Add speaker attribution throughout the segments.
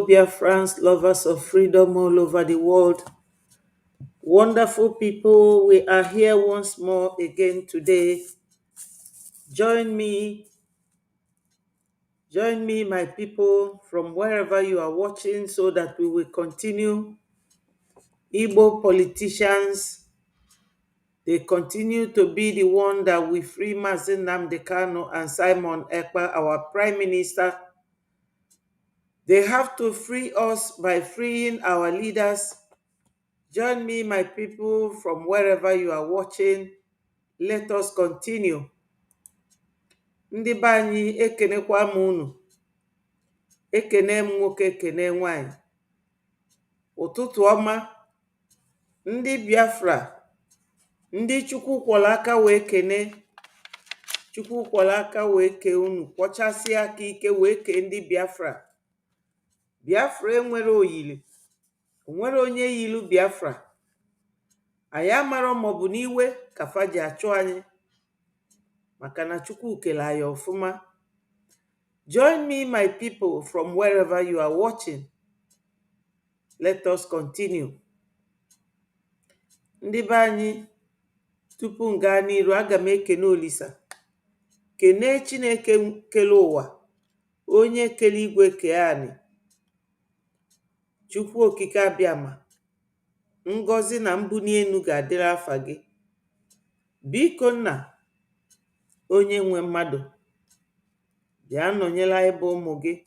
Speaker 1: Hello, Biafrans, lovers of freedom all over the world. Wonderful people, we are here once more again today. Join me, my people, from wherever you are watching, so that we will continue. Igbo politicians, they continue to be the one that we free Msen and Simon Ekpa, our Prime Minister. They have to free us by freeing our leaders. Join me, my people, from wherever you are watching. Let us continue. Ndị be anyị ekenekwa m unu. Ekene m nwoke, ekene nwanyị. Ụtụtụ ọma. Ndị Biafra. Ndị Chukwu kwọrọ aka wee kene. Chukwu kwọrọ aka wee ke unu. Kwọchasị aka ike wee ke ndị Biafra. Biafra enwere oyili. Onwere onye yilu Biafra. Anyị amara maọbụ n'iwe ka fa ji achụ anyị. Maka na Chukwu kele anyị ọfụma. Join me, my people, from wherever you are watching. Let us continue. Ndị be anyị, tupu m gaa n'iru, aga m ekene Olisa. Kene Chineke kele ụwa. Onye kele igwe kee anyị. Chukwu okike abịama. Ngọzi na mbuni enu ga-adịrị afa gị. Biko nna, onye nwe mmadụ, bịa nọnyela anyị bụ ụmụ gị.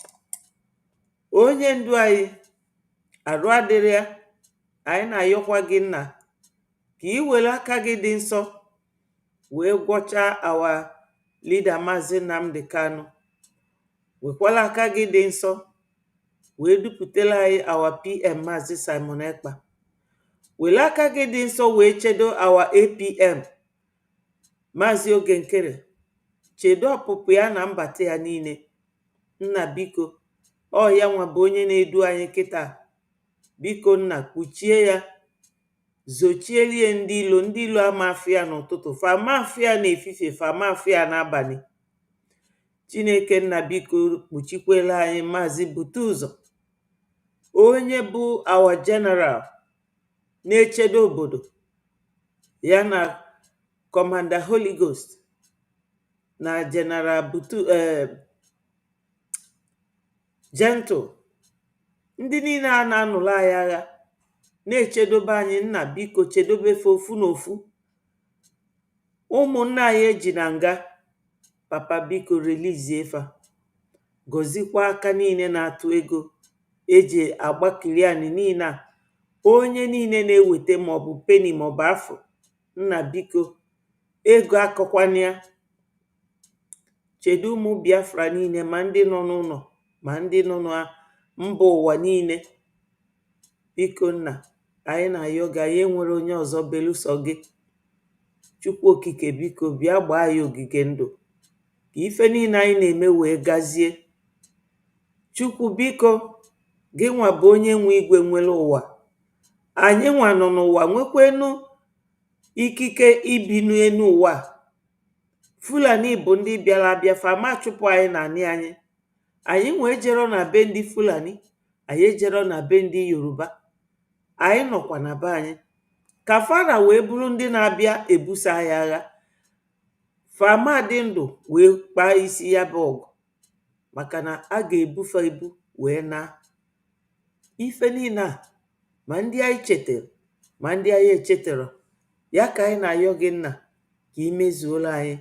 Speaker 1: Onye ndu anyị, arụ adịrị ya, anyị na-ayọkwa gị nna, ka ị were aka gị dị nsọ, wee gwọchaa our leader Maazị Nnamdi Kanu. Wekwala aka gị dị nsọ, wee dupụtela anyị our PM Maazị Simon Ekpa. Wele aka gị dị nsọ wee chedo our APM Maazị Oge Nkere. Chedo ọpụpụ ya na mbata ya niile. Nna biko, ọ ya nwa bụ onye na-edu anyị kịta. Biko nna, kpuchie ya, zochielie ndị ilo ama afịa n'ụtụtụ, fama afịa n'efifie, fama afịa n'abalị. Chineke nna biko, kpuchikwela anyị Maazị Butuzo, onye bụ our general na-echedo obodo, ya na Commander Holy Ghost na General Gentle. Ndị niile a na-anụla anyị agha, na-echedobe anyị. Nna biko, chedobefe ofu n'ofu. Ụmụnna anyị eji na nga, papa biko relizie fa. Gọzikwa aka niile na-atụ ego eji agbakiri anyị niile a. Onye niile na-eweta maọbụ peni maọbụ afọ. Nna biko, ego akọkwana ya. Chedo ụmụ Biafra niile, ma ndị nọ n'ụlọ ma ndị nọ na mba ụwa niile. Biko nna, anyị na-ayọ gị, anyị enwere onye ọzọ beluso gị. Chukwu okike biko, bịa gbaa ya ogige ndụ, ka ife niile anyị na-eme wee gazie. Chukwu biko, gị nwa bụ onye nwe igwe nwere ụwa. Anyị nwa nọ n'ụwa nwekwenu ikike ibi n'elu ụwa. Fulani bụ ndị bịara abịa, fama chụpụ anyị na anị anyị. Anyị nwee jero na be ndị Fulani, anyị ejero na be ndị Yoruba. Anyị nọkwa na be anyị. Ka fara wee bụrụ ndị na-abịa ebuso anyị agha. Fama dị ndụ wee kpaa isi ya bụ ọgụ, maka na a ga-ebufe ebu wee na ife niile a. Ma ndị anyị chetara, ma ndị anyị echetara, ya ka anyị na-ayọ gị nna, ka imezuola anyị.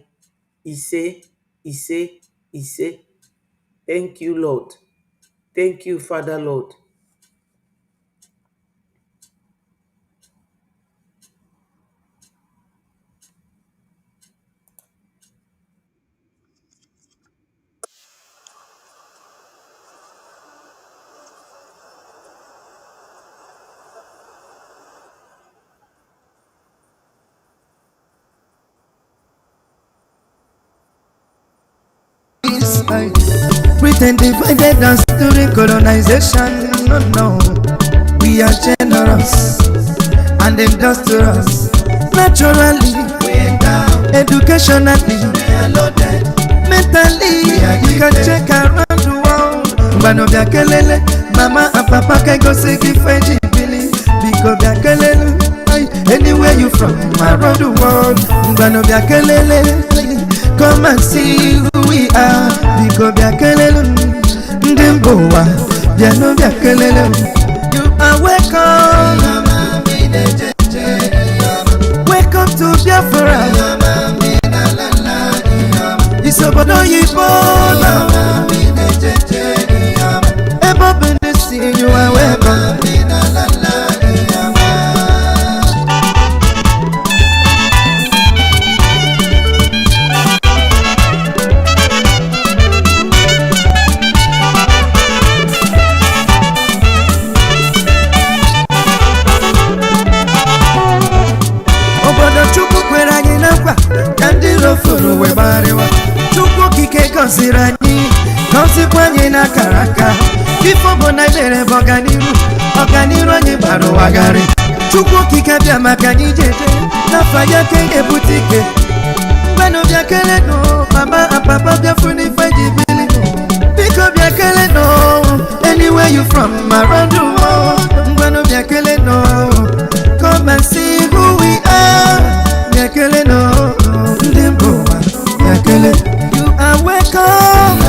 Speaker 1: Ise, ise, ise. Thank you, Lord. Thank you, Father, Lord.
Speaker 2: Britain divided us during colonization. No, we are generous and industrious. Naturally, we're down. Educationally, we are loaded. Mentally, we can check around the world. Mbano bia kelele, mama and papa can go say give Fiji Billy. Because bia kelele, anywhere you from, around the world. Mbano bia kelele, come and see who we are. Because bia kelele, ndimboa, bia no bia kelele. You are welcome. Welcome to Biafra. It's about Igbo. Everybody to see you are welcome. Furu we barewa chukwu kike gọziri anyị gọzikwa anyị na karaka ifo bụ na mere bụ ọganiru anyị bara ụwa garị chukwu kike bịa maka anyị jeje n'afọ ya ka ebute ike mgbenụ bịa kele no mama and papa bịa fụ n'ife ji bili biko bịa kele no anywhere you from around the world mgbenụ bịa kele no come and see who we are bịa kele no. You are welcome.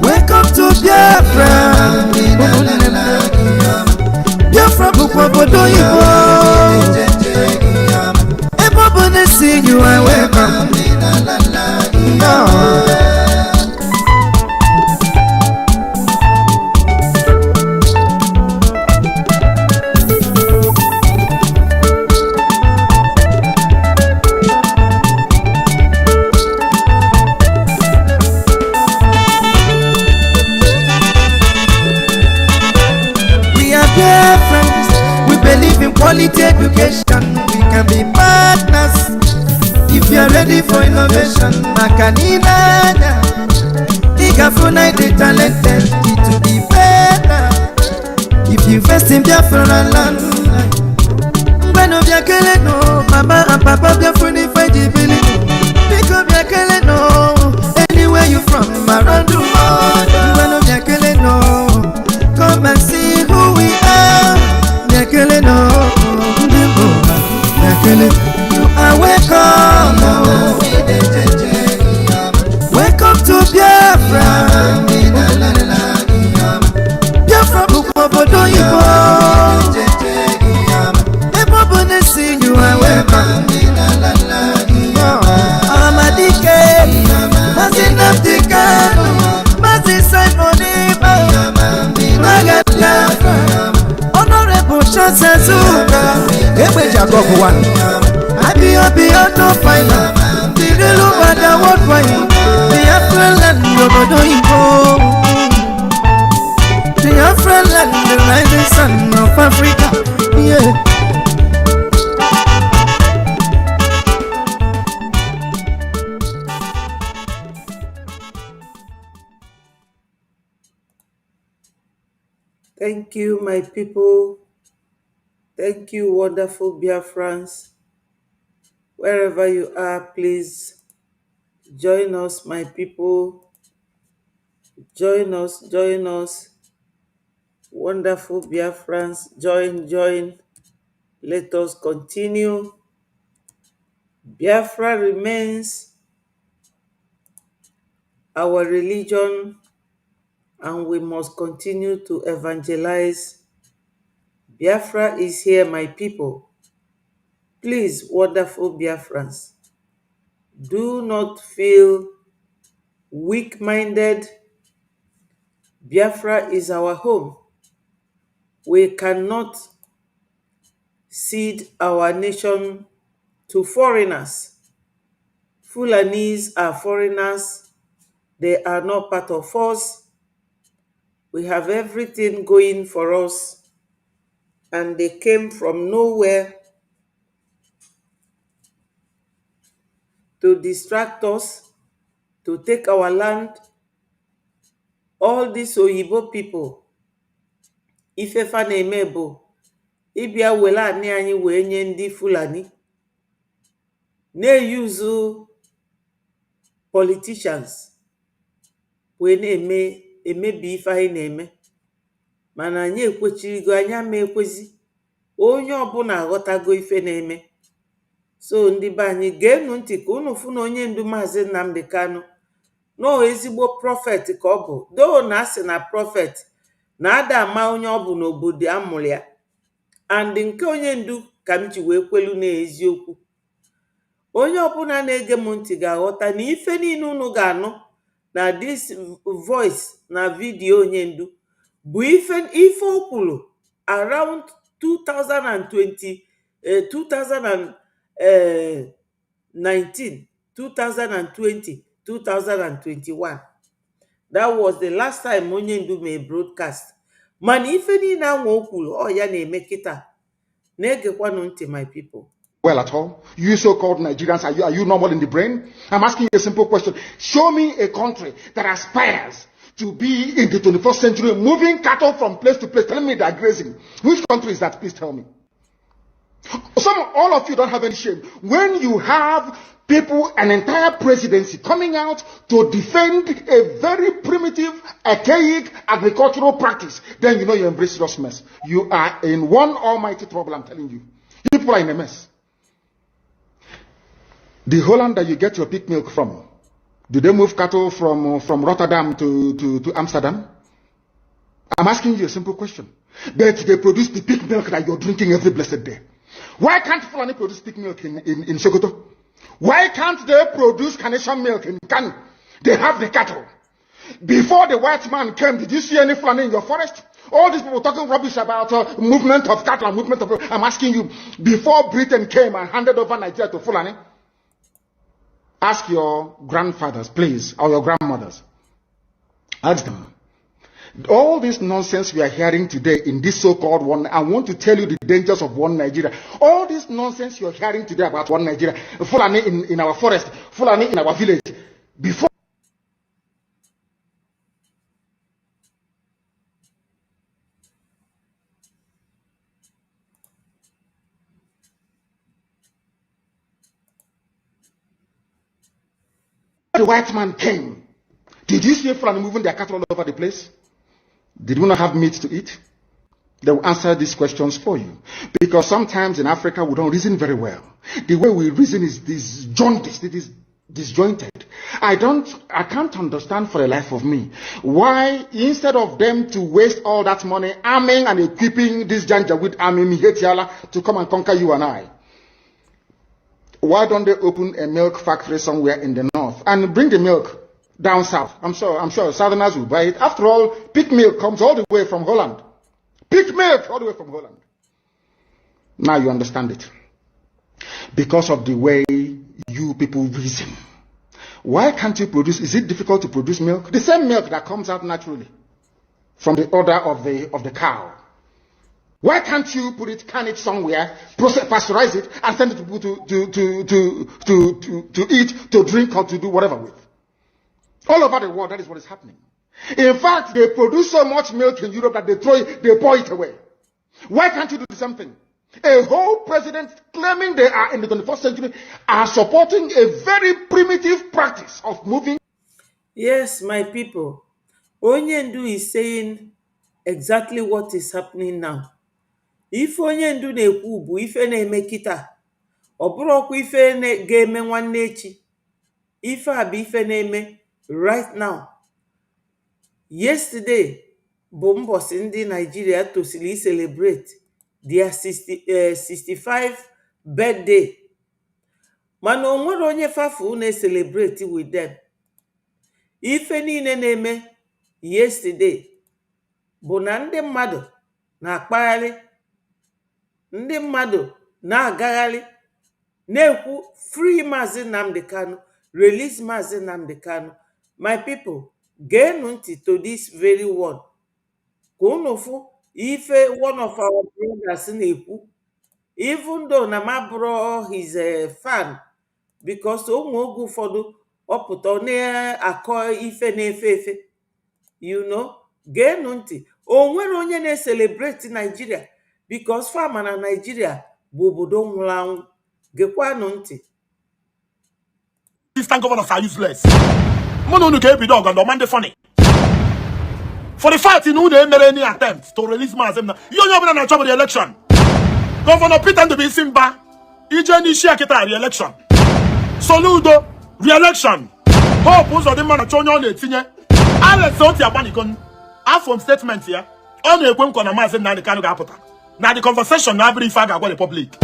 Speaker 2: Welcome to Biafra. Biafra Bukwabodo Igbo. Everybody see you are welcome. No. We believe in quality education. We can be partners if you are ready for innovation. Makanina, Igafuna is talented to be better. If you invest in Biafra land, Mbano Biakele no, mama and papa Biafuni Fiji Billy. Because Biakele no, anywhere you from around the world. Mbano Biakele no, come and see who we are. Biakele no, you are welcome. Welcome to Biafra. Biafra Bukwabodo Igbo. Everybody see you are welcome. Amadike, Mazinabdika, Mazisaimonima, Magatlafa. Honorable Chancezuka, Ebe Jacob one. Happy no final. The real over the world wide. Biafra land, Obodo Igbo. Biafra land, the rising sun of Africa. Yeah.
Speaker 1: Thank you, my people. Thank you, wonderful Biafrans. Wherever you are, please join us, my people. Join us. Wonderful Biafrans. Join. Let us continue. Biafra remains our religion, and we must continue to evangelize. Biafra is here, my people. Please, wonderful Biafrans, do not feel weak-minded. Biafra is our home. We cannot cede our nation to foreigners. Fulanis are foreigners. They are not part of us. We have everything going for us, and they came from nowhere to distract us, to take our land. All these Oyibo people, ifefa na-eme bụ ịbịa were anị anyị wee nye ndị Fulani, na-eyuzu politicians wee na-emebi ife anyị na-eme, mana anyị ekwechirigo, anyị ama ekwezi. Onye ọbụla aghọtago ife na-eme. So ndị be anyị geenụ ntị ka unu fụ na onye ndu Maazị Nnamdi Kanu nọọ ezigbo prọfet ka ọ bụ. Doo na asị na prọfet na ada ama onye ọ bụ n'obodo amụrụ ya, and nke onye ndu ka m ji wee kwelu na eziokwu. Onye ọbụla na-ege m ntị ga-aghọta na ife niile unu ga-anụ na this voice na vidiyo onye ndu bụ ife o kwuru around 2020, 2019, 2020, 2021. That was the last time onye ndu mee broadcast. Mana ife niile anwa o kwuru ọ ya na-eme kịta. Na-egekwanụ ntị, my people.
Speaker 3: Well at all. You so-called Nigerians, are you normal in the brain? I'm asking you a simple question. Show me a country that aspires to be in the 21st century, moving cattle from place to place, telling me they're grazing. Which country is that? Please tell me. All of you don't have any shame. When you have people, an entire presidency coming out to defend a very primitive, archaic agricultural practice, then you know you embrace serious mess. You are in one almighty trouble, I'm telling you. People are in a mess. The Holland that you get your pig milk from, do they move cattle from Rotterdam to Amsterdam? I'm asking you a simple question. But they produce the pig milk that you're drinking every blessed day. Why can't Fulani produce pig milk in Sokoto? Why can't they produce carnation milk in Kanu? They have the cattle. Before the white man came, did you see any Fulani in your forest? All these people talking rubbish about movement of cattle and movement of... I'm asking you, before Britain came and handed over Nigeria to Fulani, ask your grandfathers, please, or your grandmothers. Ask them. All this nonsense we are hearing today in this so-called one, I want to tell you the dangers of one Nigeria. All this nonsense you're hearing today about one Nigeria, Fulani in our forest, Fulani in our village, before the white man came, did you see Fulani moving their cattle all over the place? Did we not have meat to eat? They will answer these questions for you. Because sometimes in Africa we don't reason very well. The way we reason is disjointed. It is disjointed. I can't understand for the life of me why instead of them to waste all that money arming and equipping this Janjaweed army Mihetiala to come and conquer you and I, why don't they open a milk factory somewhere in the north and bring the milk down south? I'm sure Southerners will buy it. After all, pig milk comes all the way from Holland. Pig milk all the way from Holland. Now you understand it. Because of the way you people reason. Why can't you produce? Is it difficult to produce milk? The same milk that comes out naturally from the udder of the cow. Why can't you can it somewhere, pasteurize it, and send it to people to eat, to drink, or to do whatever with? All over the world, that is what is happening. In fact, they produce so much milk in Europe that they pour it away. Why can't you do the same thing? A whole president claiming they are in the 21st century are supporting a very primitive practice of moving.
Speaker 1: Yes, my people. Onyendu is saying exactly what is happening now. If Onyendu na-ekwu bụ ife na-eme kịta, ọ bụrụkwa ife ga-eme nwanne echi. Ife a bụ ife na-eme right now. Yesterday bụ mbọsị ndị Nigeria tosili celebrate their 65th birthday. Mana o nwere onye fafu na-celebrate with them. Ife niile na-eme yesterday bụ na ndị mmadụ na-akpagharị, ndị mmadụ na-agagharị, na-ekwu free Maazị Nnamdi Kanu, release Maazị Nnamdi Kanu. My people, geenụ ntị to this very word. Ka unu fụ ife one of our brothers na-ekwu, even though na ma bụrụ his fan, because o nwe oge ụfọdụ ọ pụta na-akọ ife na-efe efe. You know, geenụ ntị. O nwere onye na-celebrate Nigeria because farmer na Nigeria bụ obodo nwụrụ anwụ. Gekwanụ ntị.
Speaker 4: Assistant governors are useless. Mono no ke bi dog and man dey funny. for the fact in who they made any attempt to release Msen Nnamdi. You know na trouble the election. Governor Peter to be Simba. Ijeni Shiakita re-election. Soludo re-election. Hope was the man chonyo le tinye. Alex Oti abanikon. From statement here. On the Gwen Kona Msen Nnamdi Kanu ga-apụta. Now the conversation now very far about the public.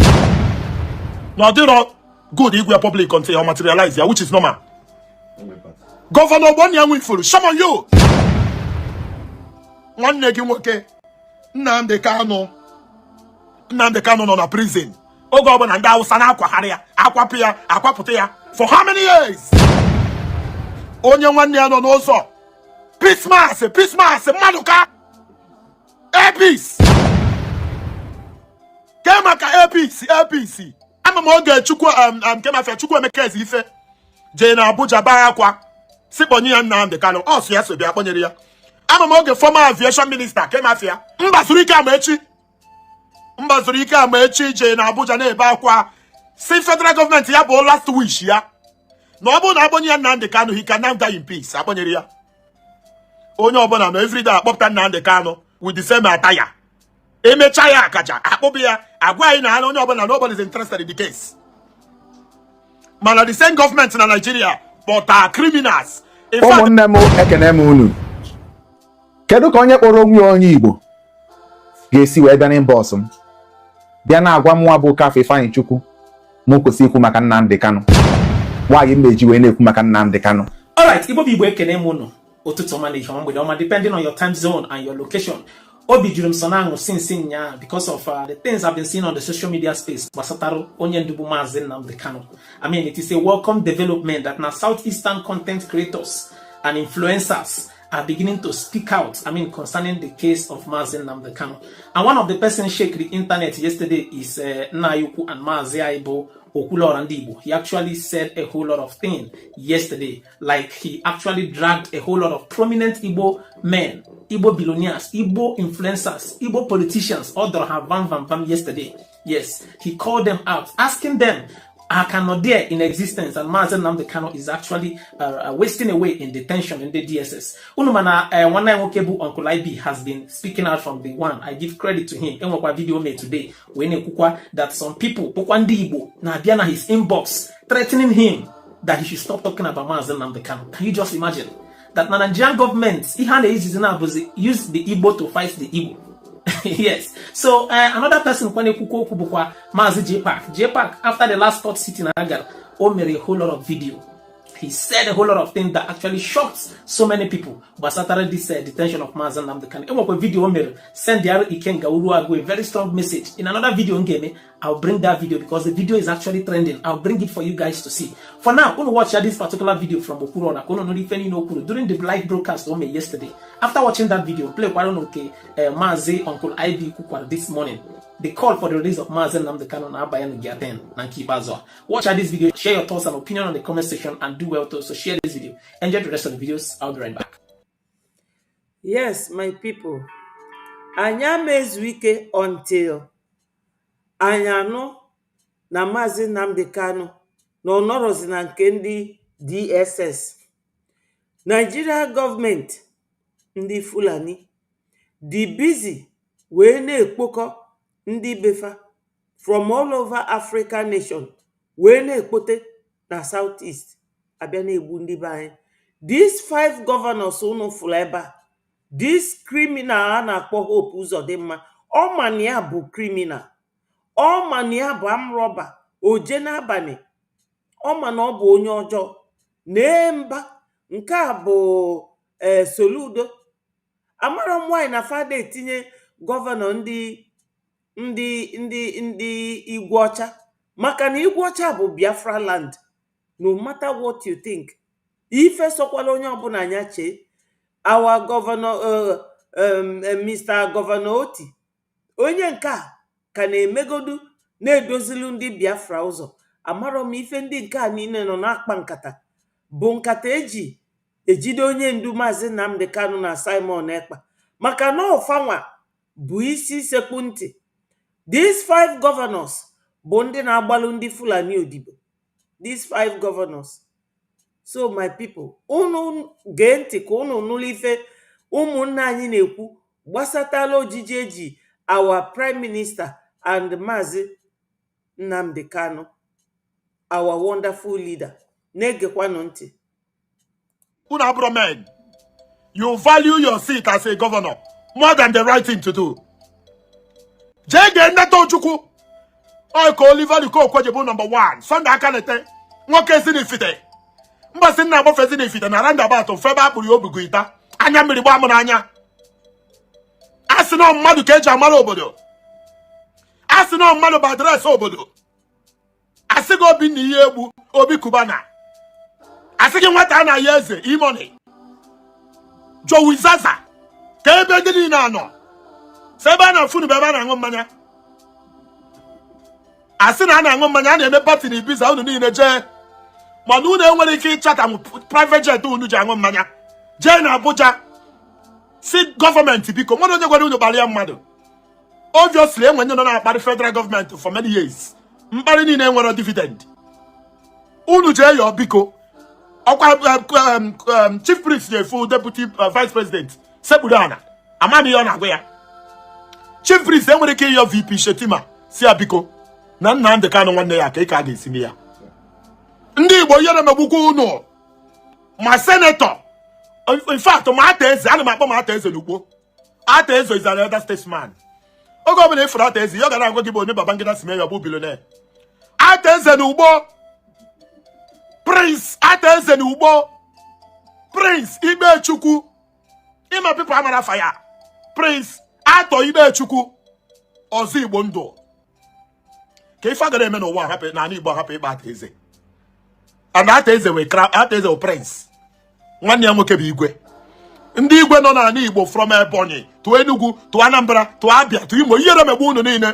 Speaker 4: Now they not good Igwe public until you materialize here, which is normal. Governor Bonya Winfrey, some of you. One negi woke. Nnamdi Kanu on a prison. Oh governor and that was an aqua haria, aqua pia, aqua putea. For how many years? Only 1 year no also. Peace mass, Manuka. Peace. Kemaka APC. I'm a mortgage chukwu Kemafia chukwu emekezi ife. Jena Abuja ba akwa. Siponi ya Nnamdi Kanu. Oh yes we be akponyere ya. I'm a mortgage former aviation minister Kemafia. Mbazurika amechi Jena Abuja na ebe akwa. See federal government ya bo last wish ya. No obo na abonye ya Nnamdi Kanu, he can now die in peace. Akponyere ya. Onye obona no every day akpopta Nnamdi Kanu with the same attire. Emechaya akaja akpobia agwa ina onye obona nobody is interested in the case. Man, the same government in Nigeria but are criminals. In fact,
Speaker 5: kedu ka onye kpọrọ onwe onye Igbo ga-esi wee bịa n'imba ọsụm bịa na-agwa mwa bụ kafe Ifeanyi Chukwu mụ kwesị ikwu maka Nnamdi Kanu nwaanyị mmeji wee na-ekwu maka Nnamdi Kanu.
Speaker 6: Alright, Igbo Igbo ekene mụ nụ ụtụtụ ọma na ihe ọma mgbede ọma depending on your time zone and your location. Obi jurum sonangu since because of the things I've been seeing on the social media space. Basataru onye ndubu Msen Nnamdi Kanu. I mean, it is a welcome development that now southeastern content creators and influencers are beginning to speak out. I mean, concerning the case of Msen Nnamdi Kanu. And one of the persons shake the internet yesterday is Nayuku and Mazi Aibo Okulor and Igbo. He actually said a whole lot of things yesterday. Like he actually dragged a whole lot of prominent Igbo men, Igbo billionaires, Igbo influencers, Igbo politicians, all that have van yesterday. Yes, he called them out, asking them, I cannot dare in existence, and Msen Nnamdi Kanu is actually wasting away in detention in the DSS. Unumana one night Wokebu Uncle IB has been speaking out from the one. I give credit to him. And what video made today when that some people Pokwandi Igbo na Diana his inbox threatening him that he should stop talking about Msen Nnamdi Kanu. Can you just imagine that the Nigerian government use the Igbo to fight the Igbo? Yes. So another person when Mazi J-Pack after the last court sitting in Agar, made a whole lot of video. He said a whole lot of things that actually shocked so many people. But Saturday this detention of Msen Nnamdi Kanu. And video send the Ikenga Uruago a very strong message. In another video I'll bring that video because the video is actually trending. I'll bring it for you guys to see. For now, I'm going to watch this particular video from Okuro during the live broadcast yesterday. After watching that video, play Mazi Uncle Ivy Kukwar this morning. The call for the release of Msen Nnamdi Kanu na Abayan Giaten Nanki Bazo. Watch this video, share your thoughts and opinion on the comment section, and do well to also share this video. Enjoy the rest of the videos. I'll be right back.
Speaker 1: Yes, my people. Anya mezuike until Anyano na Msen Nnamdi Kanu no norozi na nke ndị DSS. Nigeria government ndị Fulani dị busy wee na-ekpokọ ndị befa from all over African nation wee na-ekpote na southeast abịa na-egbu ndị be anyị. These 5 governors unu fụrụ ebe a, this criminal a na-akpọ Hope Uzodimma, ọ ma na ya bụ criminal, ọ ma na ya bụ amrọba, oje n'abalị, ọ ma na ọ bụ onye ọjọọ na-emba. Nke a bụ Soludo. Amara m nwaanyị na fada etinye gọvanọ ndị Igwe ọcha, maka na Igwe ọcha bụ Biafra land. No matter what you think, ife sokwala onye ọbụla anya chee. Our governor Mr. Governor Oti, onye nke a ka na-emegodu na-edozilu ndị Biafra ụzọ. Amara m ife ndị nke a niile nọ na-akpa nkata bụ nkata ejide onye ndu Msen Nnamdi Kanu na Simon Ekpa, maka na ọfanwa bụ isi sekpu ntị. These 5 governors bụ ndị na-agbalụ ndị Fulani odibo. These 5 governors. So my people, unu gee ntị ka unu nụrụ ife ụmụnna anyị na-ekwu gbasatala ojiji eji our prime minister and Maazị Nnamdi Kanu, our wonderful leader. Na-egekwanụ ntị.
Speaker 4: Unu abụrụ men. You value your seat as a governor more than the right thing to do. Jege Nneto Ojukwu. Oiko Oliver Liko Okwejebu #1. Sunday Akanete. Nwoke si n'ifite. Mbasi nna agbofe si n'ifite na roundabout Febe akpụrụ obi guita. Anya mmiri gba m n'anya. Asị na mmadụ ka eji amara obodo. Asị na mmadụ bụ adreesị obodo. Asị gị obi na ihe egbu obi kubana. Asị gị nwata na ya eze imoni. Joe Zaza. Ka ebe dị niile anọ. Sebe na funu bebe na aṅụ mmanya. Asị na na-aṅụ mmanya a na-eme party na Ibiza unu niile jee. Mana unu enwere ike ịchata private jet unu ji aṅụ mmanya. Jee na Abuja. Si gọọmenti biko nwere onye gwara unu gbalịa mmadụ. Obviously enwe ndị nọ na-akparị federal government for many years. Mkparị niile enwere dividend. Unu jee yọọ biko. Ọkwa chief priest na-efu deputy vice president sekpuru ana amami ya ọ na-agwa ya. Chief priest enwere ike ịyọ VP Shetima si ya biko na Nnamdi Kanu nwanne ya ka ị ka ga-esi ya. Ndị Igbo ihe na-emegbukwa unu ma senator. In fact, ma ata eze ana m akpọ ma ata eze n'ugbo. Ata eze is an elder statesman. Oge ọbụla ifuru ata eze ya gara agwa gị bụ onye Babangida si mee ya bụ billionaire. Ata eze n'ugbo. Prince ata eze n'ugbo. Prince Ibechukwu. Ima people amara fire. Prince Ato Ibechukwu. Ozi Igbo ndụ. Ka ife agara eme n'ụwa hapụ na Igbo hapụ ịkpa ata eze. And ata eze we ata eze o prince. Nwanne ya nwoke bụ igwe. Ndị igwe nọ n'ala Igbo from Ebonyi to Enugu to Anambra to Abia to Imo ihere megbu unu niile.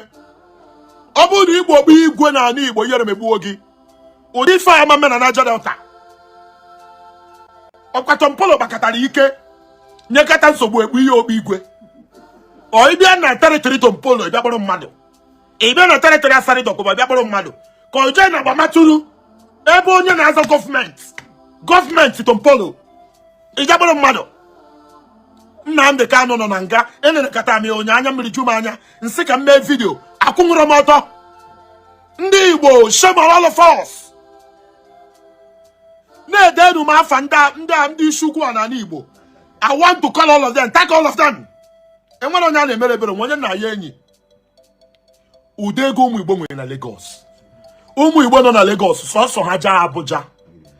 Speaker 4: Ọ bụrụ na Igbo bụ igwe n'ala Igbo ihere megbuo gị. Ụdị ife ama mena na Niger Delta. Ọkwa Mpolo gbakọtara ike nyekata nsogbu egbu ihe okpu igwe. Ọ ịbịa na territory Mpolo ịbịa kpọrọ mmadụ. Ịbịa na territory Asari Dokuba ịbịa kpọrọ mmadụ. Ka ọ jee na agbamatụrụ ebe onye na-azọ gọọmenti Mpolo ịbịa kpọrọ mmadụ. Nnamdi Kanu nọ na nga enenekata m onye anya mmiri ju m anya nsị ka m mee vidio akwụnwụrụ m ọtọ. Ndị Igbo shame on all of us. Na-edenu m afa ndị isi ukwu a n'ala Igbo. I want to call all of them, take all of them. Enwere onye a na-emere ebere onye nna ya enyi. Ude ego ụmụ Igbo nwere na Lagos. Ụmụ Igbo nọ na Lagos sọsọ ha jaa Abuja.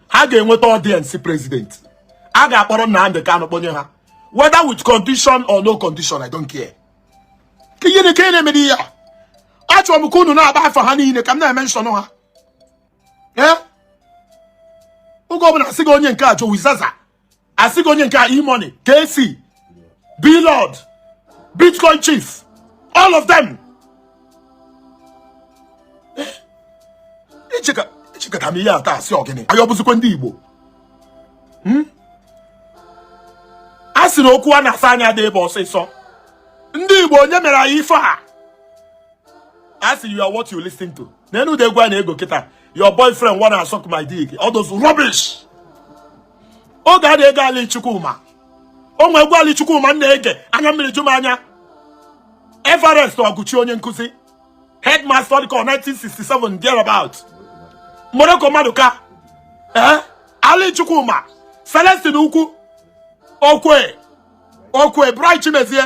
Speaker 4: Ha ga-enweta audience president. A ga-akpọrọ Nnamdi Kanu kponye ha. Whether with condition or no condition, I don't care. Ka ihe na-emere ya. Achọrọ m ka unu na-agba afa ha niile ka m na-emenshọn ha. Oge ọbụla asị gị onye nke a Joe Zaza, asị gị onye nke a E-Money, KC, B-Lord, Bitcoin Chief, all of them. Ichekata m ihe ata asị ọgịnị anyị ọbụzikwa ndị Igbo. A sị na okwu a na-asa anya dị ebe ọsịsọ. Ndị Igbo onye mere anyị ife a. I see you are what you listen to. Nenu de gwa na ego kita. Your boyfriend wanna suck my dick. All those rubbish. O ga de ga Ali Chukwuma. O nwe gwa Ali Chukwuma na-ege anya mmiri juma anya. Everest Oguchi onye nkuzi. Headmaster call 1967 thereabout. Moroko Maduka. Ali Chukwuma. Celestine Ukwu. Okwe Bright Chimezie.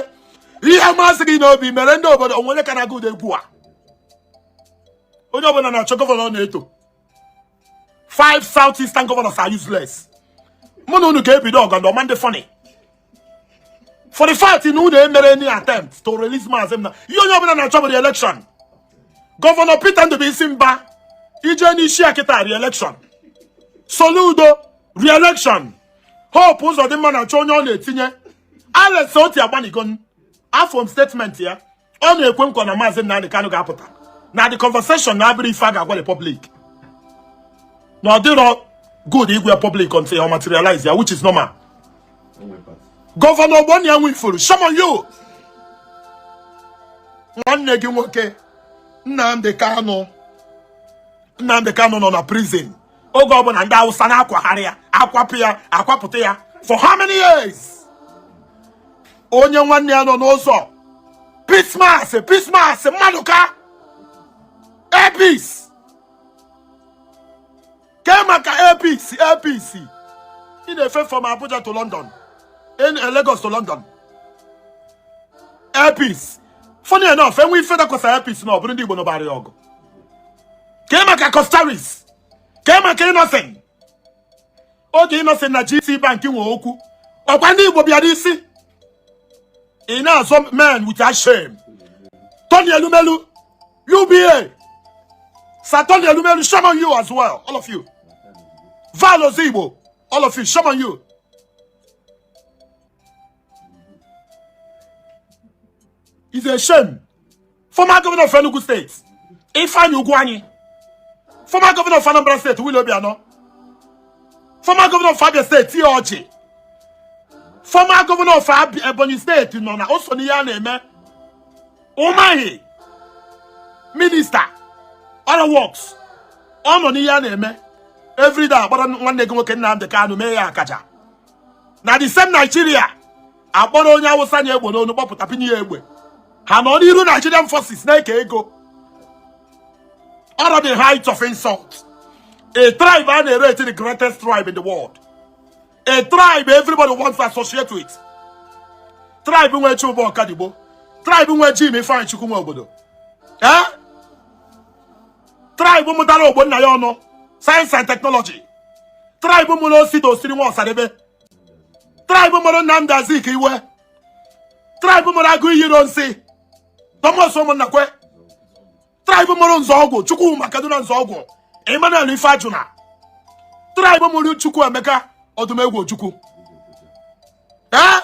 Speaker 4: Ihe masị gị n'obi mere ndị obodo onwere ka na good egwu a. Onye ọbụla na-achọ gọvanọ na-eto. 5 Southeastern governors are useless. Mụ na unu ga-ebido ọgọndọ ma ndị funny. For the fact in unu emere any attempt to release Maazị Nnamdi. Ihe onye ọbụla na-achọ bụ re-election. Governor Peter Ndubuisi Mba ije n'isi akịta re-election. Soludo re-election. Hope Uzodimma na-achọ onye ọ na-etinye. Alex Oti Agbanigon afọ statement ya ọ na-ekwe nkwa na Maazị Nnamdi Kanu ga-apụta. Now the conversation now be fag agwa the public. Now they not good igwe public until you materialize here, which is normal. Governor Boni and Winfrey, some of you. One negi nwoke Nnamdi Kanu nọ na prison. O governor and Hausa na akwa haria, akwa pia, akwa putia for how many years? onye nwanne ya nọ n'ụzọ Pismas mmadụ ka APC maka APC ị na-efe from Abuja to London in Lagos to London APC funny enough enwe ife da kosa APC na ọbụrụ ndị Igbo n'ọbara ọgụ maka Costaris maka Innocent oge Innocent na GT Bank nwe okwu ọkwa ndị Igbo bịara isi ị na-azọ men with a shame Tony Elumelu UBA Satoni Elumelu, shame on you as well, all of you. Valo Igbo, all of you, shame on you. It's a shame. Former governor of Enugu State, Ifeanyi Ugwuanyi. Former governor of Anambra State, Willie Obiano. Former governor of Abia State, T.O.G. Former governor of Ebonyi State, Nona, also Niyane, Umahi. Minister. Other works. Money every day, but one day go can have the car to me akaja. Now the same Nigeria. Abononya was sanya bono no put up in yewe. Hanoni Nigerian forces snake ego. Out of the heights of insult. A tribe and a rate the greatest tribe in the world. A tribe everybody wants to associate with. Tribe in where Chubo Kadibo. Tribe in where Jimmy find Chukumobodo. Eh? Tribe mutaro bonna yono science and technology. Tribe mulo sito siri won sadebe. Tribe mulo namda zik iwe. Tribe mulo agu yironsi. Tomo so mon nakwe. Tribe mulo nzogo chukwu makaduna nzogo. Emmanuel Ifajuna. Tribe mulo chukwu emeka odumegwo chukwu. Eh?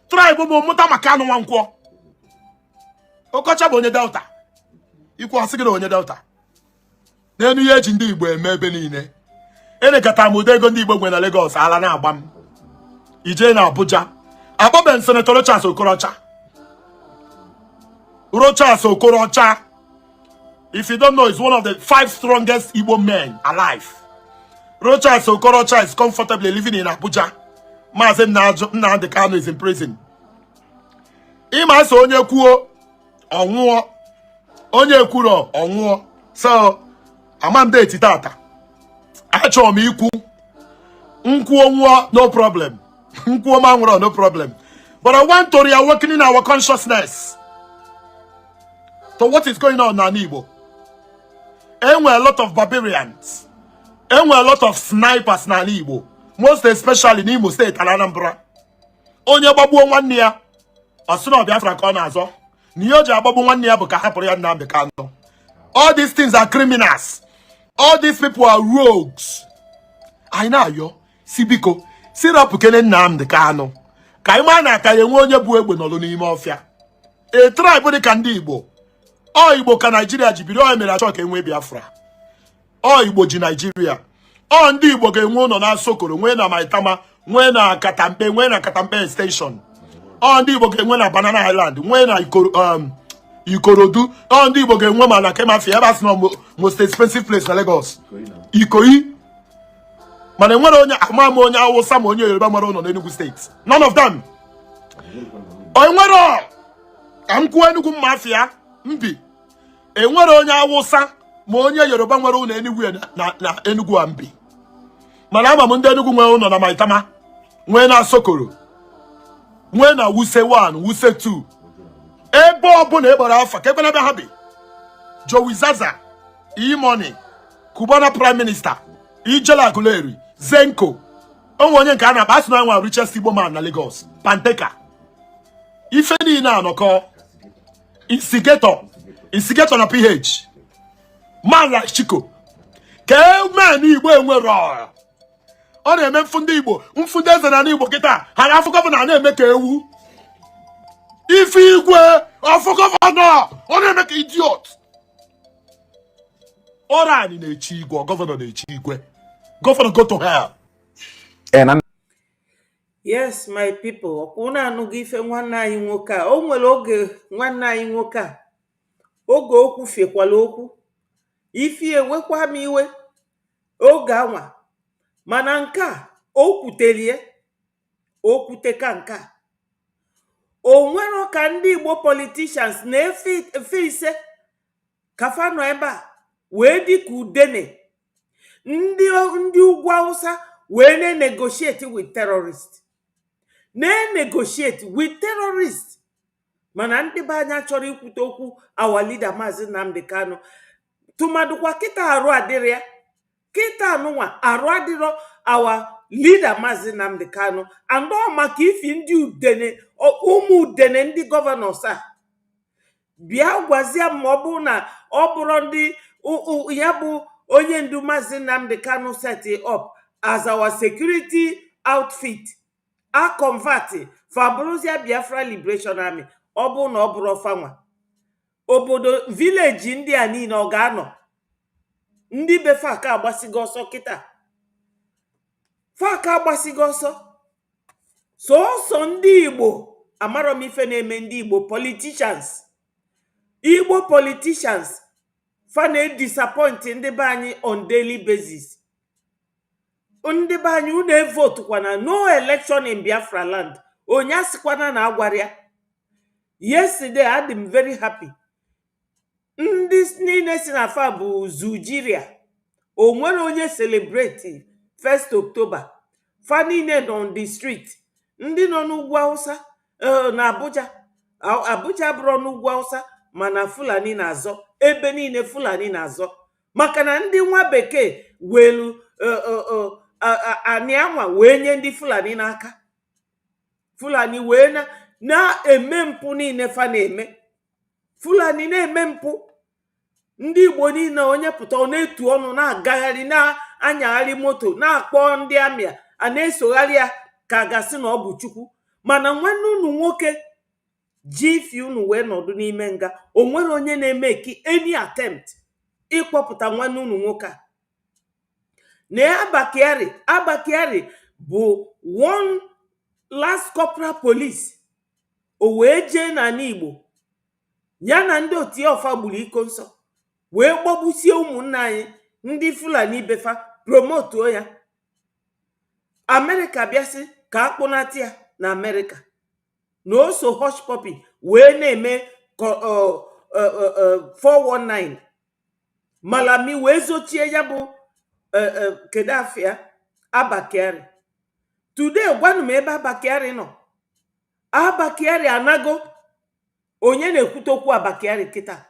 Speaker 4: Tribe mulo muta makanu wankwo. Okocha bo onye Delta. Ikwu asigire onye Delta. N'enu ya eji ndị Igbo eme ebe niile. Elekata m ụdị ego ndị Igbo nwe na Lagos ala na-agba m. Ije na Abuja. Akpọbe Senator Rochas Okorocha. Rochas Okorocha. If you don't know, he's one of the 5 strongest Igbo men alive. Rochas Okorocha is comfortably living in Abuja. Maazị Nnamdi Kanu is in prison. Ịma so onye kwuo ọnwụọ. Onye kwuro ọnwụọ. So Amande titata. Achọ m ikwu. Nkwuo nwa no problem. Nkwuo manwuro no problem. But I want to reawaken in our consciousness to what is going on in Igbo. Enwe a lot of barbarians. Enwe a lot of snipers na Igbo. Most especially in Imo State and Anambra. Onye gbagbuo nwanne ya. Osuna Biafra ka ọ na-azọ. Niyoji agbagbu nwanne ya bụ ka hapụrụ ya Nnamdi Kanu. All these things are criminals. All these people are rogues. I know yo. Sibiko. Sirapu kene Nnamdi Kanu. Kaima na ka yenwe onye bu egbe nọlụ n'ime ọfịa. A tribe dị ka ndị Igbo. Ọ Igbo ka Nigeria ji biri o mere achọ ka enwe Biafra. Ọ Igbo ji Nigeria. Ọ ndị Igbo ga-enwe ụlọ na Sokoro, nwee na Maitama, nwee na Katampe, nwee na Katampe Station. Ọ ndị Igbo ga-enwe na Banana Island, nwee na Ikorodu. Ọ ndị Igbo ga-enwe ma na Kemafia, ebe asị na most expensive place na Lagos. Ikoyi. Mana enwere onye amam onye Awụsa ma onye Yoruba nwere ụlọ n'Enugu State. None of them. Enwere amkwu Enugu Mafia mbi. Enwere onye Awụsa ma onye Yoruba nwere ụlọ Enugu na Enugu ambi. Mana ama ndị Enugu nwere ụlọ na Maitama, nwee na Sokoro, nwee na Wuse 1, Wuse 2. Ebe ọbụla egbara afa ka ebe na be ha bi. Joey Zaza, E-Money, Cubana Prime Minister, Ijela Aguleri, Zenko. Onwe onye nke a na-akpa asị na nwa richest Igbo man na Lagos, Panteka. Ife niile anọkọ. Instigator na PH. Man like Chico. Ka man Igbo enwere. Ọ na-eme mfunde Igbo, mfunde eze na Igbo kịta, ha na-afụ gọvanọ na-eme ka ewu. Ife Igwe, afụ gọvanọ, ọ na-eme ka idiot. Ọra anyị na-echi Igwe, gọvanọ na-echi Igwe. Governor go to hell.
Speaker 1: Yes, my people. Ọkwụna anụghị ife nwanne anyị nwoke a. O nwere oge nwanne anyị nwoke a. Oge okwu fekwala okwu. Ife ewekwa m iwe. Oge anwa. Mana nke a, o kwutelie. O kwute ka nke a. o nwero ka ndị Igbo politicians na-efe ise kafa nọ ebe a wee dị ka udene ndị ugwu Hausa wee na-negotiate with terrorists mana ndị be anya chọrọ ikwute okwu our leader Maazị Nnamdi Kanu tụmadụkwa kịta arụ adịrị ya kịta anụnwa arụ adịrọ our leader Maazị Nnamdi Kanu and ọ maka ifi ndị udene ụmụ udene ndị gọvanọs a bịa gwazie m ọ bụ na ọ bụrụ ndị ya bụ onye ndu Maazị Nnamdi Kanu set up as our security outfit a convert Fabruzia Biafra Liberation Army ọ bụ na ọ bụrụ fanwa obodo village ndị a niile ọ ga-anọ ndị be faka agbasigo ọsọ kịta faka agbasigo ọsọ sọsọ ndị Igbo amarọ m ife na-eme ndị Igbo politicians fa na-disappoint ndị be anyị on daily basis. Ndị be anyị unu evote kwana no election in Biafra land. Onye asikwana na agwara ya. Yesterday I am very happy. Ndị niile si na fa bụ Zujiria. O nwere onye celebrate 1st October. Fa niile on the street. Ndị nọ n'ugwu Hausa na Abuja. Abuja bụrụ n'ugwu Hausa mana Fulani na-azọ. Ebe niile Fulani na-azọ. Maka na ndị nwa bekee welu anyanwa wee nye ndị Fulani n'aka. Fulani wee na-eme mpụ niile fa na-eme. Fulani na-eme mpụ. Ndị Igbo niile onye pụta ọ na-etu ọnụ na-agagharị na-anyagharị moto na-akpọ ndị amịa a na-esogharị ya ka gasị na ọ bụ Chukwu. Mana nwanne unu nwoke ji ifi unu wee nọdụ n'ime nga o nwere onye na-eme ki any attempt ịkpọpụta nwanne unu nwoke a. Na Abakiari bụ one last corporal police o wee jee na Igbo ya na ndị otu ọfa gburu iko nsọ wee gbagbusie ụmụnna anyị ndị Fulani befa promotuo ya. America bịasị ka akpụnata ya na America na oso hush puppy wee na-eme 419 malami wee zochie ya bụ kedafia Abakiari. Today gwanu m ebe Abakiari nọ. Abakiari anago. Onye na-ekwute okwu Abakiari kịta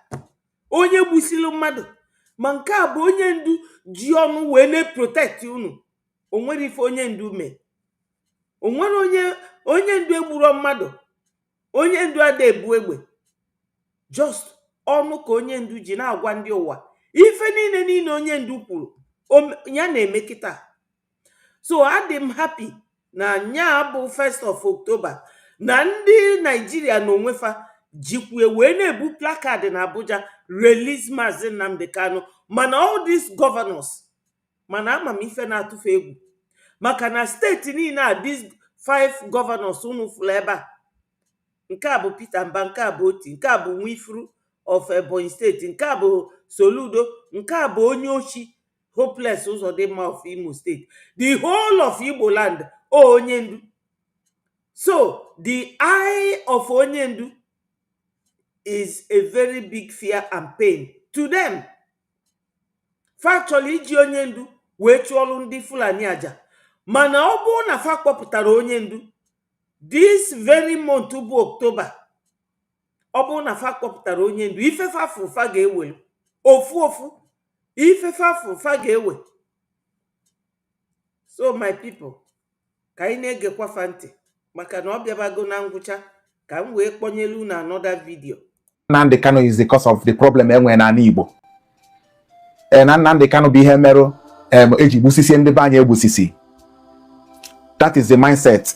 Speaker 1: onye gbusili mmadụ ma nke a bụ onye ndu ji ọnụ wee na-protect unu. O nwere ife onye ndu mee. O nwere onye ndu egburo mmadụ. Onye ndu ada ebu egbe. Just ọnụ ka onye ndu ji na-agwa ndị ụwa ife niile onye ndu kwuru ya na-eme kịta. So I'm happy na nya bụ 1st of October na ndị Nigeria na onwefa jikwe wee na-ebu placard na Abuja release Maazị Nnamdi Kanu. Mana all these governors mana ama m ife na-atụfe egwu maka na steeti niile a these 5 governors unu fụrụ ebe a. Nke a bụ Peter Mba, nke a bụ Oti, nke a bụ Nwifuru of Ebonyi State, nke a bụ Soludo, nke a bụ onye ochi Hopeless Uzodimma of Imo State. The whole of Igbo land onye ndu. So the eye of onye ndu is a very big fear and pain to them. Factually iji onye ndu wee chụọlụ ndị Fulani aja. Mana ọ bụ na fa kpọpụtara onye ndu this very month bụ October. Ọ bụ na fa kpọpụtara onye ndu ife fafu fa ga-ewe ofu ife fafu fa ga-ewe. So my people, ka anyị na-egekwa fa ntị maka na ọ bịabago na ngwụcha ka m wee kpọnyelu na another video.
Speaker 5: Nnamdi Kanu is the cause of the problem enwe na Igbo. Na Nnamdi Kanu bụ ihe merụ eji gbusisi ndị be anyị egbusisi. That is the mindset.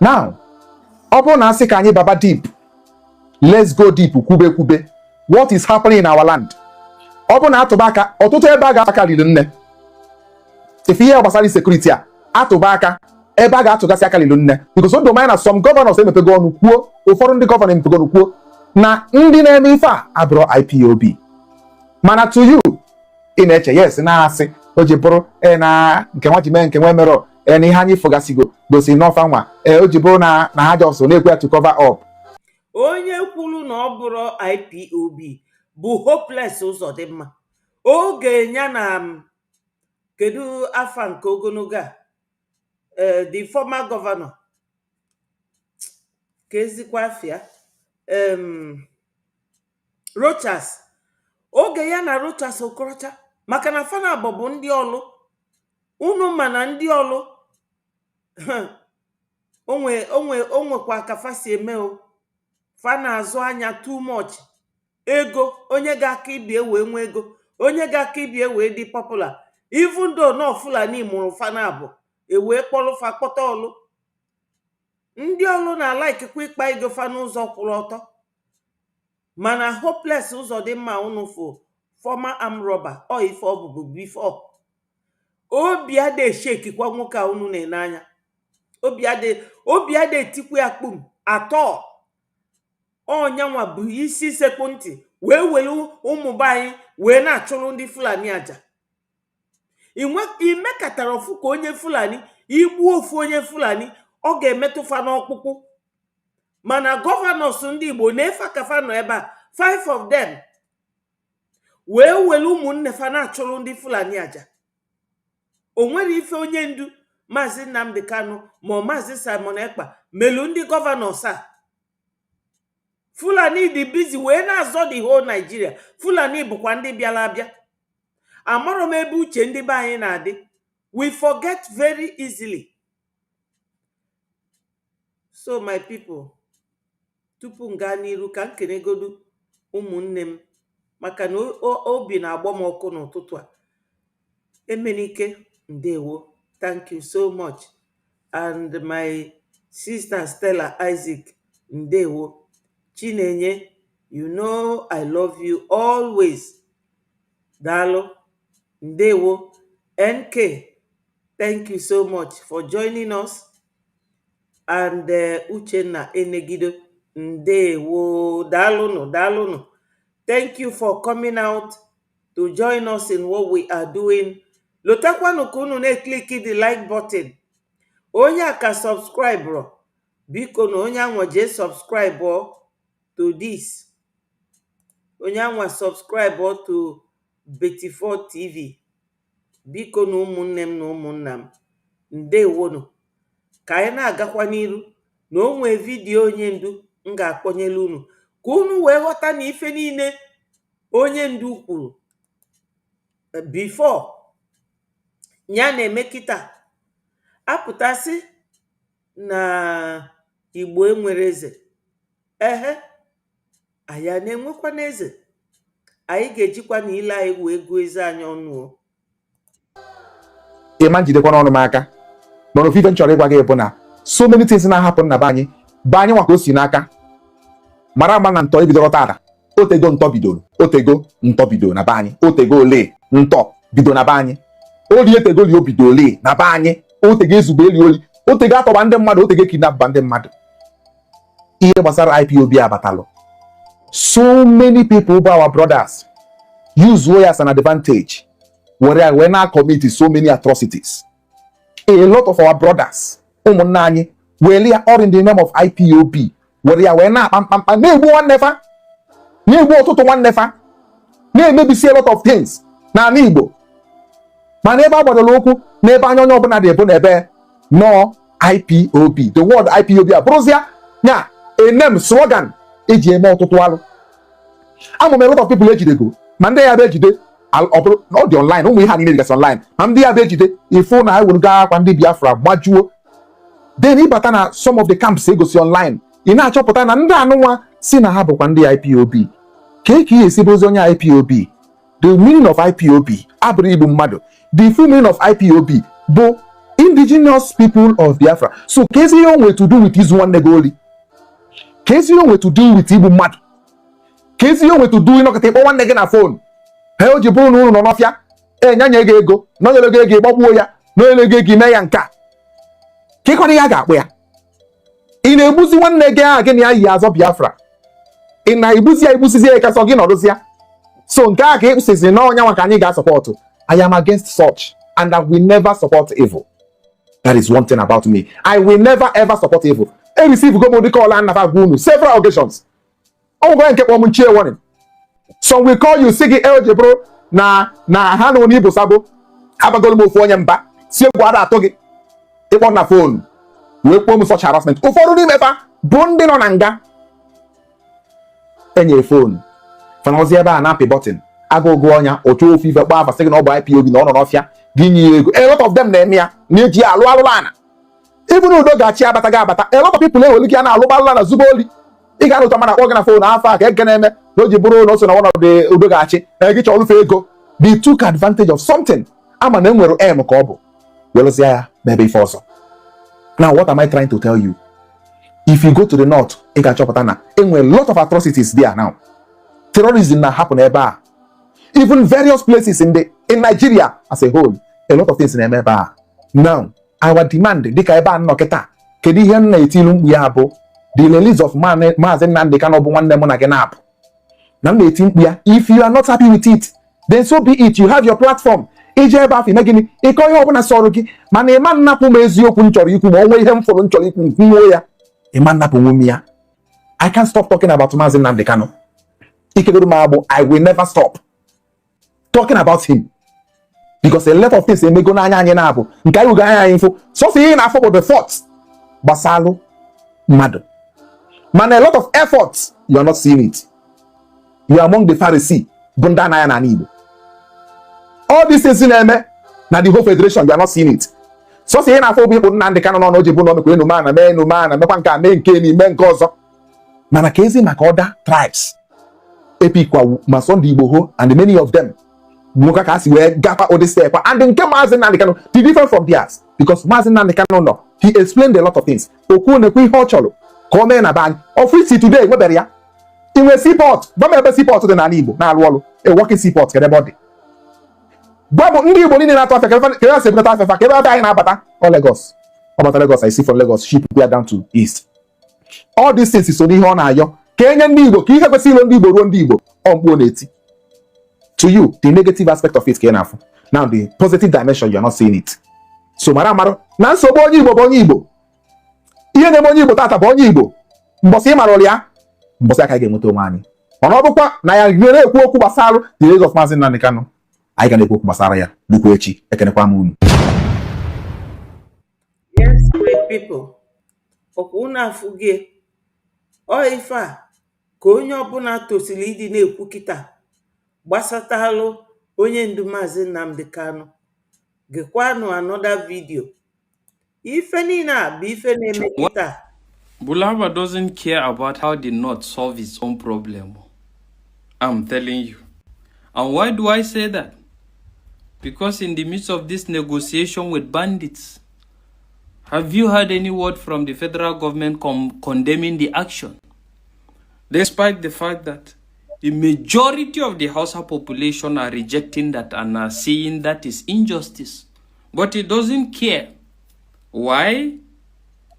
Speaker 5: Now, ọ bụrụ na asị ka anyị baba deep, let's go deep kwube what is happening in our land. Ọ bụrụ na atụba aka ọtụtụ ebe a ga-aka lili nne. If ihe gbasara security a atụba aka ebe a ga-atụgasị aka lili nne, because o domina some governors emepego ọnụ kwuo, ụfọdụ ndị gọvanọ emepego ọnụ kwuo na ndị na-eme ife a abụrụ IPOB. Mana to you ị na-eche yes na asị o ji bụrụ na nke nwa ji mee nke nwe merọ na ihe anyị fụgasigo gosi n'ọfa nwa o ji bụrụ na ha jọsọ na-ekwe to cover up.
Speaker 1: onye kwuru na ọ bụrụ IPOB bụ Hopeless Uzodimma. Oge ya na kedu afa nke ogologo a the former governor kezikwa afia Rochas. Oge ya na Rochas Okorocha maka na fana bụ ndị ọlụ unu mana ndị ọlụ onwekwa ka fa si eme o. Fa na-azụ anya too much ego, onye ga-aka ibie wee nwee ego, onye ga-aka ibie wee dị popular. Even though no Fulani mụrụ fa na abụ ewee kpọrọ fa kpọta ọlụ. Ndị ọlụ na-alaikikwa ịkpa ego fa n'ụzọ kwụrụ ọtọ. Mana Hopeless Uzodimma unu fụ former armed robber ọ ife ọ bụbu before. Obi ade shekikwa nwoke a unu na-ene anya. Obi ade etikwa ya kpum atọ. Onyanwa bụ isi sekpu ntị wee welu ụmụ be anyị wee na-achụrụ ndị Fulani aja. Imekatara ofu ka onye Fulani igbu ofu onye Fulani ọ ga-emetụfa n'ọkpụkpụ. Mana gọvanọs ndị Igbo na-efe kafa nọ ebe a 5 of them wee welu ụmụnne fa na-achụrụ ndị Fulani aja. O nwere ife onye ndu Maazị Nnamdi Kanu ma Maazị Simon Ekpa melu ndị gọvanọs a. Fulani dị busy wee na-azọ the whole Nigeria. Fulani bụkwa ndị bịara abịa. Amarọ m ebe uche ndị be anyị na-adị. We forget very easily. So my people, tupu m gaa n'iru ka m kenegodu ụmụnne m maka na obi na-agba m ọkụ n'ụtụtụ a. Emenike ndewo, thank you so much. And my sister Stella Isaac ndewo. Chinenye, you know I love you always. Dalo, ndewo. NK, thank you so much for joining us. And Uchenna Enegido, ndewo. Dalo. Thank you for coming out to join us in what we are doing. Lotakwanu kunu ne click the like button. Onye aka subscribe bro. Biko no onye anwa je subscribe to this. Onye anwa subscribe to Betty4 TV. Biko no ụmụnne m na ụmụnna m. Ndewonu. Ka anyị na-agakwa n'iru na onwe vidiyo onye ndu m ga-akpọnyere unu ka unu wee ghọta na ife niile onye ndu kwuru before ya na-eme kịta apụtasị na Igbo enwere eze. Anyị na-enwekwa n'eze. Anyị ga-ejikwa na ile anyị wee gụọ eze anyị ọnụ.
Speaker 5: Ịma njidekwa n'ọnụ m aka mana ofufe m chọrọ ịgwa gị bụ na so many things na-ahapụ na be anyị nwa ka o si n'aka. Mara ama na ntọ ebidoro tata. Otego ntọ bidoro na be anyị. Otego ole ntọ bido na be anyị. Oli etego li obido ole na be anyị. Otego ezugbo eli oli. Otego atọba ndị mmadụ. Otego kidnap ndị mmadụ. Ihe gbasara IPOB abatalụ. So many people bụ our brothers use way as an advantage where na commit so many atrocities. A lot of our brothers ụmụnna anyị were ya all in the name of IPOB were ya wee na-akpamkpamkpa na-egbu nwanne fa, na-egbu ọtụtụ nwanne fa, na-emebisi a lot of things n'ala Igbo. Mana ebe a gbadoro okwu n'ebe anya onye ọbụla dị bụ n'ebe no IPOB. The word IPOB abụrụzia nya a name slogan eji eme ọtụtụ alụ. Amụ a lot of people ejidego ma ndị ya bụ ejide ọ dị online. Ụmụ ihe a niile dịgasị online ma ndị ya bụ ejide ifu na ewuru gaa akwa ndị Biafra gbajuo. Then ịbata na some of the camps egosi online ị na-achọpụta na ndị anụnwa si na ha bụkwa ndị IPOB. Ka ihe esi bụ ozi onye IPOB. The meaning of IPOB abụrụ igbu mmadụ. The full meaning of IPOB bụ indigenous people of Biafra. So ka ezi ihe o nwere to do with izu nwanne gị oli? Ka ezi ihe o nwere to do with igbu mmadụ? Ka ezi ihe o nwere to do ịnọkọta ịkpọ nwanne gị na phone? Ha o ji bụrụ na unu nọ n'ọfịa nyanye gị ego nọnyere gị ego ịgbagbuo ya nọnyere gị ego ime ya nka. Ka ịkọrọ ya ga-akpụ ya. Ị na-egbuzi nwanne gị ahụ gị na ya yi azọ Biafra. Ị na-egbuzi ya egbusizi ya kasọ gị nọrụzi ya. So nke a ka ịkpụsizi na ọnya nwa ka anyị ga-asọpọtụ. I am against such and I will never support evil. That is one thing about me. I will never ever support evil. I receive go call and several occasions. I'm going to get one chair warning. Some will call you Sigi Elje bro. Na hano ni sabo. Abagolo mo phone yamba. Si gwada atogi. It on na phone. We put such harassment. Uforu ni mefa. Bundi no nanga. Enye phone. Fanozia ba na pay button. Ago go onya ocho fever ba fa second obo IPOB no ofia. Ginyi ego. A lot of them na emia. Ni ji alu lana. Even though gachi abata ga abata. A lot of people will look na alu lana zuboli. I got to man working phone alpha keneme no jiburo no so na one of the udogachi get all ego. They took advantage of something. I'm an enwero em kobo. Well say maybe force. Now what am I trying to tell you? If you go to the north, in Kachopatana, a lot of atrocities there now. Terrorism na happen eba. Even various places in Nigeria as a whole, a lot of things in eba. Now, our demand dika eba noketa. Kedi hen na itilum yabo. The release of Msen and they cannot be one them on again up. Now they think if you are not happy with it, then so be it. You have your platform. AJ Bafi Megini, a call you open a soroki, man a man napu mezio kunchori, you can always hem for unchori kuya. A man napu mumia. I can't stop talking about Msen and Dekano. I will never stop talking about him. Because a lot of things they may go na nabo. Nkai ugaya info. So see in after the thoughts. Basalo Mado. Man, a lot of efforts, you are not seeing it. You are among the Pharisee, Bundana and Igbo. All these things in Eme, now the whole federation, you are not seeing it. So say na phobia and the canon no jibu no man, a man, and Mepanka, men, Kenny, men, Gozo. Manakezi Makoda tribes. Epikwa, Mason Diboho, and many of them. Mukakasi were Gapa or the step, and then came Mazen and the canon. The different from theirs, because Mazen and the canon, no. He explained a lot of things. Okune Kui Hocholo. Come in a bang. Office today, where there ya? In a seaport, don't ever seaport to the Nanibo, now wallow, a walking seaport, get a body. Babu, Ndi Bolin in Africa, or Lagos. About Lagos, I see from Lagos, sheep we are down to east. All these things is only on Ayo. Kenyan Nibo, Ki have a seal on Dibo, Ron Dibo, on Boneti. To you, the negative aspect of it, Kenafu. Now, the positive dimension, you're not seeing it. So, Maramaro, Nanso Bonibo. Ihe na monyi Igbo tata bụ onye Igbo mbosi maroli ya mbosi aka ga-enweta onwe anyị ọnụ ọbụkwa na ya nyere ekwu okwu gbasara the release of Msen and Kanu anyị ga na-ekwu okwu gbasara ya dukwu echi ekenekwa m unu.
Speaker 1: Yes, great people. Okwu na afugie o ife a ka onye ọbụla tosiri ịdị na-ekwu kịta gbasatalụ onye ndu Msen and Kanu. Gekwanụ another video. Ife niile a bụ ife na-eme kịta.
Speaker 7: Bulaba doesn't care about how the North solve its own problem. I'm telling you. And why do I say that? Because in the midst of this negotiation with bandits, have you heard any word from the federal government condemning the action? Despite the fact that the majority of the Hausa population are rejecting that and are seeing that is injustice. But it doesn't care. Why?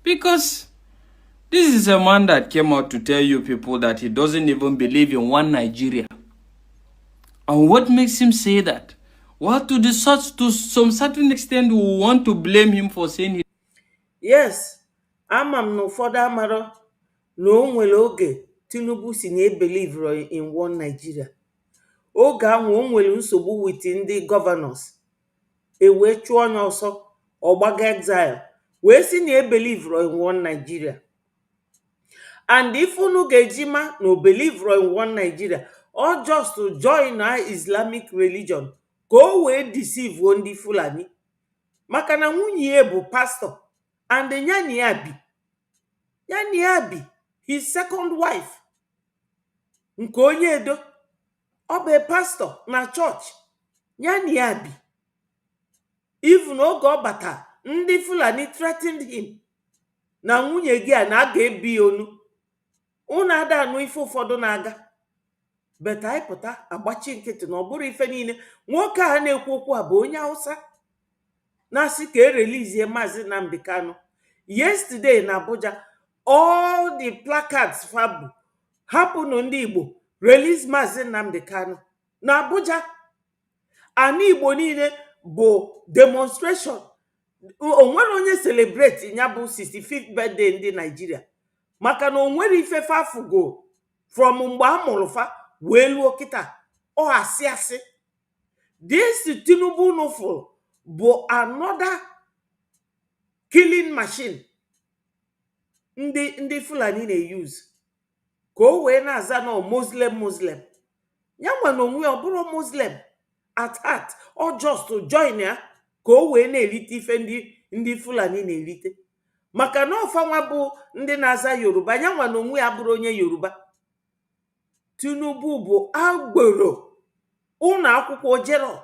Speaker 7: Because this is a man that came out to tell you people that he doesn't even believe in one Nigeria. And what makes him say that? Well, to some certain extent, we want to blame him for saying he...
Speaker 1: Yes, amam no further amaro no nwere oge Tinubu si na believe in one Nigeria. Oge ahụ o nwere nsogbu with ndị governors. Wee chụọ onye ọsọ ọgbaga exile. Wee si na believe in one Nigeria. And if unu ga-ejima no believe in one Nigeria, or just to join our Islamic religion, go wee deceive ndị Fulani. Maka na nwunye bụ pastor, and nyani abi, his second wife, nke onye Edo, ọ bụ pastor na church, nyani abi. Even oge ọ bata, ndị Fulani threatened him. Na nwunye gị a na aga ebi onu. Unu ada anụ ife ụfọdụ na-aga. But anyị pụta agbachi nkịtị na ọ bụrụ ife niile. Nwoke a na-ekwu okwu a bụ onye Hausa. Na-asị ka release Msen and Kanu. Yesterday na Abuja, all the placards fabu happen ndị Igbo release Msen and Kanu. Na Abuja, ani Igbo niile bụ demonstration onwere onye celebrate ya bụ 65th birthday ndị Nigeria maka na onwere ifefe afụgo from mgbe a mụrụ fa wee luo kịta ọ asị this Tinubu nuful bụ another killing machine ndị Fulani na-use ka o wee na-aza na Muslim ya nwa na onwe ọ bụrụ Muslim at heart or just to join ya ka o wee na-erite ife ndị Fulani na-erite maka na ọfanwa bụ ndị na-aza Yoruba ya nwa na onwe ya bụrụ onye Yoruba. Tinubu bụ agboro ụlọ akwụkwọ jero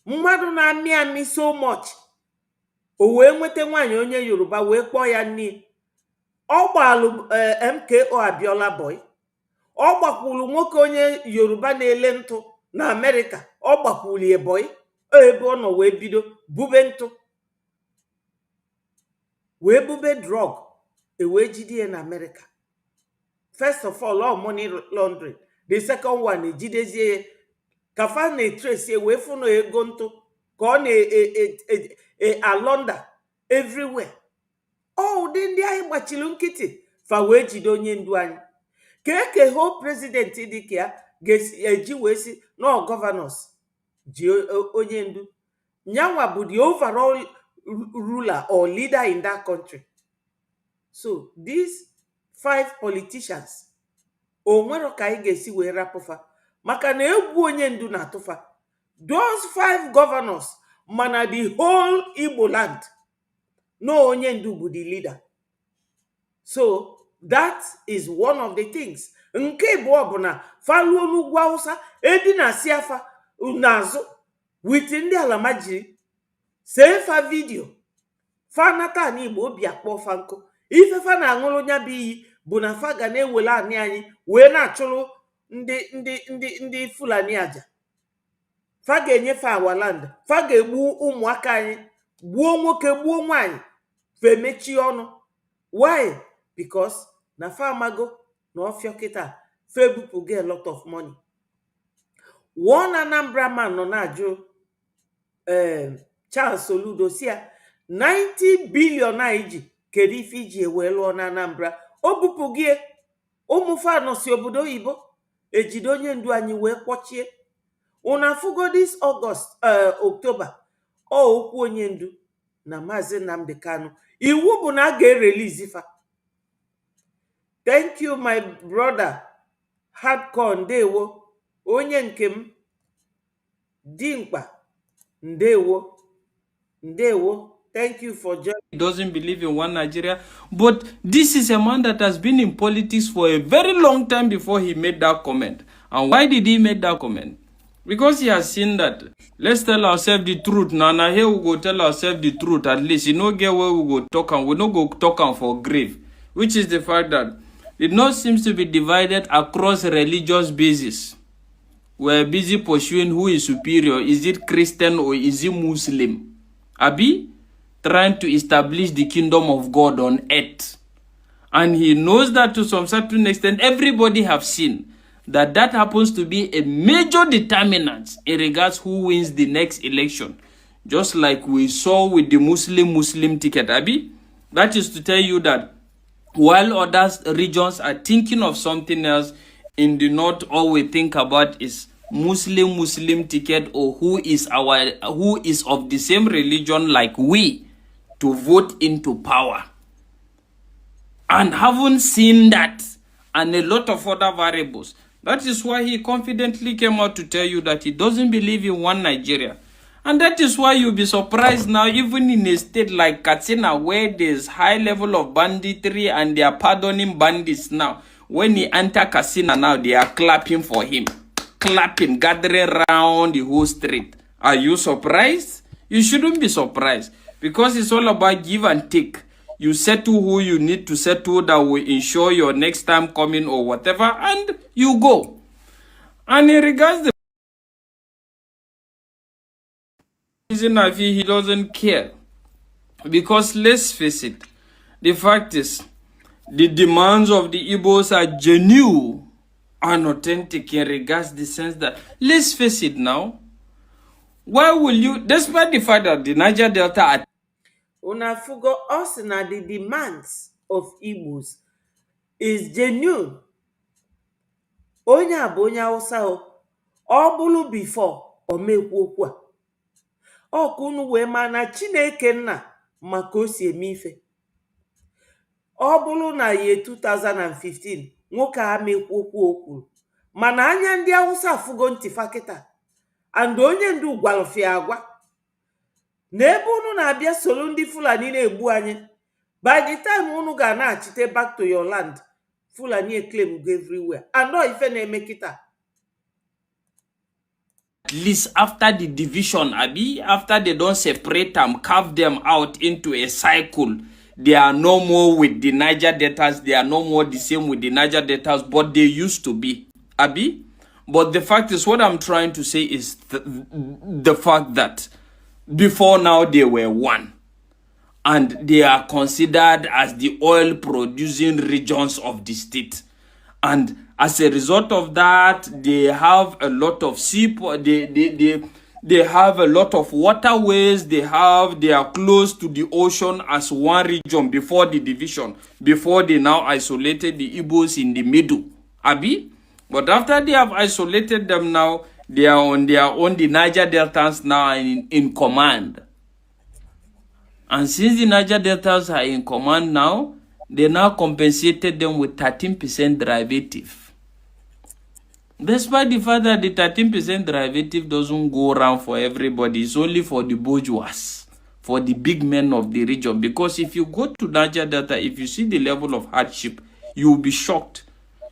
Speaker 1: mmadụ na-amị amị so much o wee nweta nwaanyị onye Yoruba wee kpọọ ya nne. Ọ gbalụ MKO Abiola boy, ọ gbakwulu nwoke onye Yoruba na-ele ntụ na Amerịka, ọ gbakwulu ya boy ebe ọ nọ wee bido bube ntụ wee bube drug wee jide ya na Amerịka. First of all money laundering, the second one ejidezie kafa na-trace wee fụnụ ego ntụ ka ọ na-alonda everywhere. Ụdị ndị anyị gbachiri nkịtị fa wee jide onye ndu anyị ka eke ho president dị ka ya ga-eji wee si no governors ji onye ndu nyanwa bụ the overall ruler or leader in that country. So these 5 politicians onwero ka anyị ga-esi wee rapụfa maka na egwu onye ndu na-atụfa. Those 5 governors mana the whole Igbo land no onye ndu bụ the leader. So that is one of the things. Nke bụ ọbụna faluo n'ugwu Hausa edina siafa n'azụ with ndị alamajiri sefa video fa nata na Igbo obi akpọ fa nkụ ife fa na aṅụrụ nya bụ iyi bụ na fa ga na-ewele anị anyị wee na-achụrụ ndị Fulani aja. Fa ga-enyefe our land, fa ga-egbu ụmụaka anyị, gbuo nwoke gbuo nwaanyị, fe mechie ọnụ. Why? Because na fa amago na ọfịa kịta fe bupụga a lot of money. One Anambra man nọ na-ajụ Charles Soludo si ya 90 billion iji kedu ife iji ewee lụọ na Anambra. O bupụgie ụmụfa nọ si obodo oyibo ejide onye ndu anyị wee kpọchie. Una fugo this August October okwu onye ndu na Maazị Nnamdi Kanu iwu bụ na a ga-erelease fa. Thank you my brother Hardcore ndewo onye nke m dimkpa ndewo. Thank you for joining.
Speaker 7: He doesn't believe in one Nigeria, but this is a man that has been in politics for a very long time before he made that comment. And why did he make that comment? Because he has seen that. Let's tell ourselves the truth. Now here we go tell ourselves the truth. At least you know get where we go talk and we no go talk and for grave. Which is the fact that the North seems to be divided across religious basis. We're busy pursuing who is superior. Is it Christian or is it Muslim? Abi trying to establish the kingdom of God on earth. And he knows that to some certain extent, everybody have seen that happens to be a major determinant in regards who wins the next election. Just like we saw with the Muslim ticket, Abi. That is to tell you that while other regions are thinking of something else, in the North, all we think about is Muslim ticket or who is of the same religion like we to vote into power. And haven't seen that and a lot of other variables. That is why he confidently came out to tell you that he doesn't believe in one Nigeria. And that is why you'll be surprised now, even in a state like Katsina, where there's high level of banditry and they are pardoning bandits now. When he enter Katsina now, they are clapping for him. Clapping, gathering around the whole street. Are you surprised? You shouldn't be surprised. Because it's all about give and take. You settle who you need to settle that will ensure your next time coming or whatever, and you go. And in regards to the reason I feel he doesn't care, because let's face it, the fact is, the demands of the Igbos are genuine and authentic in regards to the sense that, let's face it now, Why will you, despite the fact that the Niger Delta are
Speaker 1: Una fugo us na the demands of Igbos is genuine. Onye a bụ onye Hausa ọ bụrụ before o mekwu okwu a. Ọ ka unu wee maa na Chineke nna maka o si eme ife. Ọ bụrụ na ye 2015 nwoke a mekwu okwu o kwuru, mana anya ndị Hausa afụgo ntifa kịta, and onye ndu gwalụfịa agwa na ebe unu na-abịa soro ndị Fulani na-egbu anyị, by the time unu ga na-achite back to your land, Fulani claim go everywhere. And no ife na-eme kịta.
Speaker 7: at least after the division, Abi, after they don't separate them, carve them out into a cycle, they are no more with the Niger Deltas, they are no more the same with the Niger Deltas, but they used to be, Abi. But the fact is, what I'm trying to say is the fact that before now they were one, and they are considered as the oil producing regions of the state. And as a result of that, they have a lot of they have a lot of waterways. They are close to the ocean as one region before the division, before they now isolated the Igbos in the middle, Abi. But after they have isolated them now, they are on their own. The Niger Deltans now are in command. And since the Niger Deltas are in command now, they now compensated them with 13% derivative. Despite the fact that the 13% derivative doesn't go around for everybody, it's only for the bourgeois, for the big men of the region. Because if you go to Niger Delta, if you see the level of hardship, you'll be shocked.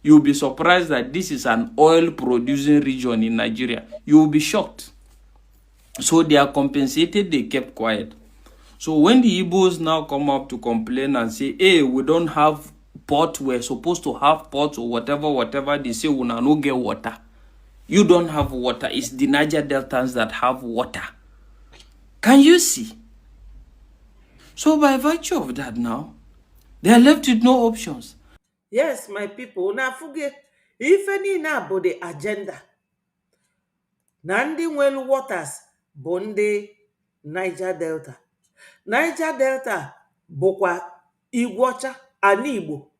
Speaker 7: You'll be surprised that this is an oil-producing region in Nigeria. You'll be shocked. So they are compensated, they kept quiet. So when the Igbos now come up to complain and say, hey, we don't have port, we're supposed to have ports or whatever, they say, we no get water. You don't have water. It's the Niger Deltans that have water. Can you see? So by virtue of that now, they are left with no options.
Speaker 1: Yes, my people, na fuge ife niile bụ the agenda. Na ndị nwelu waters bụ ndị Niger Delta. Niger Delta bụkwa Igwocha ana Igbo.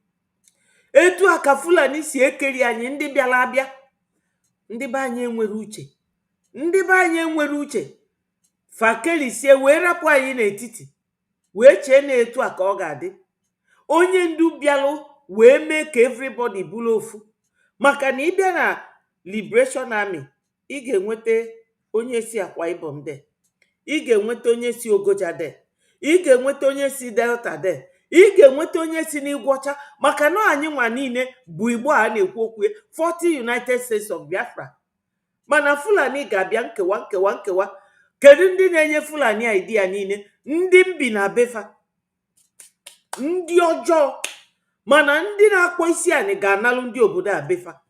Speaker 1: Etu aka Fulani si ekeri anyị ndị bịara abịa. Ndị be anyị enwere uche. Ndị be anyị enwere uche. Fakelisie wee rapụ anyị n'etiti. Wee chee na etu aka ọ ga-adị. Onye ndu bịalụ wee mee ka everybody bụrụ ofu. Maka na ịbịa na Liberation Army, ị ga-enweta onye si Akwa Ibom de. Ị ga-enweta onye si Ogoja de. Ị ga-enweta onye si Delta de. Ị ga-enweta onye si n'Igwocha. Maka na anyị nwa niile bụ Igbo a na-ekwu okwu 40 United States of Biafra. Mana Fulani ga-abịa nkewa. Kedu ndị na-enye Fulani idea niile? Ndị mbi na befa. Ndị ọjọọ. Mana ndị na-akpọ isi anyị ga-analụ ndị obodo a befa.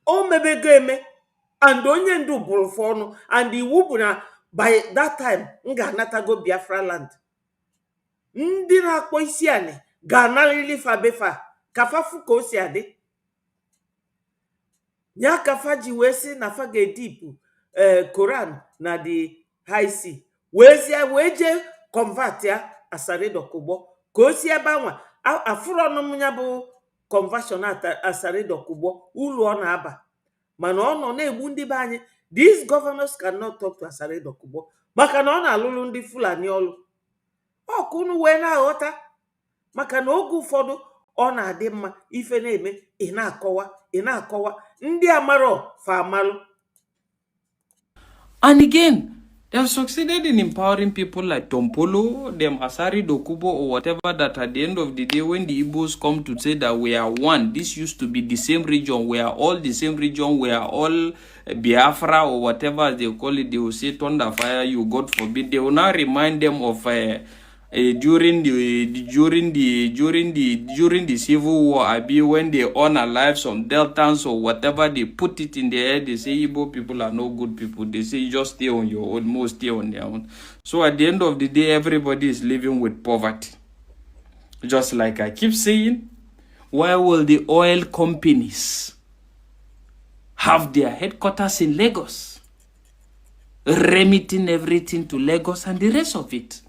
Speaker 1: O mebego eme. And onye ndu bụrụ fọnụ. And iwu bụ na by that time, m ga-anatago Biafra land. Ndị na-akpọ isi anyị ga-analịrị fa befa. Kafafu ka o si adị. Nya kafa ji wee sị na fa ga-edipu Koran na the high sea. Wee je convert ya Asaredo Kugbo. Ka o si ebe anwa. Afụrụ ọnụ ya bụ conversion Asaredo Kugbo. Ulu ọ na-aba. Mana ọ nọ na-egbu ndị be anyị. These governors cannot talk to Asaredo Kugbo. Maka na ọ na-alụlụ ndị Fulani ọlụ. Ọ ka unu wee na-aghọta. Maka na oge ụfọdụ ọ na-adị mma ife na-eme ị na-akọwa. Ndị amarọ fa amalụ.
Speaker 7: And again, they have succeeded in empowering people like Tompolo, them Asari Dokubo, or whatever, that at the end of the day, when the Igbos come to say that we are one, this used to be the same region, we are all the same region, we are all Biafra, or whatever they call it, they will say, thunder fire, you, God forbid. They will now remind them of during the civil war, Abi, when they unalive some Deltans or whatever, they put it in their head. They say Igbo people are no good people. They say just stay on your own, most stay on their own. So at the end of the day, everybody is living with poverty. Just like I keep saying, why will the oil companies have their headquarters in Lagos? remitting everything to Lagos and the rest of it.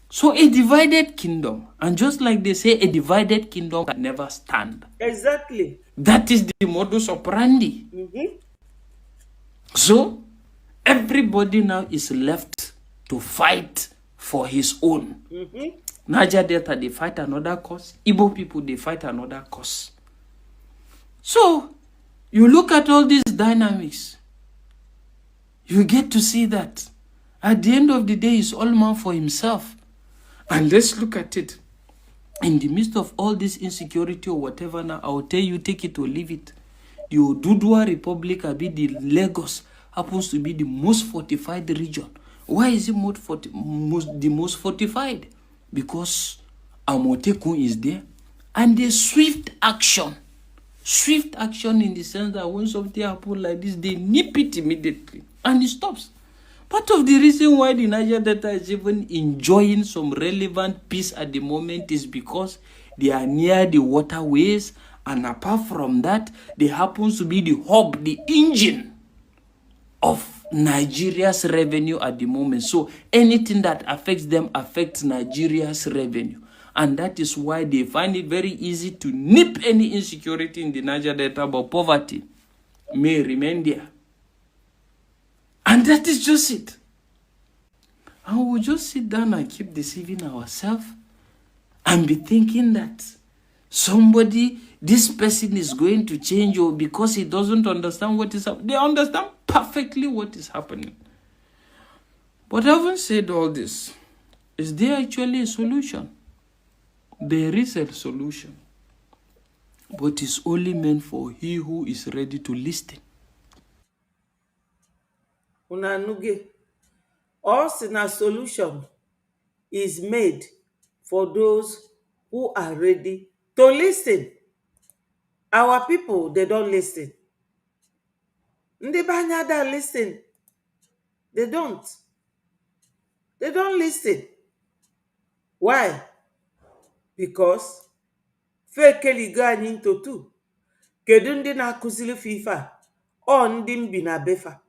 Speaker 7: So a divided kingdom, and just like they say, a divided kingdom can never stand.
Speaker 1: Exactly.
Speaker 7: That is the modus operandi. So everybody now is left to fight for his own. Niger Delta, they fight another cause. Igbo people, they fight another cause. So you look at all these dynamics, you get to see that at the end of the day, it's all man for himself. And let's look at it. In the midst of all this insecurity or whatever now, I will tell you, take it or leave it. The Oduduwa Republic, the Lagos, happens to be the most fortified region. Why is it the most fortified? Because Amotekun is there. And the swift action in the sense that when something happens like this, they nip it immediately. And it stops. Part of the reason why the Niger Delta is even enjoying some relevant peace at the moment is because they are near the waterways, and apart from that, they happen to be the hub, the engine of Nigeria's revenue at the moment. So anything that affects them affects Nigeria's revenue. And that is why they find it very easy to nip any insecurity in the Niger Delta, but poverty may remain there. And that is just it. And we'll just sit down and keep deceiving ourselves and be thinking that this person is going to change, or because he doesn't understand what is happening. They understand perfectly what is happening. But having said all this, is there actually a solution? There is a solution. But it's only meant for he who is ready to listen.
Speaker 1: Unanuge, all solution is made for those who are ready to listen. Our people, they don't listen. Ndị banyada listen. They don't listen. Why? Because fake ligo anyị into two. Kedu ndị na-akụzili FIFA? Ọ ndị mbi na befa.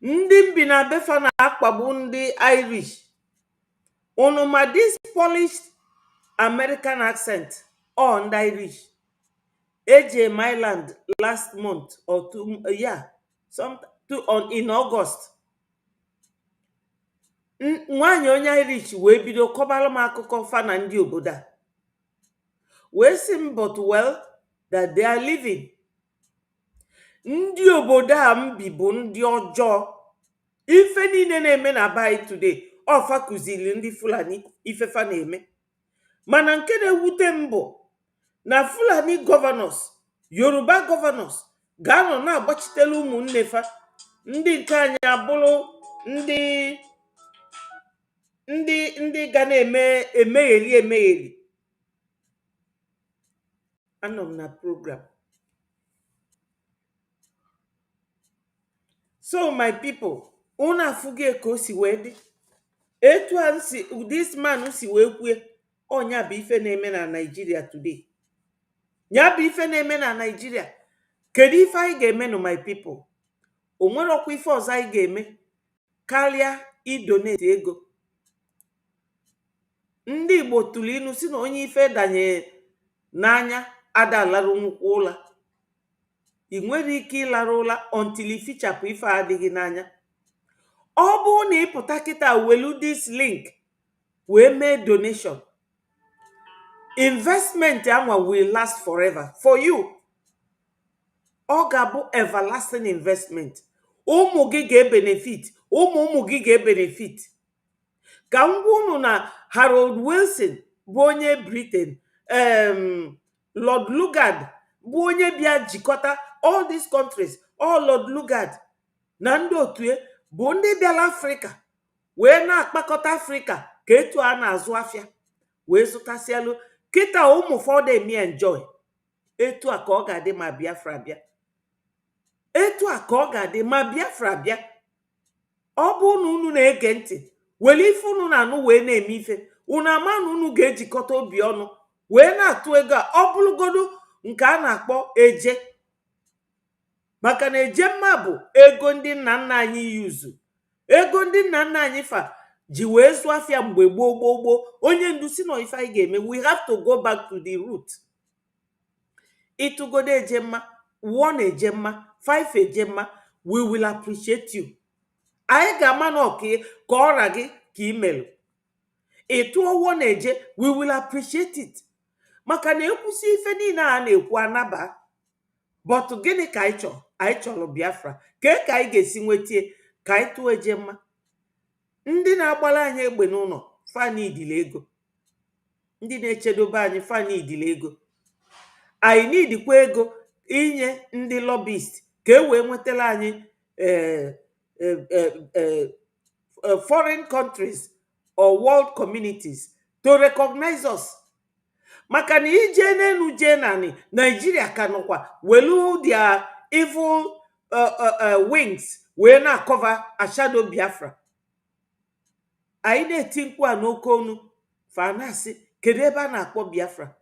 Speaker 1: Ndị mbi na befa na-akpagbu ndị Irish. Unuma this polished American accent on the Irish. AJ Myland last month or in August. Nwanyi onye Irish wee bido kọbalụ m akụkọ fa na ndị obodo a. Wee sị m, but well that they are living. Ndị obodo a mbi bụ ndị ọjọọ. Ife niile na-eme na bai today. Ọfa kụzili ndị Fulani ifefa na-eme. Mana nke na-ewute mbụ na Fulani governors, Yoruba governors ga-anọ na-agbachitela ụmụnne fa. Ndị nke anyị abụrụ ndị ga na-eme emegheli. Anọ m na program. So my people, unu afụgo ka o si wee dị. Etu a this man si wee kwue, onya bụ ife na-eme na Nigeria today. Nya bụ ife na-eme na Nigeria. Kedu ife anyị ga-eme no my people? O nwere ọkwa ife ọzọ anyị ga-eme karịa idonate ego. Ndị Igbo tụrụ inu si na onye ife danye n'anya ada larụ nnukwu ụla. I nwere ike ịlara ụla until ifichapụ ife adịghị n'anya. Ọ bụrụ na ịpụta kịta welu this link wee mee donation, investment anwa will last forever for you. Ọ ga-abụ everlasting investment. Ụmụ gị ga-benefit, ụmụ gị ga-benefit. Ka ngwa unu na Harold Wilson bụ onye Britain, Lord Lugard bụ onye bịa jikọta all these countries, all Lord Lugard na ndị otu bụ ndị bịala Afrịka wee na-akpakọta Afrịka ka etu a na-azụ afịa wee zụtasịalụ. Kịta ụmụ fọdụ emi enjoy. Etu a ka ọ ga-adị ma Biafra bịa. Etu a ka ọ ga-adị ma Biafra bịa. Ọ bụ na unu na-ege ntị, wele ife unu na-anụ wee na-eme ife, unu ama na unu ga-ejikọta obi ọnụ wee na-atụ ego a. Ọ bụrụgodu nke a na-akpọ eje. maka na ejemma bụ ego ndị nna nna anyị yuzu, ego ndị nna nna anyị fa ji wee zụọ afịa mgbe gboo. Onye ndu si na ife anyị ga-eme, we have to go back to the root. Ịtụgodo ejemma 1 ejemma 5 ejemma, we will appreciate you. Anyị ga-ama na ọka ka ọra gị ka imelụ. Ịtụọ 1 eje, we will appreciate it. Maka na ekwusi ife niile a na-ekwu anaba. But gịnị ka anyị chọrọ? Anyị chọrọ Biafra. Ka anyị ga-esi nwetie ka anyị tụọ ejemma? Ndị na-agbara anyị egbe n'ụlọ fani idile ego, ndị na-echedobe anyị fani idile ego. Anyị nidikwa ego inye ndị lobbyist ka e wee nwetara anyị foreign countries or world communities to recognize us. Maka na ije n'elu jee nani Nigeria ka nọkwa welu their evil wings wee na cover a shadow Biafra. Anyị na-eti mkpu a n'oke onu fa na-asị kedu ebe a na-akpọ Biafra?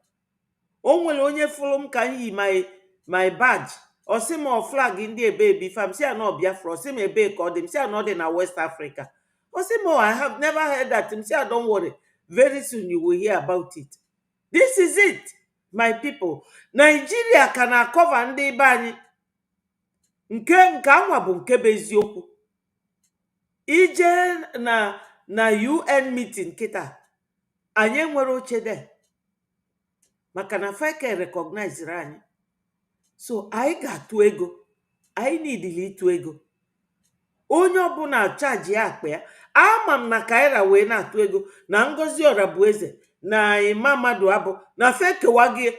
Speaker 1: O nwere onye fụrụ m ka m yi my badge, ọ sị m flag ndị ebe bifam, si anọ Biafra, ọ sị m ebe ka ọ dị, m si anọ dị na West Africa. Ọ sị m I have never heard that. M si don't worry, very soon you will hear about it. This is it, my people. Nigeria ka na cover ndị be anyị. Nke anwa bụ nke bụ eziokwu. Ije na UN meeting kita, anyị nwere oche de. Maka na fake recognize anyị. So anyị ga-atụ ego. Anyị niile ịtụ ego. Onye ọbụla chaji ya akpa ya. Ama m na kaira wee na-atụ ego na Ngozi Orabueze na Imamadu Abụ na fekewa gị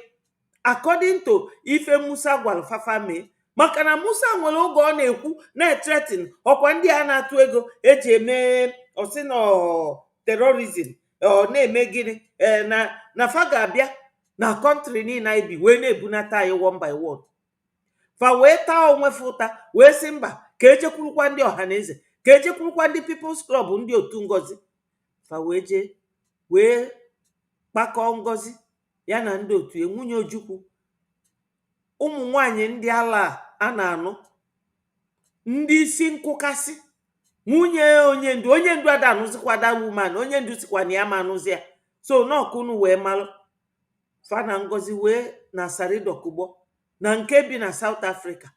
Speaker 1: according to ife Musa gwara fafa mee. Maka na Musa nwere oge ọ na-ekwu na-threaten ọkwa ndị a na-atụ ego eji eme osino terrorism ọ na-eme gịnị na fa ga-abịa na country niile anyị bi wee na-ebunata anyị 1 by 1. Fa wee taa onwe fụta wee sị mba ka ejekwurukwa ndị ọhaneze, ka ejekwurukwa ndị People's Club ndị otu Ngozi. Fa wee jee wee kpakọọ Ngozi ya na ndị otu nwunye Ojukwu, ụmụ nwanyị ndị ala a na-anụ, ndị isi nkụkasị, nwunye onye ndu ada anụzikwa da woman, onye ndu sikwa na ya ma anụzi ya. So n'ọkụnụ wee malụ fa na Ngozi wee na Saridokugbo na nke bi na South Africa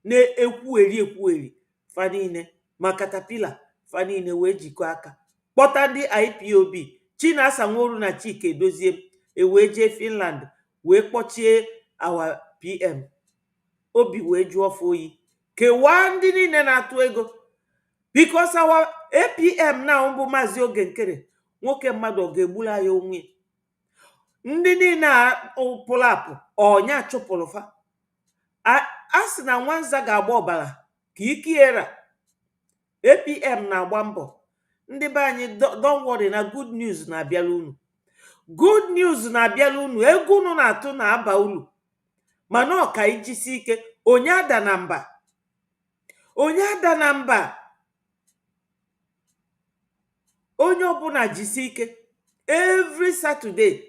Speaker 1: na-ekwueri fa niile ma Caterpillar fa niile wee jikọ aka kpọta ndị IPOB Chinasa Nworu na Chike Edozie wee jee Finland wee kpọchie our PM. Obi wee jụọ fa oyi, kewaa ndị niile na-atụ ego, because our APM na mbụ Maazị Oge Nkere nwoke mmadụ ọ ga-egbula ya onwe. Ndị niile pụrụ apụ ọnya chụpụrụ fa. A sị na nwanza ga-agba ọbara ka ikiera. APM na-agba mbọ. Ndị be anyị don't worry na good news na-abịala unu. Good news na-abịala unu. Ego unu na-atụ na-aba ulu. Mana ọ ka ijisi ike. Onye ada na mba. Onye ada na mba. Onye ọbụla jisi ike. Every Saturday.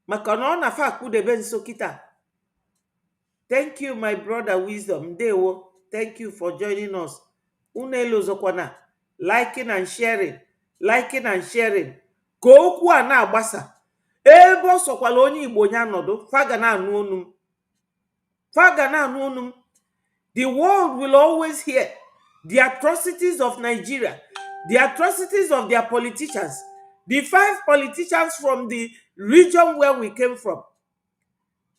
Speaker 1: Maka na ọ na-afa akụdebe nso kita. Thank you, my brother Wisdom. Ndewo. Thank you for joining us. Unu elozokwana. Liking and sharing. Liking and sharing. Ka okwu a na-agbasa. Ebe ọ sokwala onye Igbo nya nọdụ. Faga na-anụ onu m. Faga na-anụ onu m. The world will always hear the atrocities of Nigeria. The atrocities of their politicians. The 5 politicians from the region where we came from.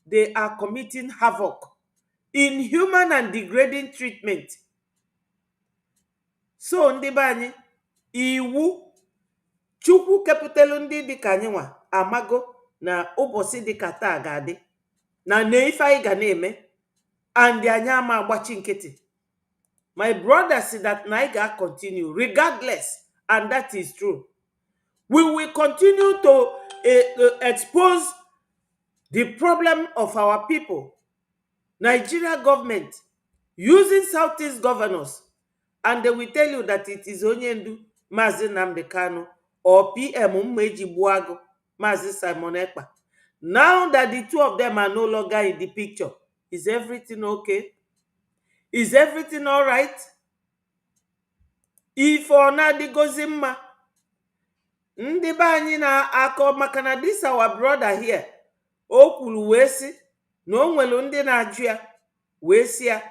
Speaker 1: They are committing havoc, inhuman and degrading treatment. So ndị be anyị, iwu Chukwu kepụtelu ndị dịka anyị nwa amago na ụbọchị dịka taa ga-adị na ife anyị ga na-eme, and anyị ama agbachi nkịtị. My brother said that na anyị ga-continue regardless, and that is true. We will continue to expose the problem of our people. Nigeria government using Southeast governors, and they will tell you that it is Onyendu Mazi Nnamdi Kanu or PM Mmeji Buago Mazi Simon Ekpa. Now that the 2 of them are no longer in the picture, is everything okay? Is everything all right? If ọ na-adịgozi mma, ndị be anyị na-akọ maka na this our brother here o kwuru wee sị na o nwere ndị na-ajụ ya wee sị ya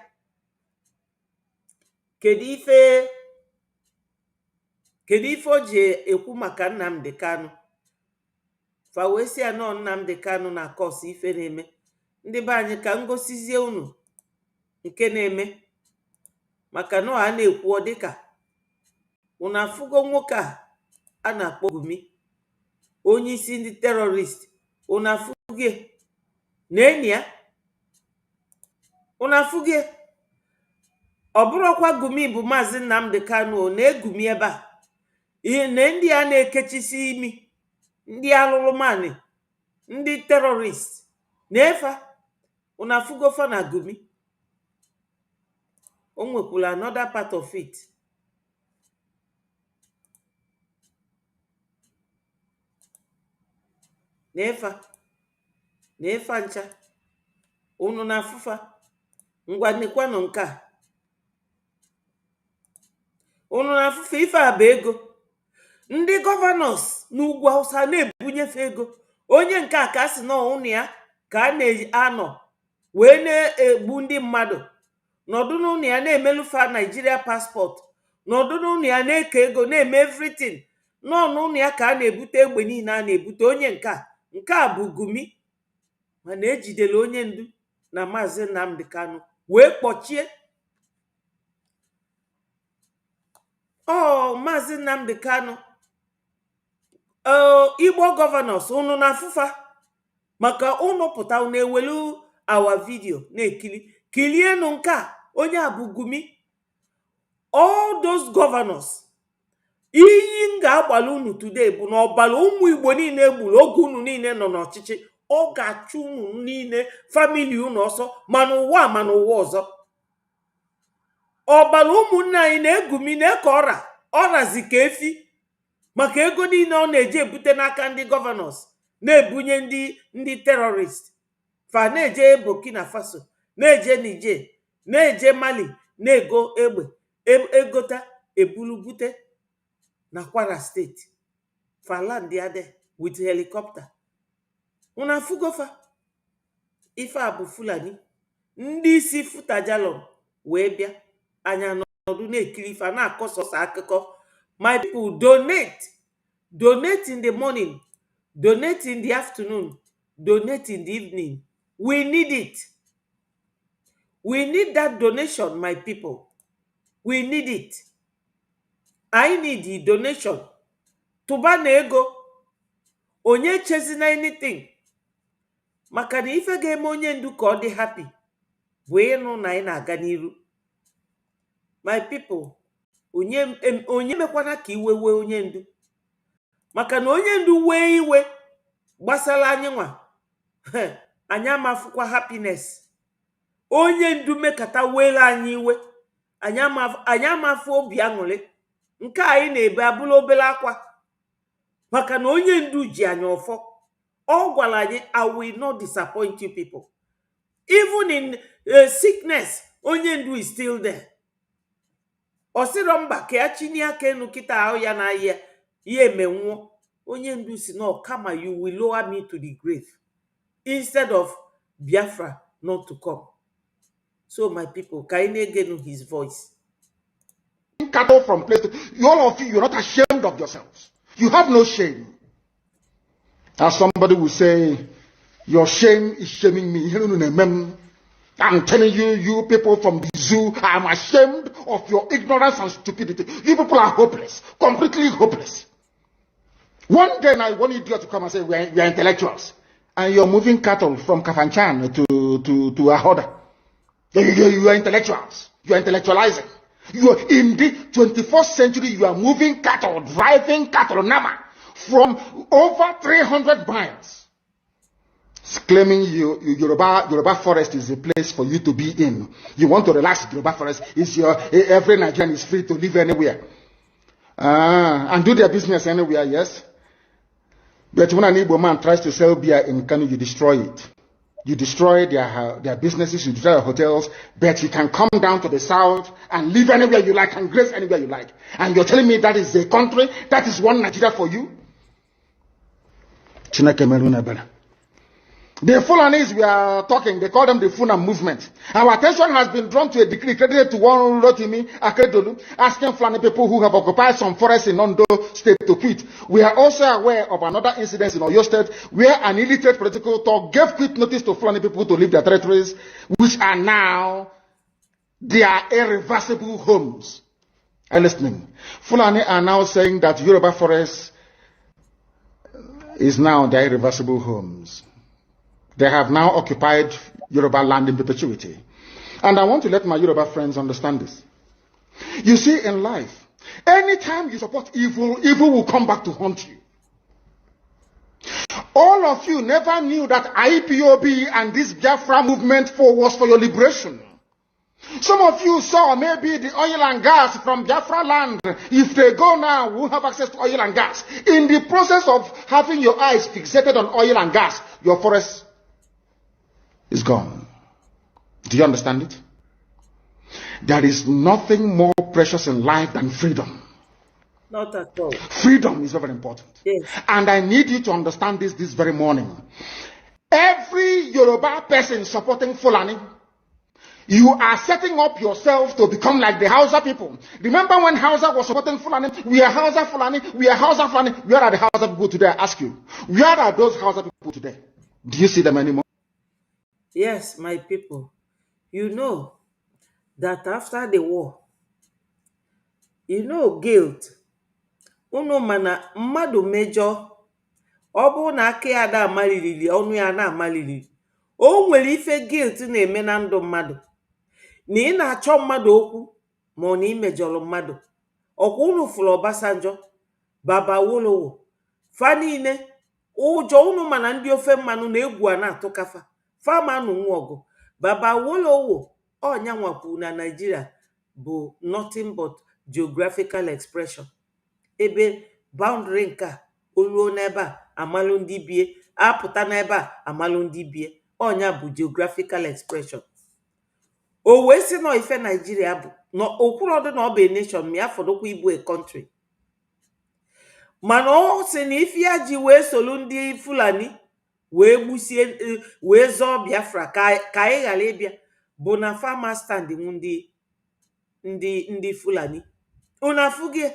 Speaker 1: kedu ife o ji ekwu maka Nnamdi Kanu. Fa wee sị ya nọ Nnamdi Kanu na kọs ife na-eme. Ndị be anyị ka ngosizie unu nke na-eme maka na a na-ekwu ọ dịka unu afụgo nwoke a na-akpọ Gumi, onye isi ndị terrorist. Unu afụgie na enyi ya, unu afụgie ọ bụrụkwa Gumi bụ Maazị Nnamdi Kanu na-egumi ebe a. Ihe na ndị a na-ekechisi imi, ndị alụlụmanị, ndị terrorist na-efa. Unu afụgo fa na Gumi. O nwekwula another part of it. Na-efa ncha. Unu na-afụfa. Ngwa nekwanụ nke a. Unu na-afụfa ife a bụ ego. Ndị gọvanọs n'ugwu Hausa na-ebunyefe ego. Onye nke a ka sị na ụnụ ya ka a na-anọ wee na-egbu ndị mmadụ. Nọdụ n'ụnụ ya na-emelufa Nigeria passport. Nọdụ n'ụnụ ya na-eke ego na-eme everything. Nọ n'ụnụ ya ka a na-ebute egbe niile a na-ebute. Onye nke a bụ Gumi. Mana ejidela onye ndu na Maazị Nnamdi Kanu wee kpọchie. Maazị Nnamdi Kanu, Igbo gọvanọs unu na-afụfa maka unu pụta unu ewelu awa vidio na-ekili. Kilienu nke a, onye a bụ Gumi. All those governors, iyi m ga-agbalị unu today bụ na ọbala ụmụ Igbo niile egburu oge unu niile nọ n'ọchịchị. Ọ ga-achụ unu niile, famili unu ọsọ, mana ụwa ọzọ. Ọbala ụmụnne anyị na-egumi na-eke ọrazi ka efi maka ego niile ọ na-eji ebute n'aka ndị gọvanọs na-ebunye ndị terrorist. Fa na-eje Burkina Faso, na-eje Niger, na-eje Mali, na-ego egbe egota ebulu bute na Kwara steeti. Fa land ya there with helicopter. Unu afụgofa ife a bụ Fulani. Ndị isi Futajalon wee bịa anya nọdụ na-ekiri ife na-akọsọsọ akụkọ. My people, donate in the morning, donate in the afternoon, donate in the evening. We need it. We need that donation, my people. We need it. I need the donation. Tụba na ego. Onye chezina anything. Maka na ife ga-eme onye ndu ka ọ dị happy bụ ịnụ na anyị na-aga n'iru. My people, onye mekwana ka iwe wee onye ndu. Maka na onye ndu wee iwe gbasara anyị nwa, anyị amafụkwa happiness. Onye ndu mekata wele anyị iwe, anyị amafụ obi aṅụrị. Nke anyị na-ebe abụla obere akwa. Maka na onye ndu ji anyị ọfọ. Ọ gwara anyị, I will not disappoint you people. Even in sickness, onye ndu is still there. Ọ sịrọ mba ka ya chini aka enu kịta ahụ ya na ya emenwụọ. Onye ndu si no, kama you will lower me to the grave instead of Biafra not to come. So my people, ka anyị na-egenu his voice.
Speaker 3: Cattle from place to, all of you're not ashamed of yourselves. You have no shame. As somebody will say, your shame is shaming me. I'm telling you, you people from the zoo, I'm ashamed of your ignorance and stupidity. You people are hopeless, completely hopeless. One day I want idiot to come and say, we are intellectuals. And you're moving cattle from Kafanchan to Ahoda. You are intellectuals. You are intellectualizing. You are in the 21st century, you are moving cattle, driving cattle, Nama, from over 300 miles. Claiming Yoruba forest is a place for you to be in. You want to relax, Yoruba forest is every Nigerian is free to live anywhere. And do their business anywhere, yes. But when an Igbo man tries to sell beer in Kano, you destroy it. You destroy their businesses, you destroy their hotels, but you can come down to the south and live anywhere you like and grace anywhere you like. And you're telling me that is a country, that is one Nigeria for you? The Fulanis we are talking, they call them the Funa movement. Our attention has been drawn to a decree credited to one Rotimi Akedolu, asking Fulani people who have occupied some forests in Ondo State to quit. We are also aware of another incident in Oyo State where an illiterate political talk gave quick notice to Fulani people to leave their territories, which are now their irreversible homes. And listening, Fulani are now saying that Yoruba forest is now their irreversible homes. They have now occupied Yoruba land in perpetuity. And I want to let my Yoruba friends understand this. You see, in life, anytime you support evil, evil will come back to haunt you. All of you never knew that IPOB and this Biafra movement was for your liberation. Some of you saw maybe the oil and gas from Biafra land. If they go now, we'll have access to oil and gas. In the process of having your eyes fixated on oil and gas, your forest is gone. Do you understand it? There is nothing more precious in life than freedom.
Speaker 1: Not at all.
Speaker 3: Freedom is very important.
Speaker 1: Yes.
Speaker 3: And I need you to understand this very morning. Every Yoruba person supporting Fulani, you are setting up yourself to become like the Hausa people. Remember when Hausa was supporting Fulani? We are Hausa Fulani, we are Hausa Fulani. Where are the Hausa people today? I ask you. Where are those Hausa people today? Do you see them anymore?
Speaker 1: Yes, my people. You know that after the war, guilt. Unu mana mmadu mejọ, ọ bụ na aka ya da amalirili, ọnụ ya na amalirili. O nwere ife guilt na-eme na ndụ mmadụ. Na ị na-achọ mmadụ okwu, ma ọ na imejọrọ mmadụ. Ọkwa unu fụrụ Obasanjo, Baba Wolowo, fa niile, ụjọ unu mana ndị ofe mmanụ na egwu a na-atụkafa. Fama nụ nwa ọgụ. Baba Wolowo, ọnya nwakwu na Nigeria bụ nothing but geographical expression. Ebe boundary nke a oluo n'ebe a amalụ ndị bie, apụta n'ebe a amalụ ndị bie. Ọnya bụ geographical expression. O wee sị nọ ife Nigeria bụ na okwurodu na ọ bụ a nation, ma ya fọdụkwa ibu a country. Mana ọ sị na ife ya ji wee solu ndị Fulani wee gbusie wee zọọ Biafra ka anyị ghara ịbịa bụ na farmer stand ndị Fulani. Unu afụghị?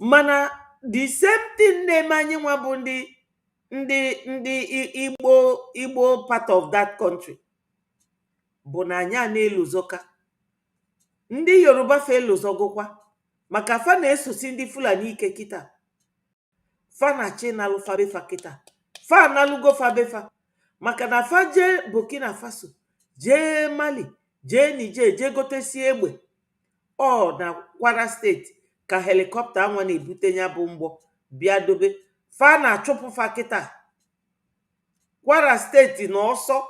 Speaker 1: Mana the same thing na-eme anyị nwa bụ ndị Igbo part of that country bụ na anyị a na-eluzoka. Ndị Yoruba fa eluzogokwa maka fa na-esosi ndị Fulani ike kita. Fa na chi nalụ fabefa kita. Fa nalugo fabefa maka na fa jee Burkina Faso, jee Mali, jee Niger, jee gotesi egbe. Ọ na Kwara steeti ka helikọpta anwa na-ebute ya bụ mgbọ bịa dobe. Fa na-achụpụ fa kita. Kwara steeti na ọsọ.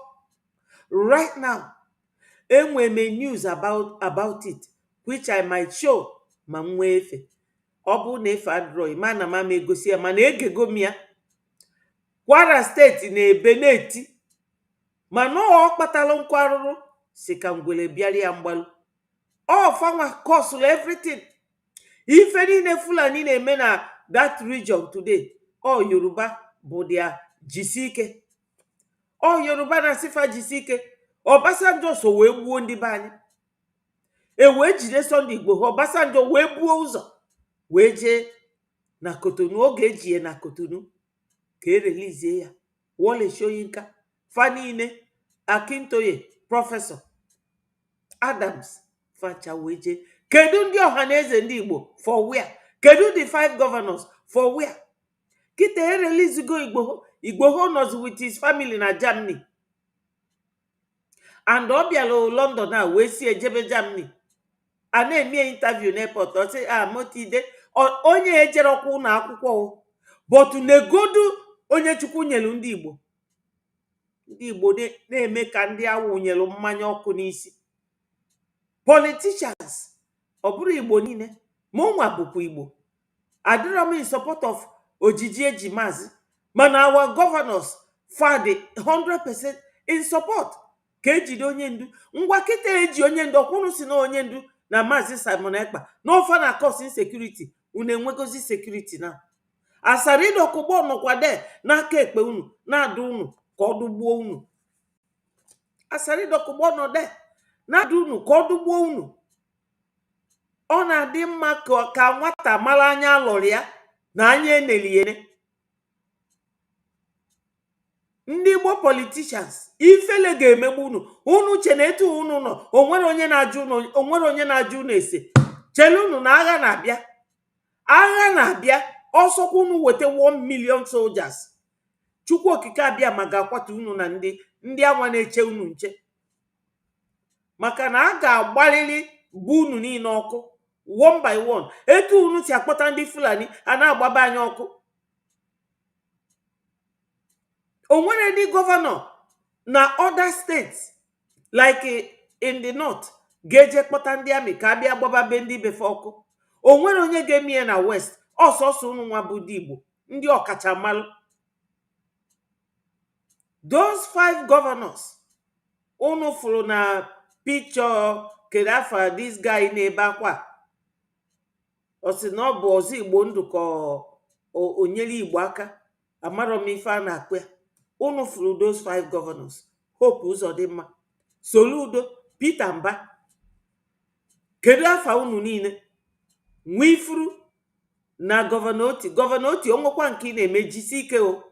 Speaker 1: Right now, enwere news about it, which I might show ma nwee efe. Ọ bụ na efe adroị, ma na ma egosi ya, mana egego m ya. Kwara steeti na-ebe na-eti. Mana ọ kpatalụ nkụ arụrụ si ka ngwele bịara ya mgbalụ. Ọ fanwa kosụlụ everything. Ife niile Fulani na-eme na that region today. Ọ Yoruba bụ dia jisike. Ọ Yoruba na sifa jisike. Obasanjo so wee gbuo ndị be anyị. Wee jide Sunday Igbo. Obasanjo wee buo ụzọ wee jee na Cotonou. Oge ejie na Cotonou ka erelizie ya. Wole Soyinka, fa niile, Akintoye, Prọfesọ Adams, facha wee jee. Kedu ndị ọhaneze ndị Igbo for where? Kedu the 5 governors for where? Kita erelizigo Igboho nọzi with his family na Germany. And ọ bịala London na wee si ejebe Germany. A na-eme interview n'airport. Ọ sị motide onye ejere ọkwụ na akwụkwọ but negodu onye Chukwu nyelu ndị Igbo. Ndị Igbo na-eme ka ndị awụ nyelu mmanya ọkụ n'isi. Politicians, ọ bụrụ Igbo niile, ma nwa bụkwa Igbo. Adịrọ m in support of ojiji eji maazị, mana our governors fa dị 100% in support ka ejide onye ndu. Ngwa kịta eji onye ndu, ọkwụnụ si na onye ndu na Maazị Simon Ekpa n'ofe na cause insecurity. Unu enwegozi security na asarido kugbo nọkwade n'aka ekpe unu na-adụ unu ka ọ dụgbuo unu. Asarido kugbo nọ de na-adụ unu ka ọ dụgbuo unu. Ọ na-adị mma ka nwata mara anya alụrụ ya na anya eneliene. Ndị Igbo politicians ifele ga-emegbu unu. Unu che na etu unu nọ onwere onye na-ajụ unu ese. Chele unu na agha na-abịa. Agha na-abịa. Ọsọkwa unu weta 1 million soldiers. Chukwu okike abịa ma ga-akwatu unu na ndị anwa na-eche unu nche. Maka na a ga-agbalili bụ unu niile ọkụ one by one. Etu unu si akpọta ndị Fulani a na-agbaba anya ọkụ. Onwere ndị gọvanọ na other states like in the north ga-eje kpọta ndị amị ka abịa gbaba be ndị befe ọkụ. Onwere onye ga-eme ya na west. Ọsọsọ unu nwa bụ ndị Igbo, ndị ọkachamalụ. Those 5 governors unu fụrụ na picture kedu afa this guy na-ebe akwa. Ọ sị na ọ bụ ọzọ Igbo ndụ ka onyere Igbo aka. Amarọ m ife a na-akpụ ya. Unu fụrụ those 5 governors. Hope Uzodimma, Soludo, Peter Mba. Kedu afa unu niile? Nwifuru na gọvanọ oti onwekwa nke na-emejisi ike o.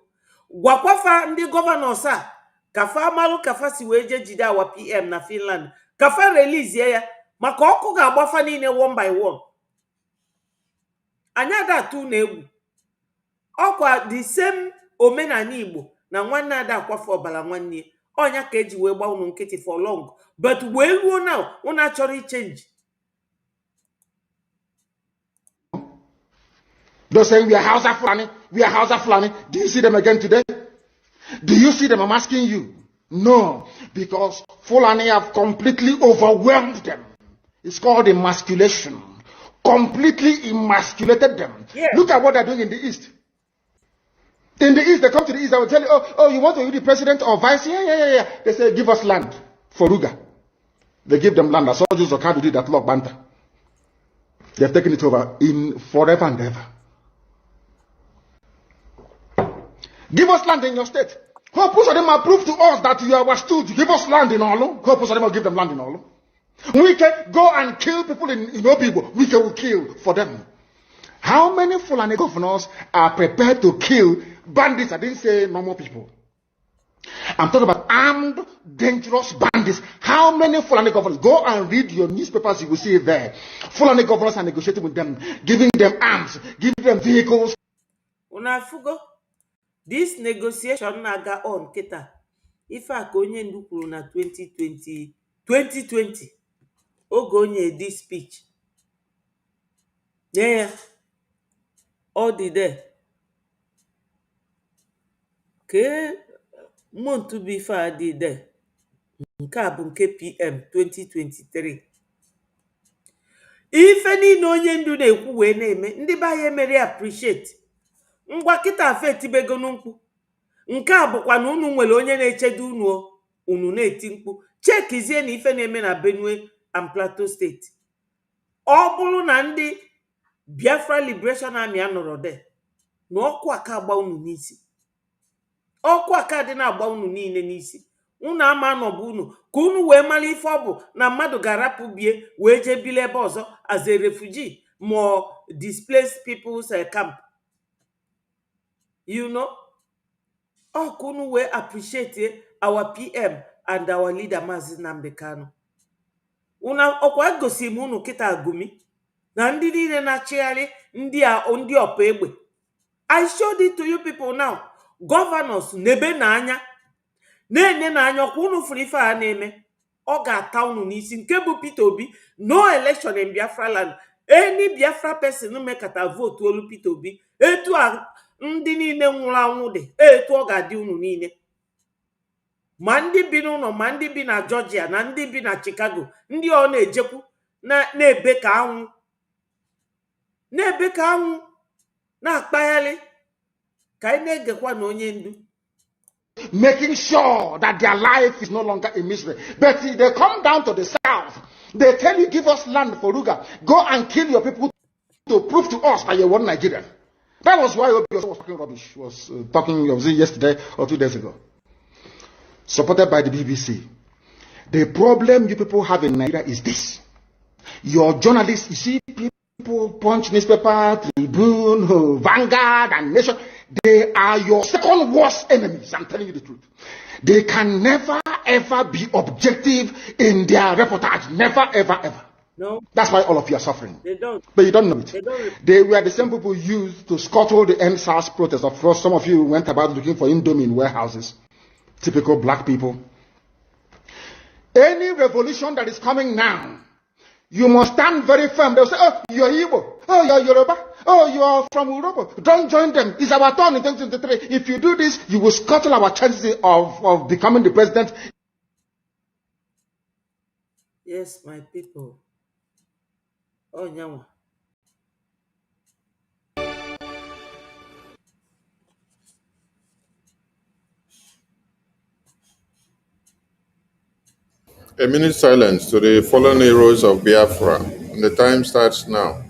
Speaker 1: Gwakwafa ndị gọvanọs a kafa amalụ kafa si wee je jide awa PM na Finland. Kafa release ya maka ọkụ ga-agbafa niile one by one. Anya datu na egwu. Ọkwa the same omenala Igbo na nwanne ada akwafu ọbala nwanne. Onya ka eji wee gba unu nkịtị for long. But wee ruo now unu achọrọ ichange.
Speaker 3: They're saying we are Hausa Fulani, we are Hausa Fulani. Do you see them again today? Do you see them? I'm asking you. No, because Fulani have completely overwhelmed them. It's called emasculation. Completely emasculated them.
Speaker 1: Yeah.
Speaker 3: Look at what they're doing in the East. In the East, they come to the East, they will tell you, oh, you want to be the president or vice? Yeah. They say, give us land for Ruga. They give them land. I saw Joseph Okado did that law banter. They've taken it over in forever and ever. Give us land in your state. Hope most of them will prove to us that you are our stooge. Give us land in Olu. Hope most of them will give them land in Olu. We can go and kill people in Obibo. We can kill for them. How many Fulani governors are prepared to kill bandits? I didn't say normal people. I'm talking about armed, dangerous bandits. How many Fulani governors? Go and read your newspapers, you will see it there. Fulani governors are negotiating with them, giving them arms, giving them vehicles.
Speaker 1: Unafugo? This negotiation naga on kita. Ife aka onye ndu kwuru na 2020 oge onye this speech. Yeah. All the day. Ke month be far the day. Nke a bụ nke PM 2023. Ife niile onye ndu na-ekwu wee na-eme, ndị ba ya emere appreciate. Ngwa kịta afe etibego n'mkpu. Nke a bụkwa na unu nwere onye na-echedo unu na-eti mkpu. Chekizie na ife na-eme na Benue and Plateau State. Ọ bụrụ na ndị Biafra Liberation Army anọrọ de, na ọkụ aka agba unu n'isi. Ọkụ aka dị na-agba unu niile n'isi. Unu ama anọbụ unu ka unu wee mara ife ọ bụ na mmadụ ga-arapụ bie wee jee bile ebe ọzọ as a refugee ma displaced people's camp. You know? Ọ ka unu wee appreciate our PM and our leader Maazị Nnamdi Kanu. Una ọkwa gosi m unu kịta agụmi na ndị niile na-achịgharị ndị ọpa egbe. I showed it to you people now. Governors nebe n'anya na-enye n'anya ọkwa unu fụrụ ife a na-eme. Ọ ga-ata unu n'isi nke bụ Peter Obi. No election in Biafra land. Any Biafra person mekata vote olu Peter Obi. Etu a ndị niile nwụrụ anwụ dị. Etu ọ ga-adị unu niile. Ma ndị bi n'ụlọ ma ndị bi na Georgia na ndị bi na Chicago. Ndị ọ na-ejekwu na-ebe ka anwụ. Na-ebe ka anwụ. Na-akpaghalị. Ka anyị na-egekwa na onye ndu.
Speaker 3: making sure that their life is no longer a misery. But if they come down to the south, they tell you, give us land for Ruga. Go and kill your people to prove to us that you're one Nigerian. That was why Obi was talking rubbish. Was talking, was it yesterday or 2 days ago? Supported by the BBC. The problem you people have in Nigeria is this. Your journalists, you see people, Punch newspaper, Tribune, Vanguard, and Nation, they are your second worst enemies. I'm telling you the truth. They can never ever be objective in their reportage. Never, ever, ever.
Speaker 1: No.
Speaker 3: That's why all of you are suffering.
Speaker 1: They don't.
Speaker 3: But you don't know it.
Speaker 1: They don't.
Speaker 3: They were the same people used to scuttle the NSAS protest. Of course, some of you went about looking for Indomie in warehouses. Typical black people. Any revolution that is coming now, you must stand very firm. They'll say, oh, you're Igbo. Oh, you're Yoruba. Oh, you're from Europe. Don't join them. It's our turn in 2023. If you do this, you will scuttle our chances of becoming the president.
Speaker 1: Yes, my people. Oh, nyawa.
Speaker 8: A minute silence to the fallen heroes of Biafra. The time starts now.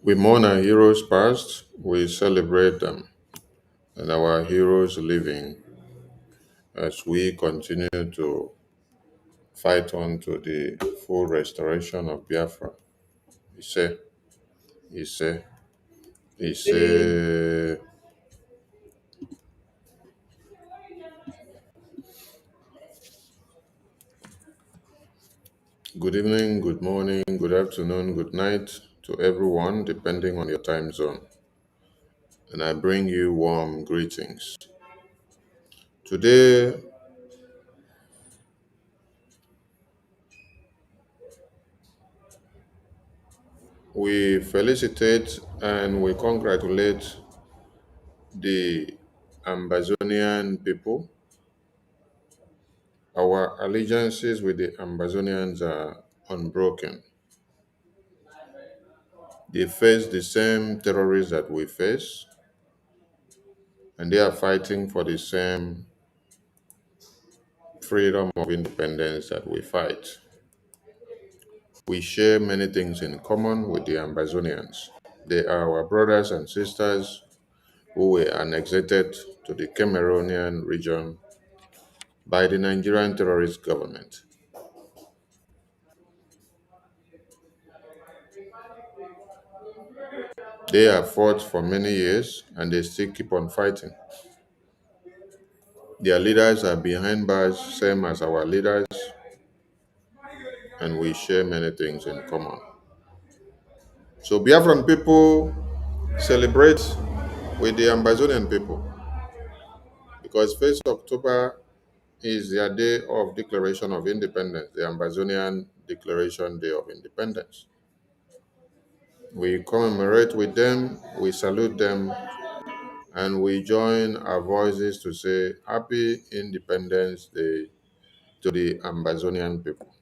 Speaker 8: We mourn our heroes past, we celebrate them, and our heroes living as we continue to fight on to the full restoration of Biafra. Ise, Ise, Ise. Good evening, good morning, good afternoon, good night to everyone, depending on your time zone. And I bring you warm greetings. Today, we felicitate and we congratulate the Ambazonian people. Our allegiances with the Ambazonians are unbroken. They face the same terrorists that we face, and they are fighting for the same freedom of independence that we fight. We share many things in common with the Ambazonians. They are our brothers and sisters who were annexed to the Cameroonian region by the Nigerian terrorist government. They have fought for many years and they still keep on fighting. Their leaders are behind bars, same as our leaders, and we share many things in common. So Biafran people celebrate with the Ambazonian people because 1st October is their day of declaration of independence, the Ambazonian Declaration Day of Independence. We commemorate with them, we salute them, and we join our voices to say Happy Independence Day to the Ambazonian people.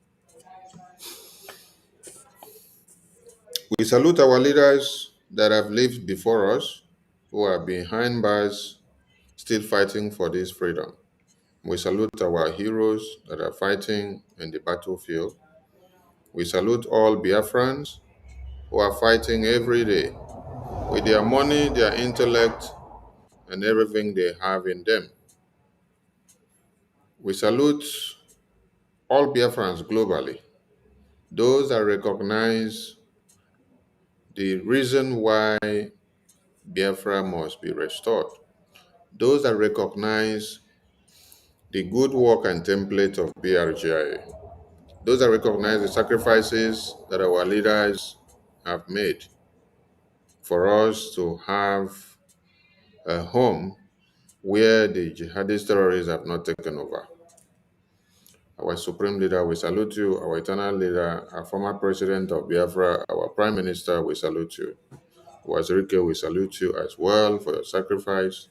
Speaker 8: We salute our leaders that have lived before us, who are behind bars, still fighting for this freedom. We salute our heroes that are fighting in the battlefield. We salute all Biafrans who are fighting every day with their money, their intellect, and everything they have in them. We salute all Biafrans globally, those that recognize the reason why Biafra must be restored, those that recognize the good work and template of BRGIA, those that recognize the sacrifices that our leaders have made for us to have a home where the jihadist terrorists have not taken over. Our supreme leader, we salute you. Our eternal leader, our former president of Biafra, our prime minister, we salute you. Wazirike, we salute you as well for your sacrifice.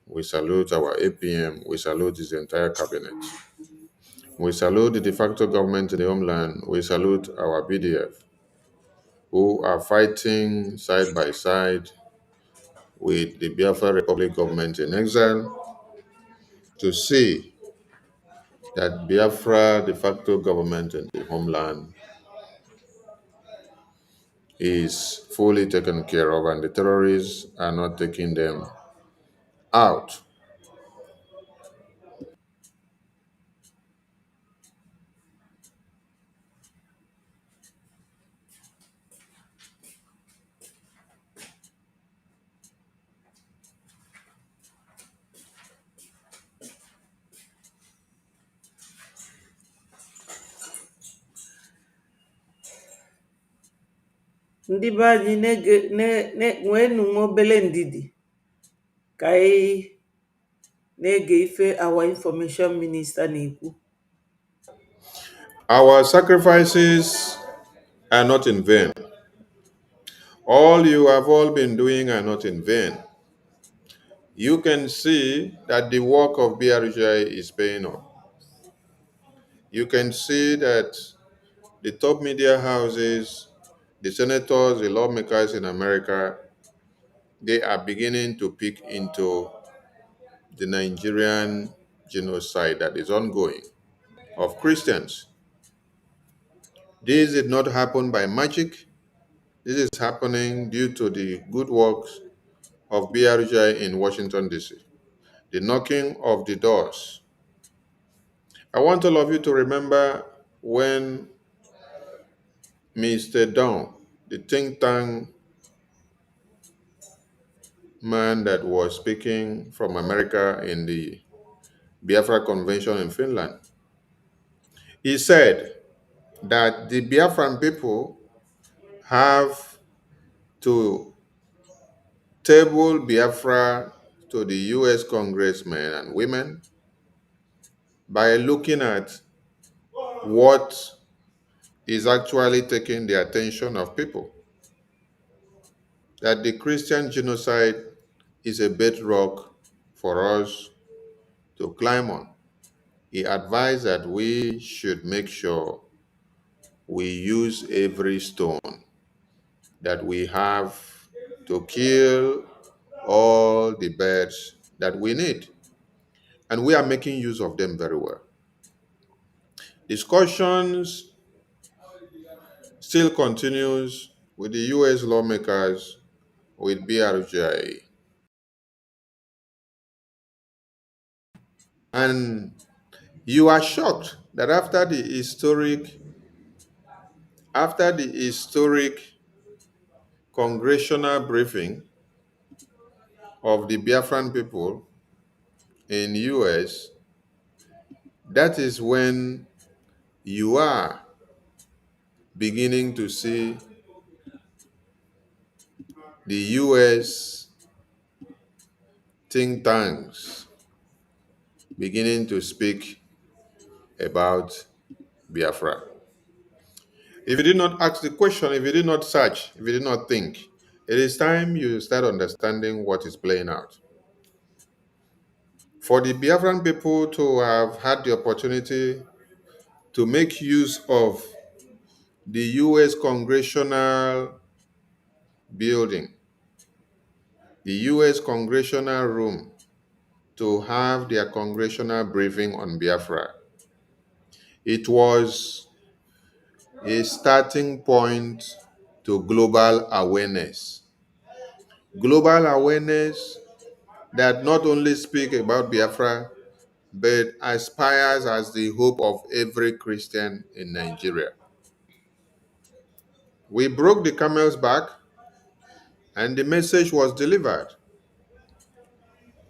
Speaker 8: We salute our APM. We salute his entire cabinet. We salute the de facto government in the homeland. We salute our BDF, who are fighting side by side with the Biafra Republic government in exile to see that Biafra de facto government in the homeland is fully taken care of and the terrorists are not taking them out.
Speaker 1: ndị be anyị nweenụ nwa obele ndidi ka anyị na-ege ife our information minister na-ekwu.
Speaker 8: Our sacrifices are not in vain. All you have all been doing are not in vain. You can see that the work of BRGI is paying off. You can see that the top media houses, the senators, the lawmakers in America, they are beginning to peek into the Nigerian genocide that is ongoing of Christians. This did not happen by magic. This is happening due to the good works of BRGI in Washington, D.C., the knocking of the doors. I want all of you to remember when Mr. Dawn, the think tank man that was speaking from America in the Biafra Convention in Finland, he said that the Biafran people have to table Biafra to the US congressmen and women by looking at what is actually taking the attention of people. That the Christian genocide is a bedrock for us to climb on. He advised that we should make sure we use every stone that we have to kill all the birds that we need. And we are making use of them very well. Discussions still continues with the US lawmakers, with BRGI. And you are shocked that after the historic congressional briefing of the Biafran people in US, that is when you are beginning to see the US think tanks beginning to speak about Biafra. If you did not ask the question, if you did not search, if you did not think, it is time you start understanding what is playing out. For the Biafran people to have had the opportunity to make use of the US Congressional building, the US Congressional room, to have their congressional briefing on Biafra, it was a starting point to global awareness. Global awareness that not only speak about Biafra, but aspires as the hope of every Christian in Nigeria. We broke the camel's back and the message was delivered.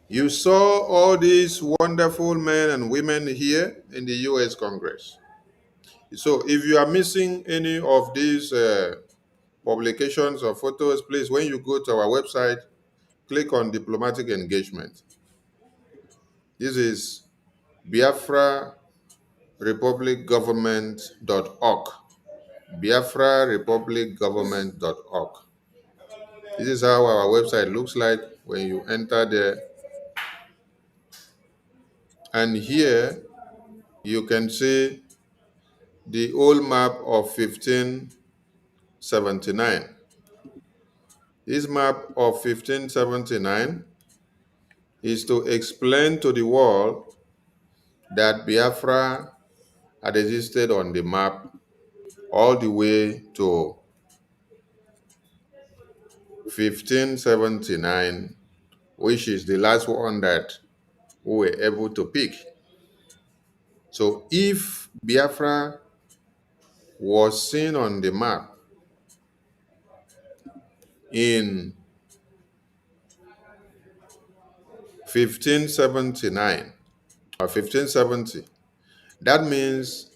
Speaker 8: You saw all these wonderful men and women here in the US Congress. So if you are missing any of these publications or photos, please, when you go to our website, click on diplomatic engagement. This is biafrarepublicgovernment.org. biafrarepublicgovernment.org. This is how our website looks like when you enter there. And here you can see the old map of 1579. This map of 1579 is to explain to the world that Biafra had existed on the map all the way to 1579, which is the last one that we were able to pick. So if Biafra was seen on the map in 1579 or 1570, that means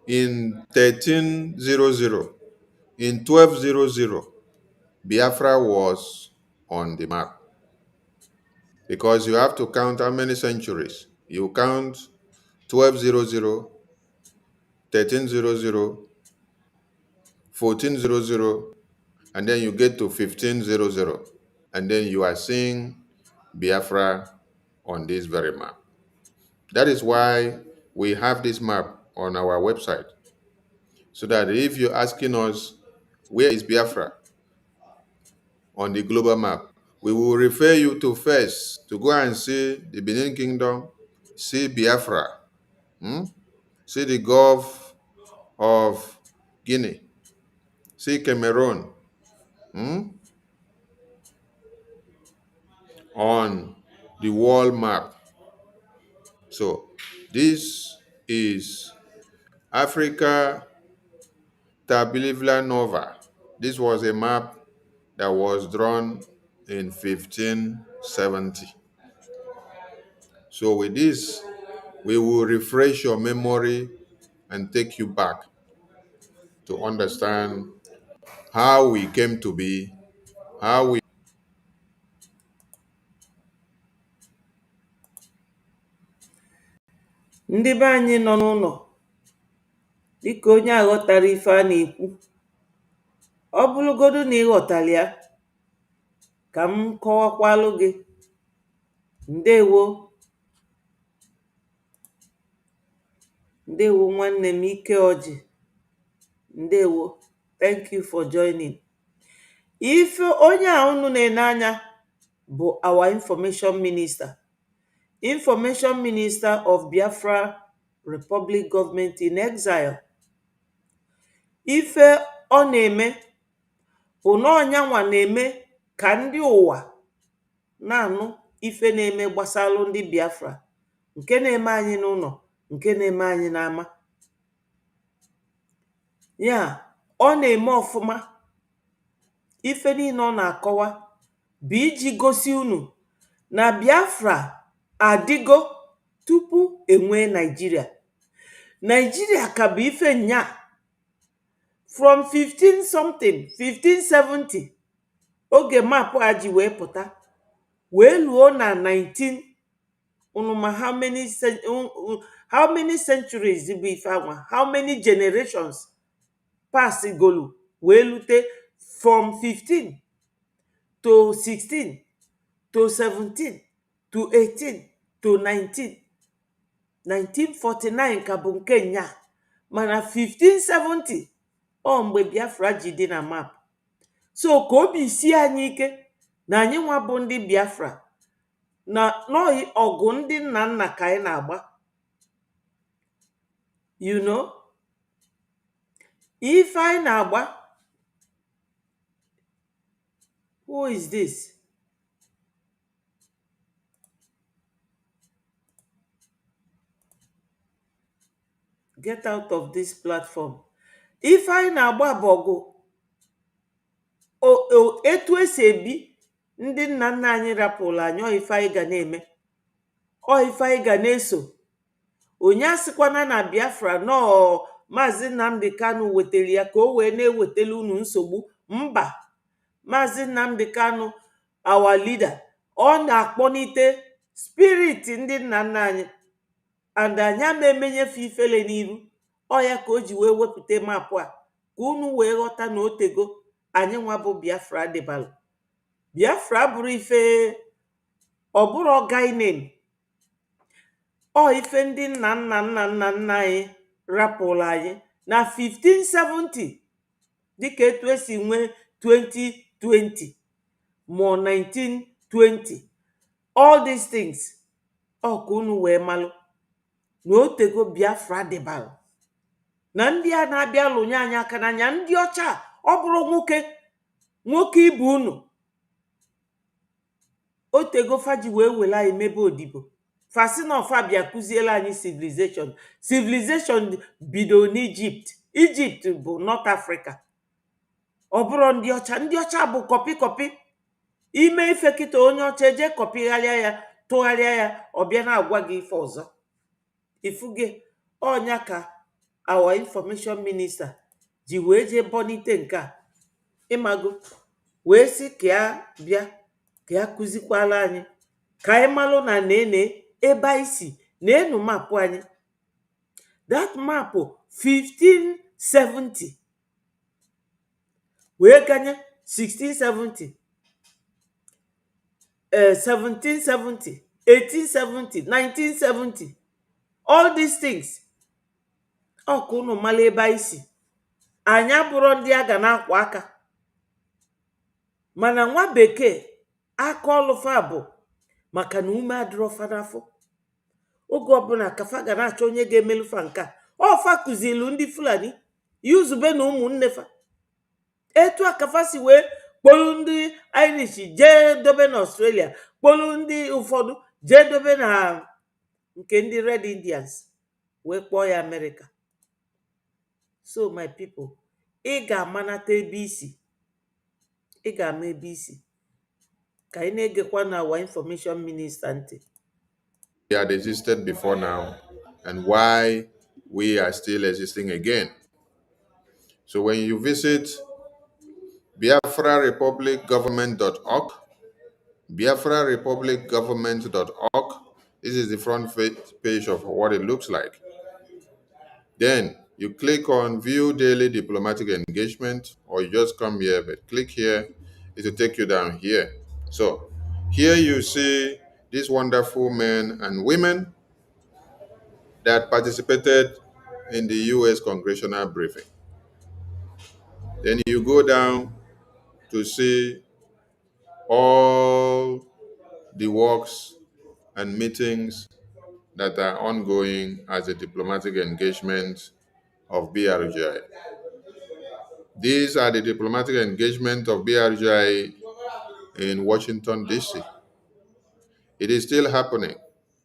Speaker 8: in 1300, in 1200, Biafra was on the map. Because you have to count how many centuries. You count 1200, 1300, 1400, and then you get to 1500. And then you are seeing Biafra on this very map. That is why we have this map on our website. So that if you're asking us, where is Biafra on the global map, we will refer you to first to go and see the Benin Kingdom, see Biafra, see the Gulf of Guinea, see Cameroon on the world map. So this is Africa Tabilivla Nova. This was a map that was drawn in 1570. So with this, we will refresh your memory and take you back to understand how we came to be, how we
Speaker 1: ndị be anyị nọ n'ụlọ dịka onye aghọtara ife a na-ekwu, ọ bụrụgodu na ịghọtara ya, ka m kọwakwalụ gị. Ndewo nwanne m Ike Ọjị. Ndewo, thank you for joining. Ife onye a unu na-ene anya bụ our information minister of Biafra Republic Government in Exile. Ife ọ na-eme bụ na ọnyanwa na-eme ka ndị ụwa na-anụ ife na-eme gbasalụ ndị Biafra, nke na-eme anyị n'ụlọ, nke na-eme anyị n'ama. Ya, ọ na-eme ọfụma. Ife niile ọ na-akọwa bụ iji gosi unu na Biafra adịgo tupu enwee Nigeria, Nigeria ka bụ ife nya from 15 something 1570 oge mapụ a ji wee pụta wee luo na 19 unuma how many centuries bụ ife anwa, how many generations pass golu wee lute from 15 to 16 to 17 to 18 to 19. 1949 ka bụ nke nya, mana 1570 ọ mgbe Biafra ji dị na map. So ka obi sie anyị ike na anyị nwa bụ ndị Biafra na n'oyi ọgụ ndị nna nna ka anyị na-agba. You know, ife anyị na-agba. Who is this? Get out of this platform. Ife anyị na-agba bụ ọgụ etu esi ebi ndị nna nna anyị rapụrụ anyị. Ọ ife anyị ga na-eme, ọ ife anyị ga na-eso. Onye asịkwana na Biafra nọọ Maazị Nnamdi Kanu wetara ya ka o wee na-ewetala unu nsogbu. Mba, Maazị Nnamdi Kanu, our leader, ọ na-akpọnite spirit ndị nna nna anyị, and anyị ama emenyefe ifele n'iru. Ọ ya ka o ji wee wepụta mapụ a ka unu wee ghọta na otego anyị nwa bụ Biafra dịbalụ. Biafra bụrụ ife, ọ bụrụ ọgainem, ọ ife ndị nna nna nna nna nna anyị rapụrụ anyị na 1570 dịka etu esi nwee 2020 ma 1920. All these things ọ ka unu wee malụ na otego Biafra dịbalụ, na ndị a na-abịa lụnye anyị aka n'anya, ndị ọcha. Ọ bụrụ nwoke ibu unu, otego faji wee were anyị mebe odibo. Fasinofa bịa kụziela anyị civilization bido n'Ijipt. Ijipt bụ North Africa. Ọ bụrụ ndị ọcha. Ndị ọcha bụ kọpị ime ife kịta, onye ọcha eje kọpịgharịa ya, tụgharịa ya, ọ bịa na-agwa gị ife ọzọ. Ifuge ọnya ka our information minister ji wee jee bonite nke a, ịmago, wee sị ka ya bịa ka ya kụzikwala anyị ka anyị malụ na nene ebe anyị si. Na-enu mapụ anyị, that mapụ 1570 wee ganye 1670, 1770, 1870, 1970. All these things ọ ka unu mala ebe anyị si. Anyị abụrụ ndị a ga na-akwa aka, mana nwa bekee aka ọlụfa bụ maka na ume adịrọ fa n'afọ. Oge ọbụla kafa ga na-achọ onye ga-emelufa nka. Ọfa kụzilu ndị Fulani yuzube na ụmụnne fa. Etu a kafa si wee kpolu ndị Irish jee dobe na Australia, kpolu ndị ụfọdụ jee dobe na nke ndị Red Indians, wee kpọọ ya America. So my people, ị ga-amanata ebe isi, ị ga-ama ebe isi. Ka anyị na-egekwa na our information minister ntị.
Speaker 8: They had existed before now and why we are still existing again. So when you visit biafrarepublicgovernment.org, biafrarepublicgovernment.org, this is the front page of what it looks like. Then you click on View Daily Diplomatic Engagement, or you just come here, but click here, it will take you down here. So here you see these wonderful men and women that participated in the U.S. congressional briefing. Then you go down to see all the works and meetings that are ongoing as a diplomatic engagement of BRGI. These are the diplomatic engagement of BRGI in Washington, D.C. It is still happening,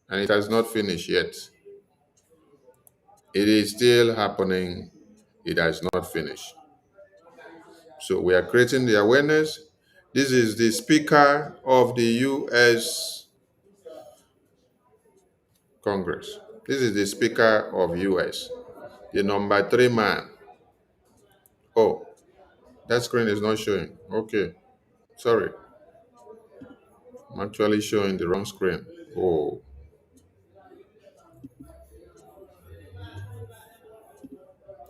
Speaker 8: and it has not finished yet. It is still happening. It has not finished. So we are creating the awareness. This is the Speaker of the U.S. Congress. This is the Speaker of U.S. the number 3 man. Oh, that screen is not showing. Okay, sorry. I'm actually showing the wrong screen. Oh,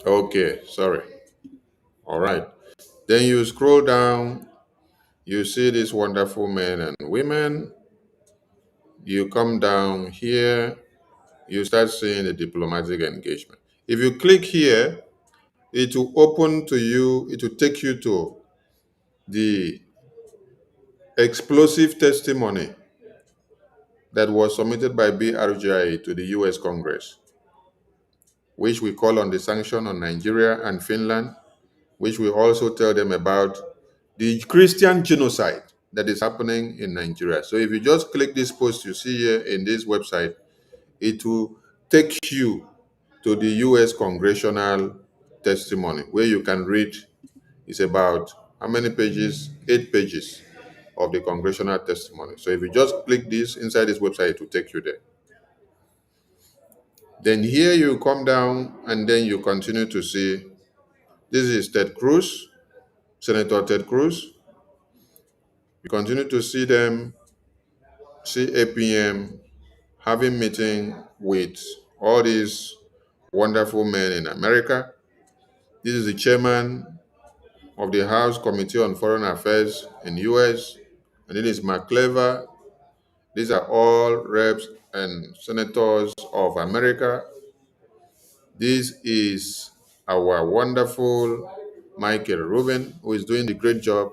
Speaker 8: okay, sorry. All right. Then you scroll down, you see these wonderful men and women. You come down here, you start seeing the diplomatic engagement. If you click here, it will open to you, it will take you to the explosive testimony that was submitted by BRGI to the US Congress, which we call on the sanction on Nigeria and Finland, which we also tell them about the Christian genocide that is happening in Nigeria. So if you just click this post you see here in this website, it will take you to the US congressional testimony where you can read. It's about how many pages? 8 pages of the congressional testimony. So if you just click this inside this website, it will take you there. Then here you come down and then you continue to see this is Ted Cruz, Senator Ted Cruz. You continue to see them, see APM having meeting with all these wonderful men in America. This is the chairman of the House Committee on Foreign Affairs in US, and it is McClever. These are all reps and senators of America. This is our wonderful Michael Rubin, who is doing the great job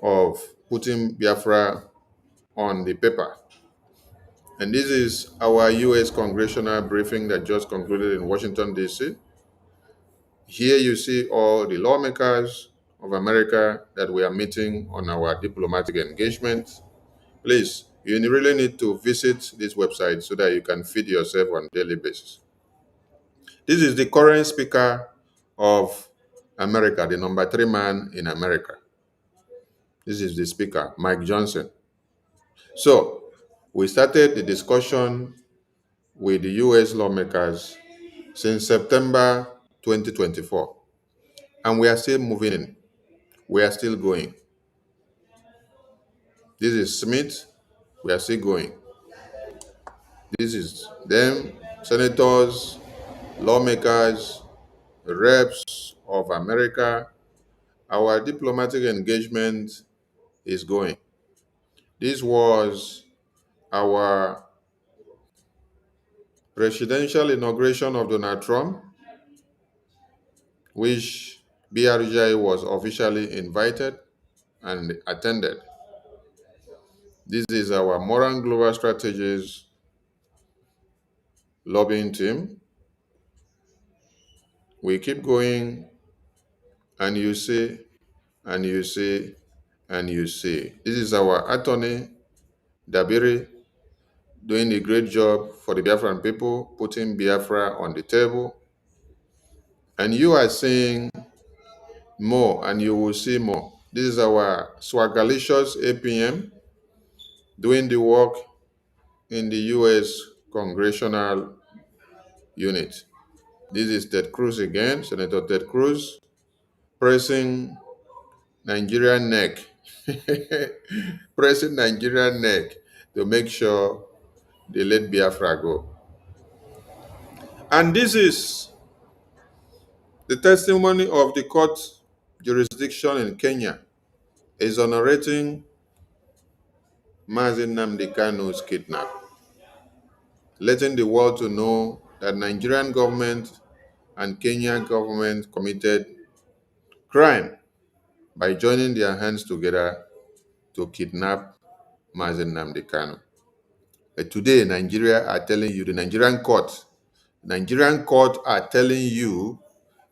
Speaker 8: of putting Biafra on the paper. And this is our US congressional briefing that just concluded in Washington, D.C. Here you see all the lawmakers of America that we are meeting on our diplomatic engagement. Please, you really need to visit this website so that you can feed yourself on a daily basis. This is the current speaker of America, the number 3 man in America. This is the speaker, Mike Johnson. So, we started the discussion with the US lawmakers since September 2024. And we are still moving in. We are still going. This is Smith. We are still going. This is them, senators, lawmakers, reps of America. Our diplomatic engagement is going. This was our presidential inauguration of Donald Trump, which BRGI was officially invited and attended. This is our Moran Global Strategies lobbying team. We keep going, and you see, and you see, and you see. This is our attorney, Dabiri, doing a great job for the Biafran people, putting Biafra on the table. And you are seeing more, and you will see more. This is our Swagalicious APM doing the work in the US Congressional Unit. This is Ted Cruz again, Senator Ted Cruz, pressing Nigerian neck, pressing Nigerian neck to make sure they let Biafra go. And this is the testimony of the court jurisdiction in Kenya, exonerating Mazi Nnamdi Kanu's kidnap, letting the world to know that Nigerian government and Kenyan government committed crime by joining their hands together to kidnap Mazi Nnamdi Kanu. But today, Nigeria are telling you, the Nigerian court are telling you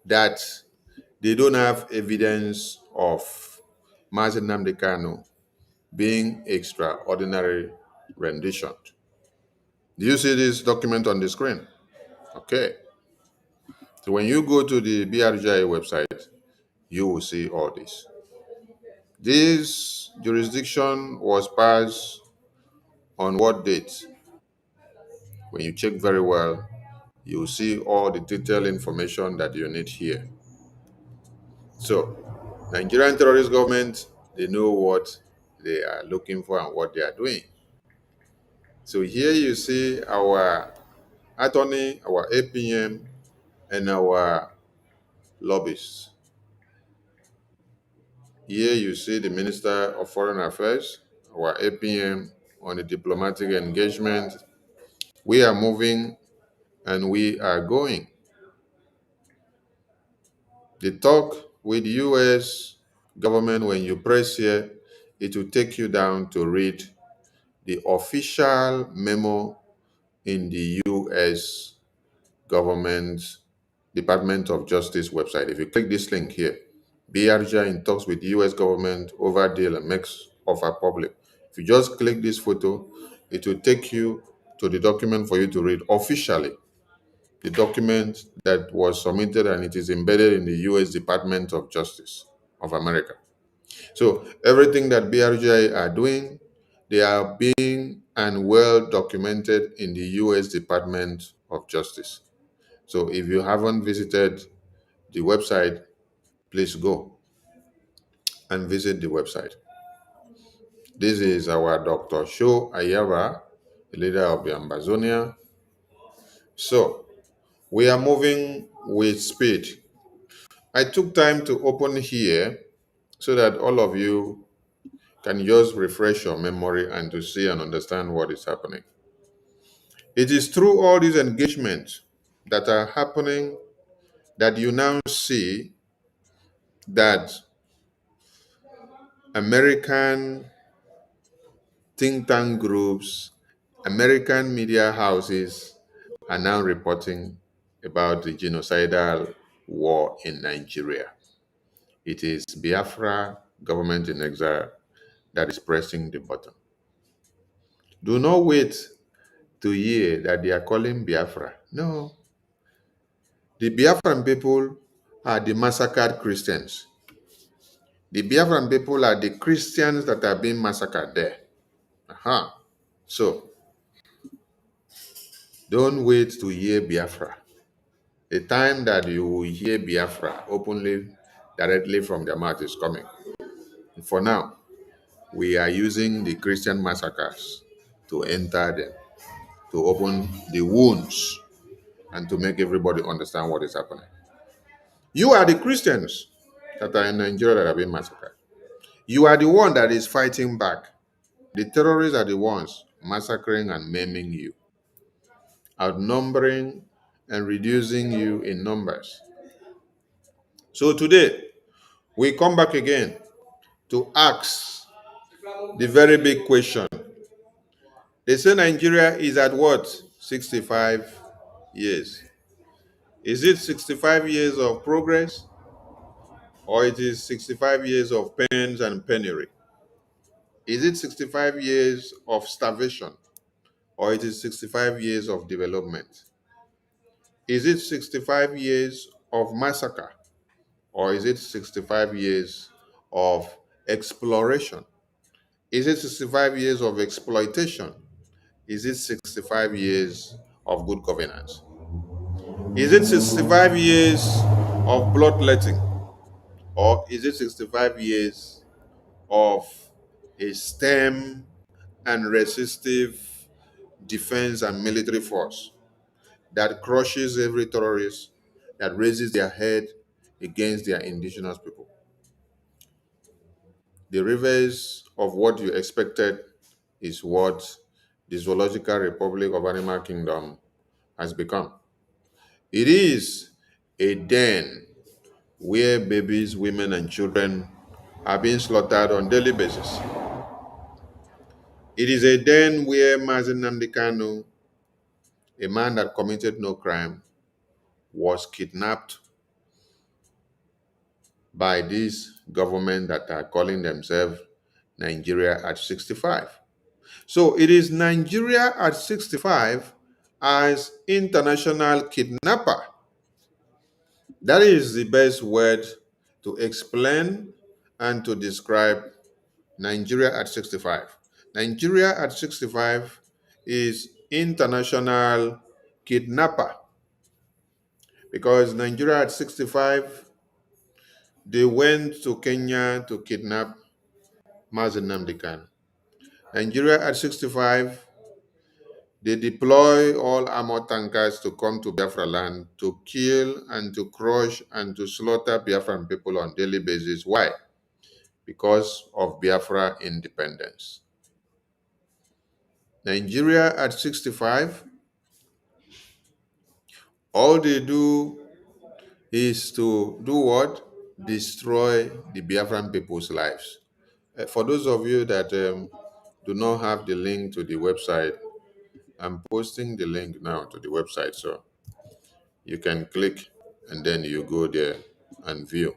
Speaker 8: that they don't have evidence of Mazi Nnamdi Kanu being extraordinary rendition. Do you see this document on the screen? Okay. So when you go to the BRGI website, you will see all this. This jurisdiction was passed on what date? When you check very well, You'll see all the detailed information that you need here. So, Nigerian terrorist government, they know what they are looking for and what they are doing. So here you see our attorney, our APM, and our lobbyists. Here you see the Minister of Foreign Affairs, our APM on the diplomatic engagement. We are moving and we are going. The talk with US government, when you press here, it will take you down to read the official memo in the US government Department of Justice website. If you click this link here, BIAFRA in talks with US government over deal and makes offer public. If you just click this photo, it will take you to the document for you to read officially. The document that was submitted and it is embedded in the US Department of Justice of America. So everything that BRGI are doing, they are being and well documented in the US Department of Justice. So if you haven't visited the website, please go and visit the website. This is our Dr. Sho Ayaba, the leader of the Ambazonia. So we are moving with speed. I took time to open here so that all of you can just refresh your memory and to see and understand what is happening. It is through all these engagements that are happening that you now see that American think tank groups, American media houses are now reporting about the genocidal war in Nigeria. It is Biafra government in exile that is pressing the button. Do not wait to hear that they are calling Biafra. No. The Biafran people are the massacred Christians. The Biafran people are the Christians that are being massacred there. So, don't wait to hear Biafra. The time that you will hear Biafra openly, directly from their mouth is coming. For now, we are using the Christian massacres to enter them, to open the wounds, and to make everybody understand what is happening. You are the Christians that are in Nigeria that are being massacred. You are the one that is fighting back. The terrorists are the ones massacring and maiming you, outnumbering and reducing you in numbers. So today, we come back again to ask the very big question. They say Nigeria is at what? 65 years. Is it 65 years of progress, or it is 65 years of pains and penury? Is it 65 years of starvation, or it is 65 years of development? Is it 65 years of massacre, or is it 65 years of exploration? Is it 65 years of exploitation? Is it 65 years of good governance? Is it 65 years of bloodletting, or is it 65 years of a STEM and resistive defense and military force that crushes every terrorist that raises their head against their indigenous people? The reverse of what you expected is what the Zoological Republic of Animal Kingdom has become. It is a den where babies, women, and children are being slaughtered on a daily basis. It is a den where Mazen Nnamdi Kanu, a man that committed no crime, was kidnapped by this government that are calling themselves Nigeria at 65. So it is Nigeria at 65 as international kidnapper. That is the best word to explain and to describe Nigeria at 65. Nigeria at 65 is international kidnapper. Because Nigeria at 65, they went to Kenya to kidnap Mazen Nnamdi Kanu. Nigeria at 65, they deploy all armored tankers to come to Biafra land to kill and to crush and to slaughter Biafran people on daily basis. Why? Because of Biafra independence. Nigeria at 65, all they do is to do what? Destroy the Biafran people's lives. For those of you that do not have the link to the website, I'm posting the link now to the website, so you can click and then you go there and view.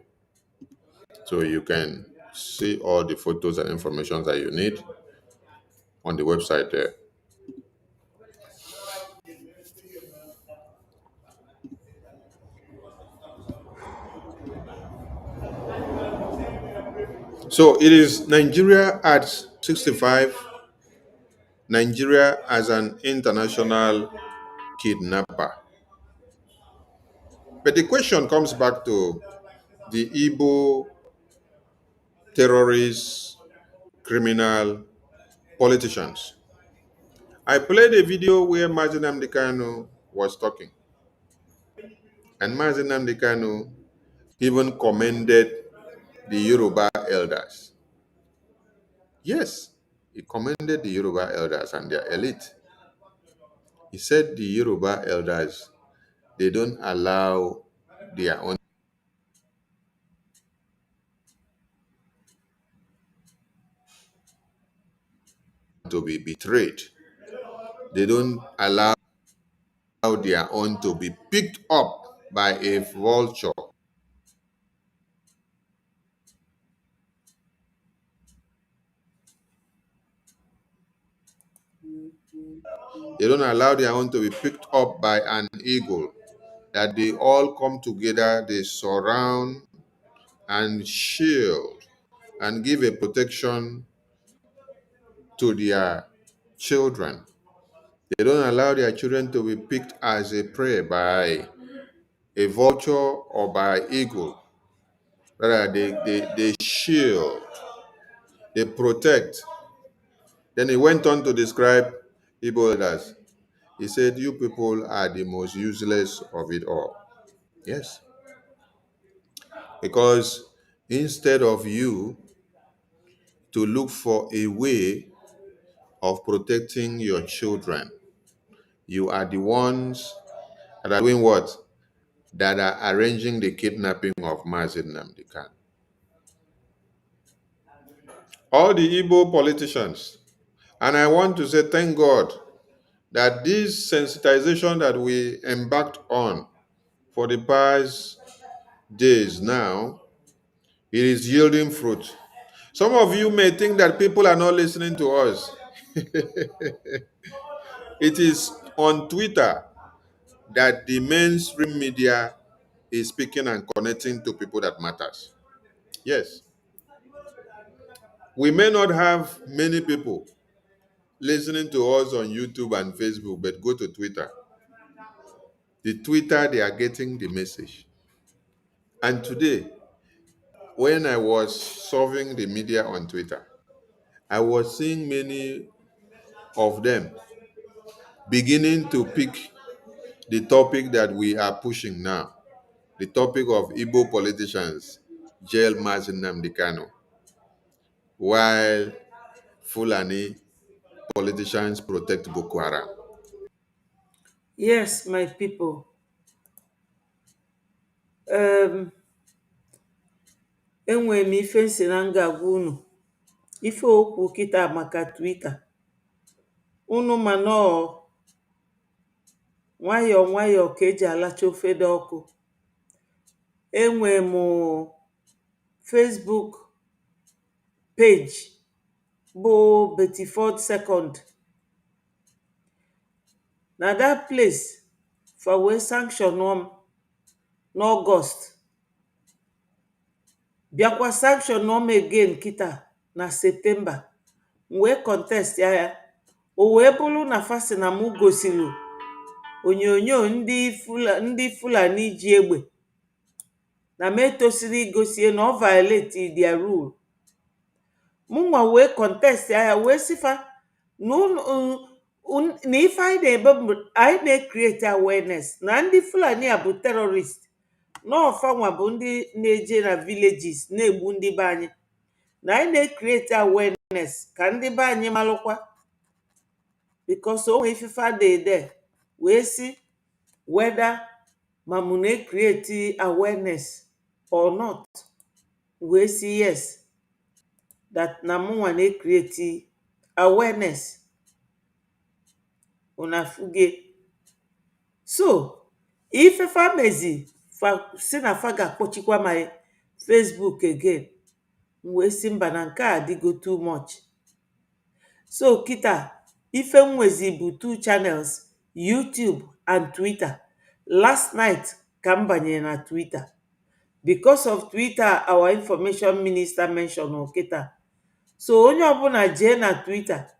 Speaker 8: So you can see all the photos and information that you need on the website there. So it is Nigeria at 65, Nigeria as an international kidnapper. But the question comes back to the Igbo terrorists, criminal politicians. I played a video where Mazen Nnamdi Kanu was talking. And Mazen Nnamdi Kanu even commended the Yoruba elders. Yes, he commended the Yoruba elders and their elite. He said the Yoruba elders, they don't allow their own to be betrayed. They don't allow their own to be picked up by a vulture. They don't allow their own to be picked up by an eagle. That they all come together, they surround and shield and give a protection to their children. They don't allow their children to be picked as a prey by a vulture or by eagle. Rather, they shield, they protect. Then he went on to describe Igbo elders. He said, you people are the most useless of it all. Yes. Because instead of you to look for a way of protecting your children, you are the ones that are doing what? That are arranging the kidnapping of Mazen Nnamdi Kanu. All the Igbo politicians, and I want to say thank God that this sensitization that we embarked on for the past days now, it is yielding fruit. Some of you may think that people are not listening to us. It is on Twitter that the mainstream media is speaking and connecting to people that matters. Yes. We may not have many people listening to us on YouTube and Facebook, but go to Twitter. The Twitter, they are getting the message. And today, when I was surveying the media on Twitter, I was seeing many of them beginning to pick the topic that we are pushing now, the topic of Igbo politicians jail Mazen Nnamdi Kanu, while Fulani politicians protect Boko Haram.
Speaker 1: Yes, my people. Enwere m ife nsi na m ga-agwa unu. Ife okwu kịta maka Twitter. Unu ma nọọ nwayọọ nwayọọ ka eji alacha ofe dị ọkụ. Enwere m Facebook page bụ Betty Ford Second. Na that place for wee sanction m n'August. Bịakwa sanction m again kịta na September. M wee contest ya. O wee bụrụ na fasi na mụ gosilu onyonyo ndị Fulani ji egbe na m etosiri igosie na ọ violate their rule. Mụnwa wee contest ya wee sifa na ife anyị na-ebe bụ anyị na-create awareness na ndị Fulani a bụ terrorist, na ọfanwa bụ ndị na-eje na villages na-egbu ndị be anyị, na anyị na-create awareness ka ndị be anyị malụkwa, because o nwee ifefe adede wee si whether ma mụ na-create awareness or not, wee si yes, that na mụnwa na-create awareness. Unafuge. So ifefe mezi si na fa ga-akpọchikwa my Facebook again, wee si mba na nke a adịgo too much. So kita ife nwezi bụ 2 channels, YouTube and Twitter. Last night ka m banyere na Twitter. Because of Twitter, our information minister mention kita. So onye ọbụla jee na Twitter,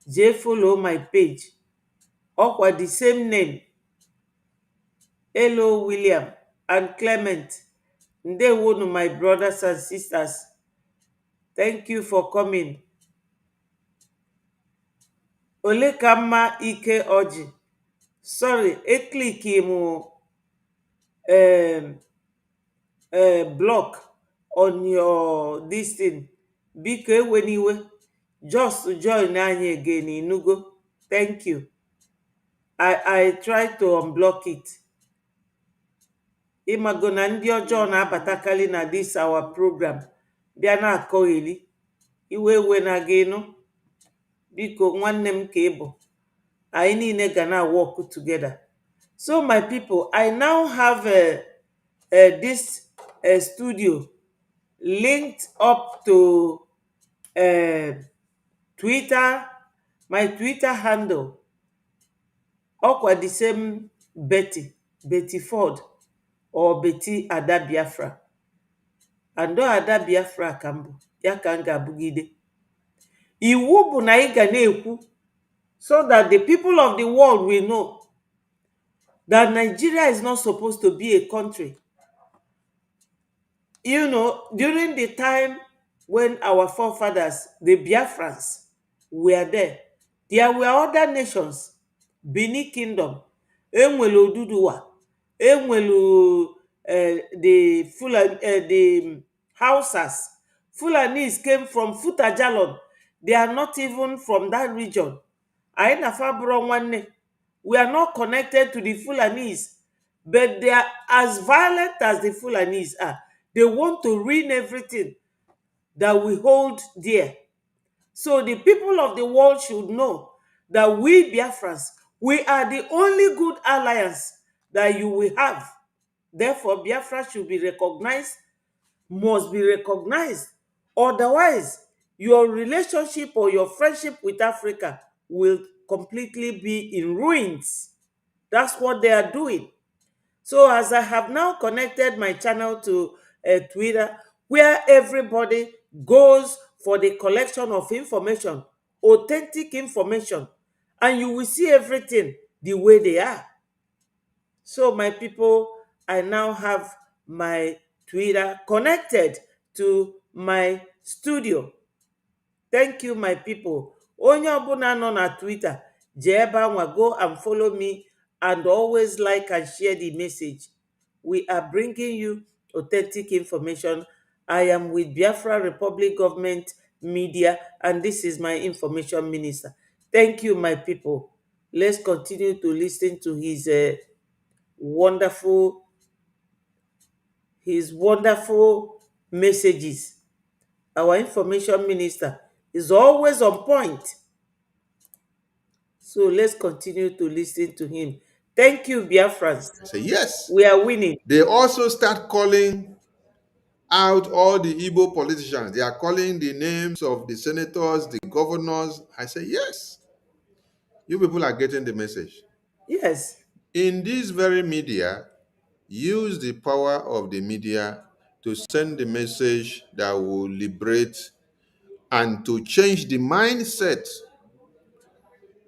Speaker 1: jee follow my page. Ọkwa the same name. Hello William and Clement. Ndewonu my brothers and sisters. Thank you for coming. Olekamma Ike Oji. Sorry, click block on your this thing. Biko eweniwe. Just join anyị again, inugo. Thank you. I try to unblock it. Ịmago na ndị ọjọọ na-abatakali na this our program bịa na-akọgheli iwe na gị nụ. Biko nwanne m ka ịbụ, anyị niile ga na work together. So my people, I now have this studio linked up to Twitter, my Twitter handle. Ọkwa the same Betty Ford or Betty Ada Biafra. And Ada Biafra ka mbụ, ya ka m ga-abụgide. Iwu bụ na ị ga na-ekwu, so that the people of the world will know that Nigeria is not supposed to be a country. You know, during the time when our forefathers, the Biafrans, were there were other nations. Benin Kingdom, enwelu Oduduwa, enwelu the Fulani, the Hausas. Fulanis came from Futajalon. They are not even from that region. Anyị na Fabro nwanne. We are not connected to the Fulanis, but they are as violent as the Fulanis are. They want to ruin everything that we hold dear. So the people of the world should know that we Biafrans, we are the only good alliance that you will have. Therefore, Biafra should be recognized, must be recognized. Otherwise, your relationship or your friendship with Africa will completely be in ruins. That's what they are doing. So as I have now connected my channel to Twitter, where everybody goes for the collection of information, authentic information, and you will see everything the way they are. So my people, I now have my Twitter connected to my studio. Thank you, my people. Onye ọbụla nọ na Twitter, jee ebe anwa, go and follow me, and always like and share the message. We are bringing you authentic information. I am with Biafra Republic Government Media, and this is my information minister. Thank you, my people. Let's continue to listen to his wonderful messages. Our information minister is always on point. So let's continue to listen to him. Thank you, Biafrans.
Speaker 8: I say, yes.
Speaker 1: We are winning.
Speaker 8: They also start calling out all the Igbo politicians. They are calling the names of the senators, the governors. I say, yes. You people are getting the message.
Speaker 1: Yes.
Speaker 8: In this very media, use the power of the media to send the message that will liberate and to change the mindset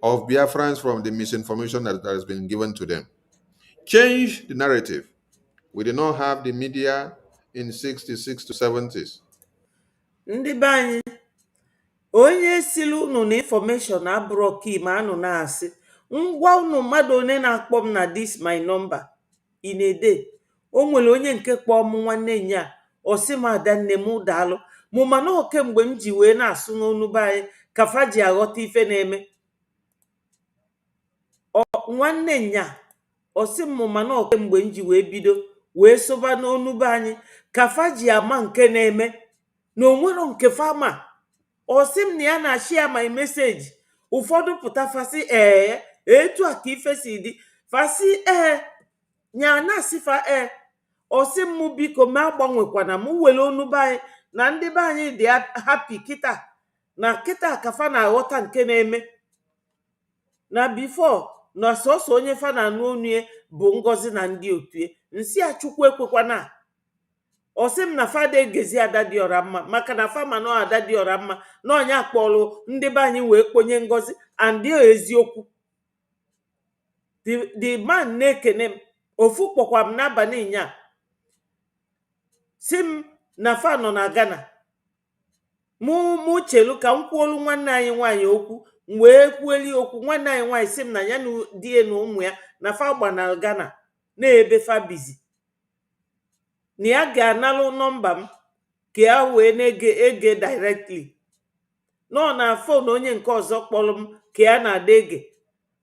Speaker 8: of Biafrans from the misinformation that has been given to them. Change the narrative. We did not have the media in 66 to 70s.
Speaker 1: Ndị be anyị, onye sili unu na information abụrụ ọkaime anụ na-asị ngwa unu mmadụ one na-akpọ m na this my number in a day. O nwere onye nke kpọọ m nwanne nya ọsị m adanne m daalụ mụ mana oke mgbe m ji wee na-asụ n'onu be anyị ka fa ji aghọta ife na-eme. Nwanne nya ọsị m mụ mana oke mgbe m ji wee bido wee soba n'onu be anyị ka fa ji ama nke na-eme na onwero nke fama. Ọsị m na ya na-ashia my message. Ụfọdụ pụta fasị etu a ka ife si dị fasị nya na-asị fa ọsị m mụ biko ma agbanwekwana m were onu be anyị na ndị be anyị dị happy kịta na kịta ka fa na-aghọta nke na-eme na before na sọsọ onye fa na-anụ onu bụ Ngozi na ndị otu nsị a Chukwu ekwekwana. Ọsị m na fada egezi ada dị ọra mma maka na fama na ada dị ọra mma na ọnya akpọrọ ndị be anyị wee kponye Ngozi and eziokwu. The man na-ekene m ofu kpọkwa m n'abalị nya si m na fa nọ na Ghana mụ chelu ka m kwuolu nwanne anyị nwaanyị okwu m wee kwueli okwu. Nwanne anyị nwaanyị si m na ya na di na ụmụ ya na fa gba na Ghana na-ebe fa bizi na ya ga-analụ nọmba m ka ya wee na-ege directly nọ na fon onye nke ọzọ kpọrọ m ka ya na-ada ege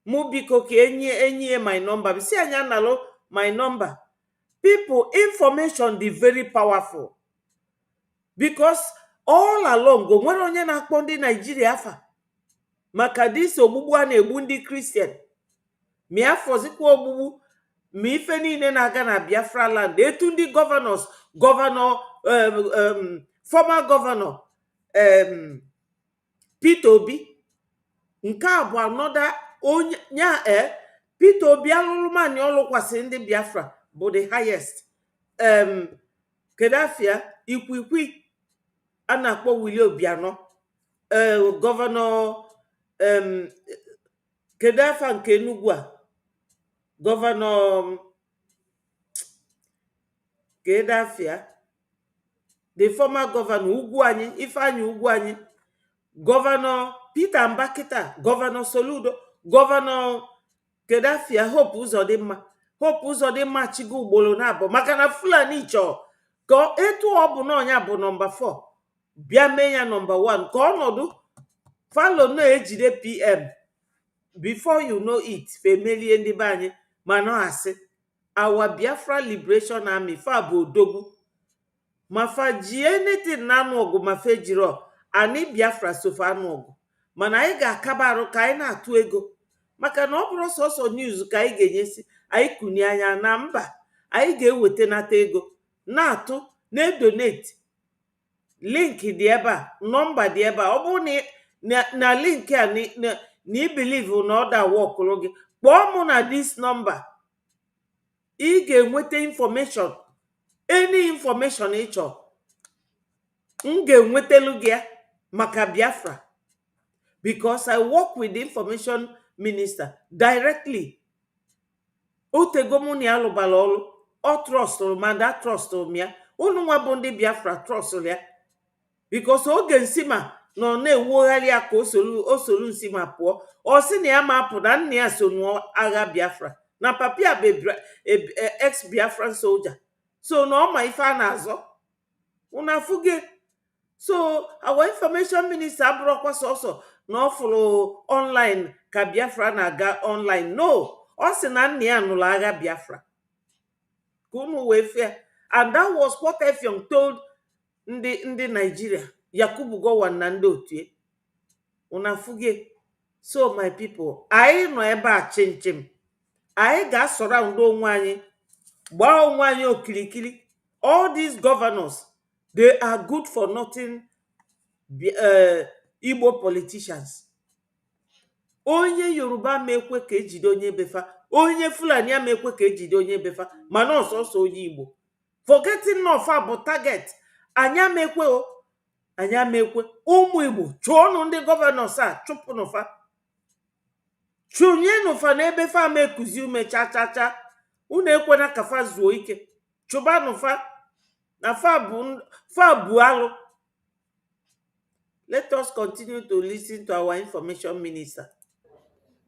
Speaker 1: mụ biko ka enyi my number m si anyị analụ my number. People, information dị very powerful because all along o nwere onye na-akpọ ndị Naijiria afa maka dis ogbugbu a na-egbu ndị Kristian ma ya fọzikwa ogbugbu ma ife niile na-aga na Biafra land. Etu ndị gọvanọs former gọvanọ Peter Obi nke a bụ anoda onye nya Peter Obi alụlụmanyị ọlụkwasị ndị Biafra bụ the highest. Kedafia Ikwikwi a na-akpọ Willie Obianọ gọvanọ Kedafa nke Enugu a gọvanọ Kedafia the former gọvanọ ugwu anyị Ifeanyi ugwu anyị gọvanọ Peter Mbakita gọvanọ Soludo gọvanọ Kedafia Hope Uzodimma chigo ugboro na-abụ maka na Fulani chọọ ka etu ọ bụ na ọnya bụ nọmba 4 bịa mee ya nọmba 1 ka ọnọdụ falo na-ejide PM before you know it femelie ndị be anyị ma na-asị our Biafra Liberation Army fa bụ odogwu ma fa ji anything na anụ ọgụ ma fe jiro ani Biafra sofa anụ ọgụ mana anyị ga-akaba arụ ka anyị na-atụ ego maka na ọ bụrụ sọsọ news ka anyị ga-enyesi anyị kụnye anya na mba anyị ga-eweta nata ego na-atụ na-edonate. Link dị ebe a, nọmba dị ebe a. Ọ bụrụ na link a na ibelive na ọ da wọkụrụ gị kpọọ mụ na this number ị ga-enweta information any information ị chọrọ m ga-enwetelu gị ya maka Biafra because I work with the information minister directly. Otego mụ na ya lụbara ọrụ ọ trọstụrụ ma da trọstụrụ m ya unu nwa bụ ndị Biafra trọstụrụ ya because oge nsima nọ na-ewugharị ya ka o soro nsima pụọ ọ sị na ya ma apụ na nna ya so n'agha Biafra na papia bụ ex Biafran soldier so na ọ ma ife a na-azọ unu afụge. So our information minister abụrụkwa sọsọ na ọ fụrụ online ka Biafra na-aga online. No, ọ sị na nna ya nụrụ agha Biafra ka unu wee fịa. And that was what Effiong told ndị Nigeria, Yakubu Gowon na ndị otu unu afụge. So my people, anyị nọ ebe a chinchin anyị ga-asọrọ ndị onwe anyị gbaa onwe anyị okirikiri. All these governors, they are good for nothing. Igbo politicians. Onye Yoruba mekwe ka ejide onye befa, onye Fulani mekwe ka ejide onye befa, mana ọsọsọ onye Igbo. Forgetting n'ọfa bụ target. Anya mekwe ụmụ Igbo chụọnụ ndị governors a chụpụ n'ọfa. chụnyenụ fa n'ebe fa ma ekuzi ume cha unu ekwena ka fa zuo ike, chụbanụ fa na fa bụ alụ. Let us continue to listen to our information minister.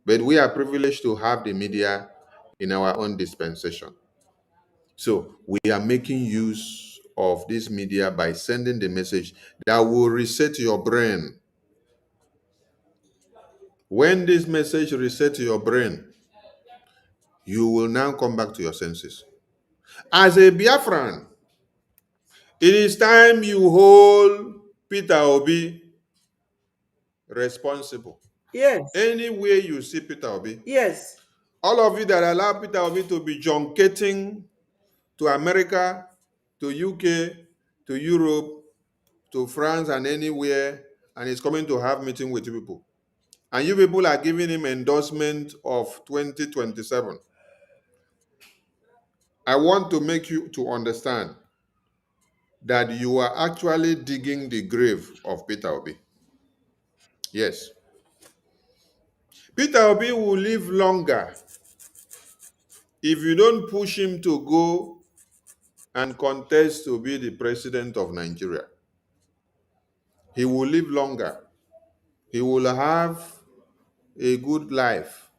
Speaker 8: But we are privileged to have the media in our own dispensation. So we are making use of this media by sending the message that will reset your brain. When this message resets your brain, you will now come back to your senses. As a Biafran, it is time you hold Peter Obi responsible.
Speaker 1: Yes.
Speaker 8: Anywhere you see Peter Obi,
Speaker 1: Yes.
Speaker 8: all of you that allow Peter Obi to be junketing to America, to UK, to Europe, to France, and anywhere, and he's coming to have meeting with you people. And you people are giving him endorsement of 2027. I want to make you to understand that you are actually digging the grave of Peter Obi. Yes. Peter Obi will live longer if you don't push him to go and contest to be the president of Nigeria. He will live longer. He will have a good life.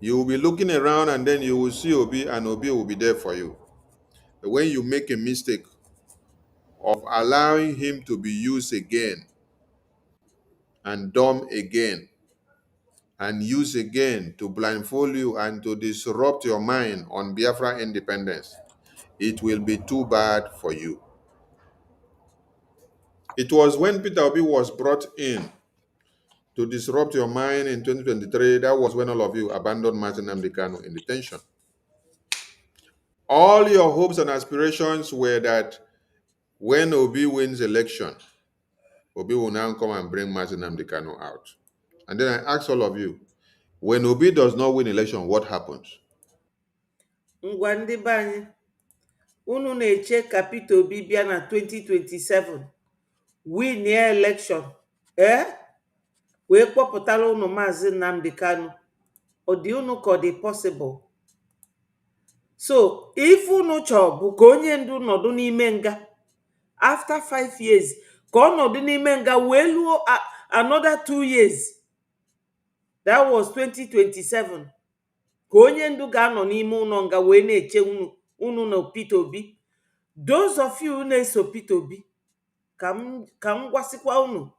Speaker 8: You will be looking around and then you will see Obi, and Obi will be there for you. But when you make a mistake of allowing him to be used again and dumb again and used again to blindfold you and to disrupt your mind on Biafra independence, it will be too bad for you. It was when Peter Obi was brought in to disrupt your mind in 2023, that was when all of you abandoned Martin Amdekano in detention. All your hopes and aspirations were that when Obi wins election, Obi will now come and bring Martin Amdekano out. And then I ask all of you, when Obi does not win election, what happens?
Speaker 1: Ngwa ndị be anyị, unu na-eche ka Peter Obi bịa na 2027 win election wee kpọpụtara unu Maazị Nnamdi Kanu. Ọ dị unu ka ọ dị possible? So if unu chọọ bụ ka onye ndu nọdụ n'ime nga after 5 years, ka ọ nọdụ n'ime nga wee luo another 2 years, that was 2027, ka onye ndu ga-anọ n'ime ụlọ nga wee na-eche unu na Peter Obi. Those of you na-eso Peter Obi, ka m gwasịkwa unu,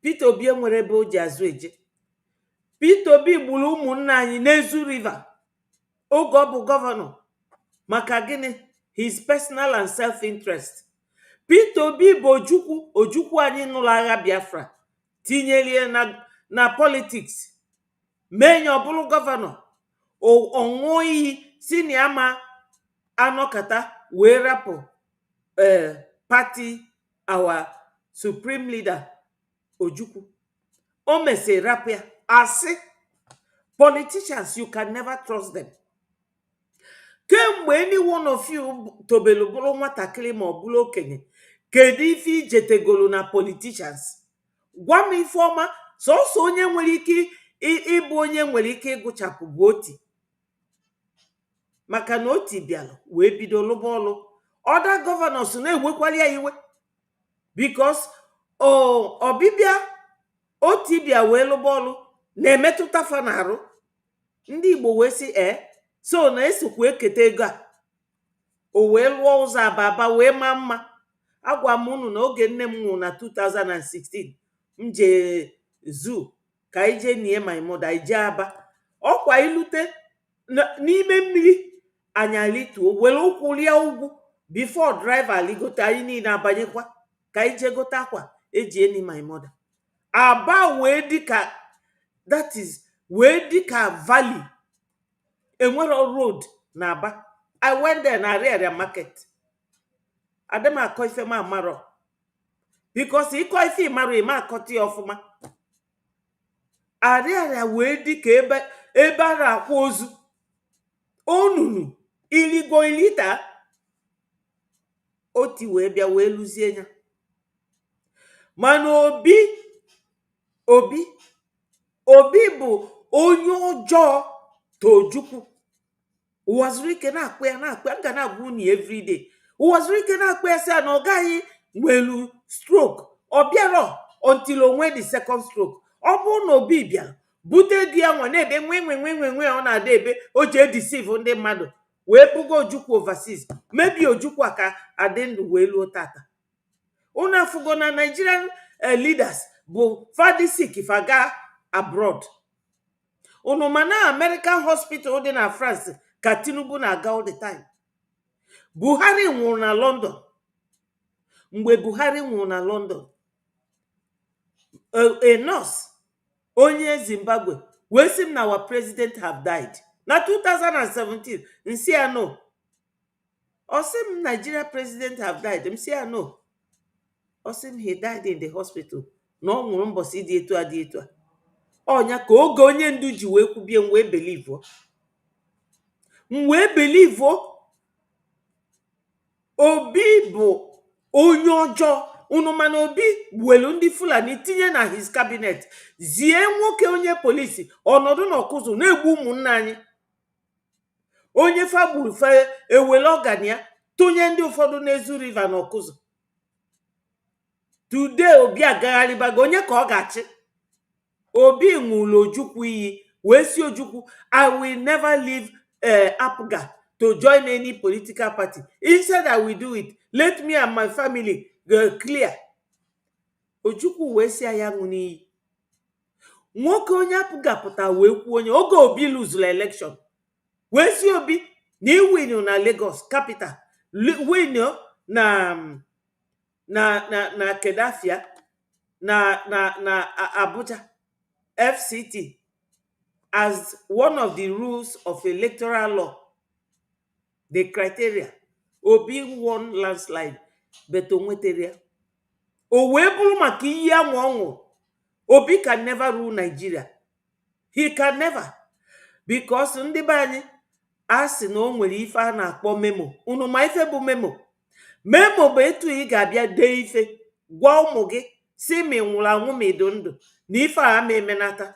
Speaker 1: Peter Obi enwere ebe o ji azụ eje. Peter Obi gburu ụmụnna anyị n'Ezu River oge ọ bụ gọvanọ. Maka gịnị? His personal and self-interest. Peter Obi bụ ojukwu anyị n'ụlọ agha Biafra, tinyelie na politics, mee ya ọ bụrụ gọvanọ. O ṅụọ iyi si na ya ma anọkata wee rapụ party our supreme leader Ojukwu. O mesịrị rapụ ya. Asị, politicians, you can never trust them. Kemgbe any one of you tobelu bụrụ nwatakịrị ma ọ bụrụ okenye, kedu ife ijetegolu na politicians? Gwa m ife ọma. Sọsọ onye nwere ike ịbụ onye nwere ike ịgụchapụ bụ Oti. Maka na Oti bịalụ wee bido lụba ọlụ. Other governors na-enwekwara ya iwe because ọbịbịa Oti bịa wee lụba ọlụ na-emetụta fa n'arụ. Ndị Igbo wee sị so na-esikwa eketa ego a. O wee lụọ ụzọ Aba wee maa mma. Agwa m unu na oge nne m nwụrụ na 2016, m jee zoo ka ije nie my mother, ije Aba. Ọkwa ilute n'ime mmiri anyị alituo were ụkwụ lie ugwu before driver ligote anyị niile abanyekwa ka ije gote akwa eji eni my mother. Aba wee dịka, that is, wee dịka valley. Enwero road na Aba. I went there na area market. Adem akọ ife ma amaro, because ịkọ ife ịmaro ịma akọta ya ọfụma. Area wee dịka ebe a na-akwa ozu. Onunu iligo ilita. Oti wee bịa wee lụzie ya. Mana Obi bụ onye ọjọọ Tojukwu. Ụwa zuru ike na-akpụ ya na-akpụ ya, nga na-agwa unu everyday. Ụwa zuru ike na-akpụ ya sị ya na ọ gaghị nwelu stroke. Ọ bịara until onwe the second stroke. Ọ bụrụ na Obi bịara bute di ya nwa na-ebe nwe ọ na-ada ebe o ji edeceive ndị mmadụ wee buga Ojukwu overseas. Maybe Ojukwu aka adị ndụ wee luo tata. Unu afụgo na Nigerian leaders bụ fadi sick if aga abroad. Unu mana American hospital dị na France ka Tinubu na-aga all the time. Buhari nwụrụ na London. Mgbe Buhari nwụrụ na London, a nurse onye Zimbabwe wee sị m na our president have died. Na 2017, nsi ya no. Ọ sị m Nigeria president have died. M sị ya no. Ọ sị m he died in the hospital. Na ọ nwụrụ mbọsị dị etu a dị etu a. Ọnya ka oge onye ndu ji wee kwubie m wee believe. M wee believe Obi bụ onye ọjọọ. Unu mana Obi welu ndị Fulani tinye na his cabinet. Zie nwoke onye polisi ọnọdụ n'Ọkụzụ na-egbu ụmụnna anyị. Onye fagburu fe ewele ọgan ya tụnye ndị ụfọdụ n'Ezu River n'Ọkụzụ. Today Obi agagharịbago onye ka ọ ga-achị. Obi ṅụrụ Ojukwu iyi wee si Ojukwu, I will never leave Apga to join any political party. Instead I will do it. Let me and my family clear. Ojukwu wee si ya ṅụ n'iyi. Nwoke onye Apga pụta wee kwuo onye oge Obi luzula election. Wee si Obi na iwin na Lagos capital. Win na Kedafia na Abuja FCT as one of the rules of electoral law. The criteria. Obi won landslide. Beto nweteria. O wee bụrụ maka iyi anwụ ọnwụ. Obi can never rule Nigeria. He can never. Because ndị be anyị asị na o nwere ife a na-akpọ memo. Unu ma ife bụ memo. Memo bụ etu ị ga-abịa dee ife gwa ụmụ gị si ma nwụrụ anwụ ma ịdụ ndụ na ife a ma emenata.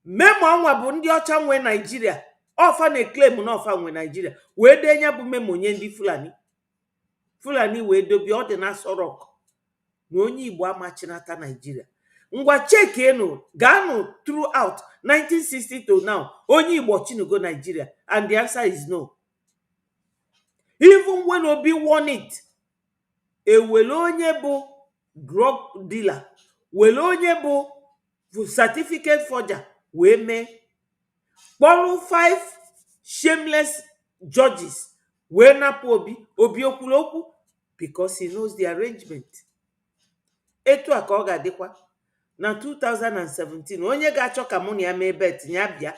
Speaker 1: Memo anwa bụ ndị ọcha nwe Nigeria. Ọfa na-eklem na ọfa nwe Nigeria. Wee dee nya bụ memo nye ndị Fulani. Fulani wee dobi ọ dị na Sorok na onye Igbo amachinata Nigeria. Ngwa cheki enu gaanụ throughout 1960 to now onye Igbo chinugo Nigeria, and the answer is no. Even when Obi won it, ewele onye bụ drug dealer, wele onye bụ certificate forger wee mee kpọrọ 5 shameless judges wee napụ Obi okwulu okwu because he knows the arrangement. Etu a ka ọ ga-adịkwa na 2017 onye ga-achọ ka mụ na ya mee bet ya bịa.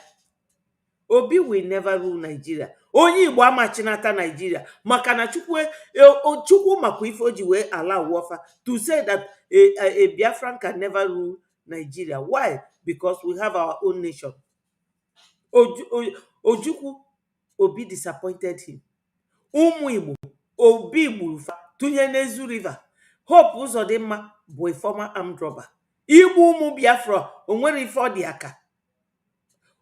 Speaker 1: Obi will never rule Nigeria. Onye Igbo amachinata Nigeria maka na Chukwu makwa ife o ji wee allow Wafa to say that a Biafran can never rule Nigeria. Why? Because we have our own nation. Ojukwu, Obi disappointed him. Ụmụ Igbo, Obi gburu fa tụnye n'Ezu River. Hope Uzodimma bụ a former armed robber. Igbu ụmụ Biafra onwere ife ọ dị aka.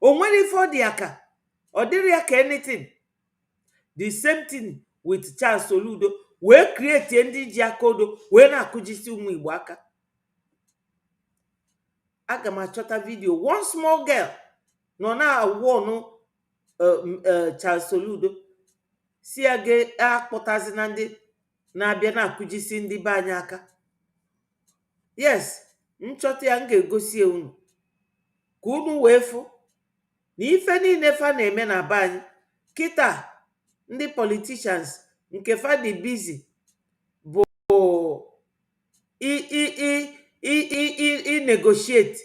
Speaker 1: Onwere ife ọ dị aka. Ọ dịrị ya ka anything. The same thing with Charles Soludo. Wee create ndị ji aka odo wee na-akụjisi ụmụ Igbo aka. Aga m achọta video. One small girl nọ na-awọnụ Charles Soludo si ya ga-akpọtazi na ndị na-abịa na-akụjisi ndị be anyị aka. Yes, nchọta ya m ga-egosi unu ka unu wee fụ na ife niile fa na-eme na be anyị kịta. Ndị politicians nke fa dị busy bụ negotiate.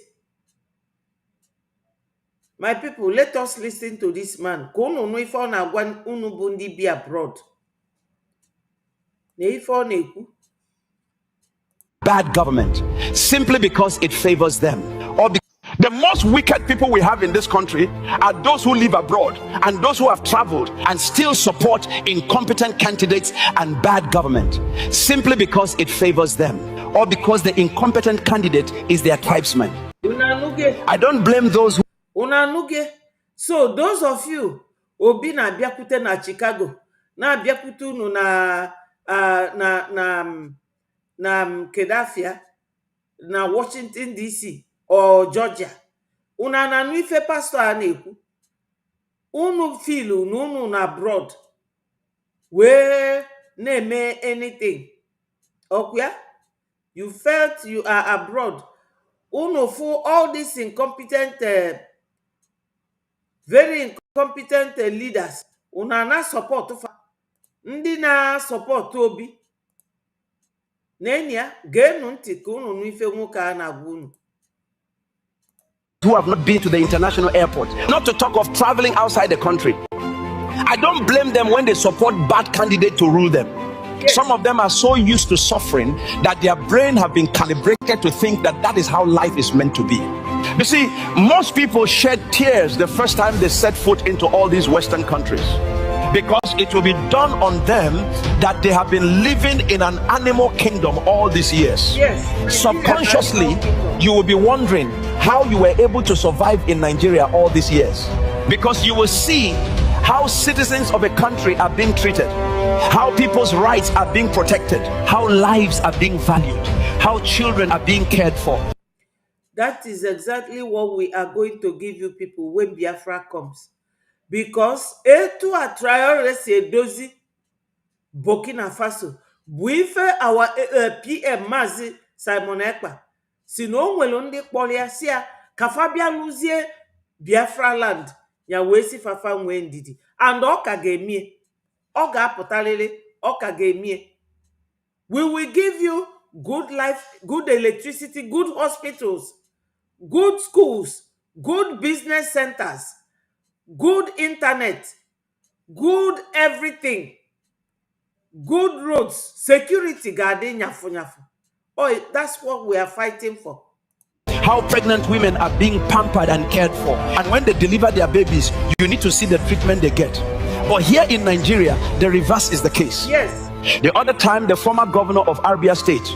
Speaker 1: My people, let us listen to this man. Ka unu nụ ife ọ na-agwa unu bụ ndị bi abroad na ife ọ na-ekwu.
Speaker 9: Bad government simply because it favors them. Or the most wicked people we have in this country are those who live abroad and those who have traveled and still support incompetent candidates and bad government simply because it favors them or because the incompetent candidate is their tribesman. I don't blame those who
Speaker 1: Unanuge. So those of you obi na biakute na Chicago, na biakute unu na Kedafia, na Washington DC or Georgia. Una na ife pastor a na-ekwu. Unu feel unu na abroad where na-eme anything. Okwa? You felt you are abroad. Unu for all these incompetent very incompetent leaders. Una na support ndị na support obi. Nenya genu ntị ka unu n'ife nwoke a na-agwa unu.
Speaker 9: who have not been to the international airport, not to talk of traveling outside the country. I don't blame them when they support bad candidates to rule them.
Speaker 1: Yes.
Speaker 9: Some of them are so used to suffering that their brain have been calibrated to think that that is how life is meant to be. You see, most people shed tears the first time they set foot into all these Western countries, because it will be done on them that they have been living in an animal kingdom all these years.
Speaker 1: Yes.
Speaker 9: Subconsciously, you will be wondering how you were able to survive in Nigeria all these years, because you will see how citizens of a country are being treated, how people's rights are being protected, how lives are being valued, how children are being cared for.
Speaker 1: That is exactly what we are going to give you people when Biafra comes. Because etu a trial resi edozi Burkina Faso bụ ife our PM Mazi Simon Ekpa si na o nwere ndị kpọrọ ya si ya ka fa bịa lụzie Biafra land ya wee si fafa nwee ndidi, and ọ ka ga-emie, ọ ga-apụtarịrị, ọ ka ga-emie. We will give you good life, good electricity, good hospitals, good schools, good business centers, good internet, good everything, good roads, security guarding nyafu nyafu. Oh, that's what we are fighting for.
Speaker 9: How pregnant women are being pampered and cared for, and when they deliver their babies, you need to see the treatment they get. But here in Nigeria, the reverse is the case.
Speaker 1: Yes.
Speaker 9: The other time, the former governor of Abia State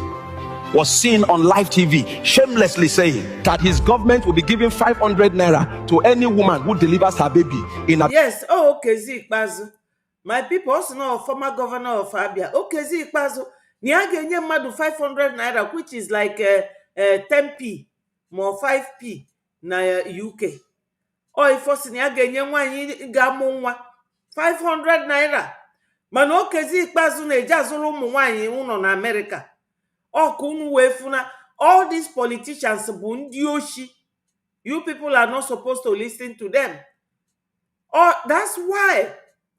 Speaker 9: was seen on live TV shamelessly saying that his government will be giving 500 naira to any woman who delivers her baby in a...
Speaker 1: Yes. Oh, Okezi Ikpeazu. My people also know former governor of Abia. Okezi Ikpeazu. Ni a ga-enye mmadụ 500 naira, which is like 10p more 5p na UK. O ifosi ni a ga-enye nwaanyị ga-amụ nwa 500 naira. Mana Okezi Ikpeazu na-eji azụrụ ụmụ nwaanyị ụnọ na America. Ọkụ unu wee funa, all these politicians bụ ndị oshi. You people are not supposed to listen to them. Oh, that's why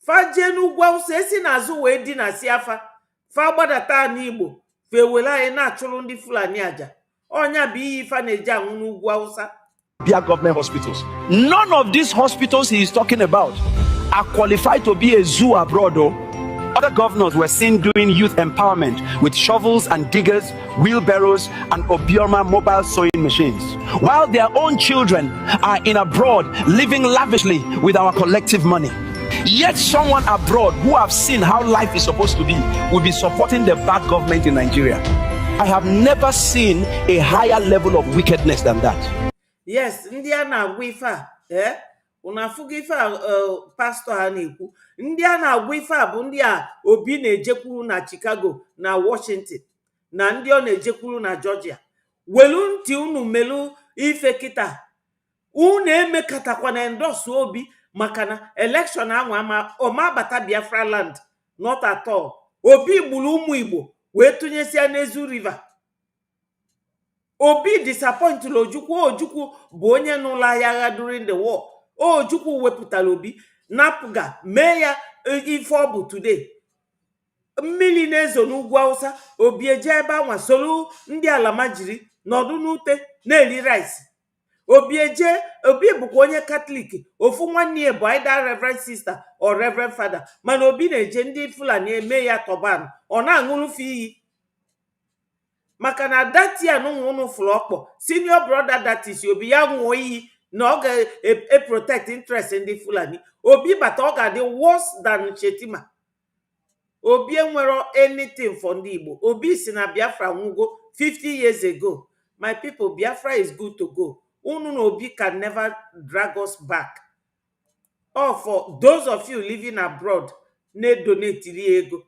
Speaker 1: fajenu gwa esi na azụ wee di na siafa fa gbadata n'Igbo fe wele anyị na-achụrụ ndị Fulani aja. Onya bụ iyi fa na-eji anwụ n'ugwu Hausa.
Speaker 9: government hospitals. None of these hospitals he is talking about are qualified to be a zoo abroad, though. Other governors were seen doing youth empowerment with shovels and diggers, wheelbarrows, and Obioma mobile sewing machines, while their own children are in abroad living lavishly with our collective money. Yet someone abroad who have seen how life is supposed to be will be supporting the bad government in Nigeria. I have never seen a higher level of wickedness than that.
Speaker 1: Yes, ndị a na-agwa ife a, unafuga ife a pastor ha na-ekwu. Ndị a na-agwa ife a bụ ndị a Obi na-ejekwuru na Chicago na Washington, na ndị ọ na-ejekwuru na Georgia. Welu ntị unu melu ife kita. Unu emekatakwa na endorse Obi maka na election anwa ama ọmabata Biafra land, not at all. Obi gburu ụmụ Igbo wee tụnyesia n'Ezu River. Obi disappoint Ojukwu bụ onye n'ụlọ agha during the war. Ojukwu wepụtara Obi napụga mee ya ife ọ bụ today. Mmiri na-ezo n'ugwu Hausa, Obi eje ebe anwa solu ndị alamajiri nọdụ n'ute na-eri rice. Obi bụkwa onye Catholic, ofu nwanne ya bụ either Reverend Sister or Reverend Father, mana Obi na-eje ndị Fulani eme ya turban, ọ na-aṅụrụ iyi. Maka na that year unu flokpo senior brother that is Obi ya nwụọ iyi na ọ ga-protect interest ndị Fulani. Obi bata ọ ga-adị worse than Shetima. Obi enwero anything for ndị Igbo. Obi si na Biafra nwugo 50 years ago. My people, Biafra is good to go. Unu no Obi can never drag us back. Or for those of you living abroad, ne donate ego.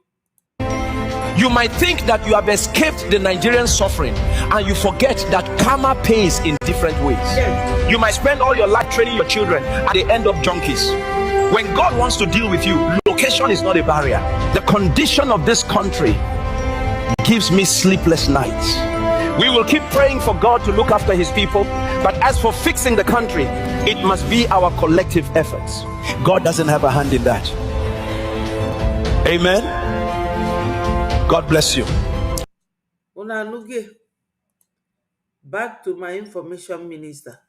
Speaker 9: You might think that you have escaped the Nigerian suffering, and you forget that karma pays in different ways.
Speaker 1: Yes.
Speaker 9: You might spend all your life training your children, and they end up junkies. When God wants to deal with you, location is not a barrier. The condition of this country gives me sleepless nights. We will keep praying for God to look after his people, but as for fixing the country, it must be our collective efforts. God doesn't have a hand in that. Amen. God bless you.
Speaker 1: Back to my information minister.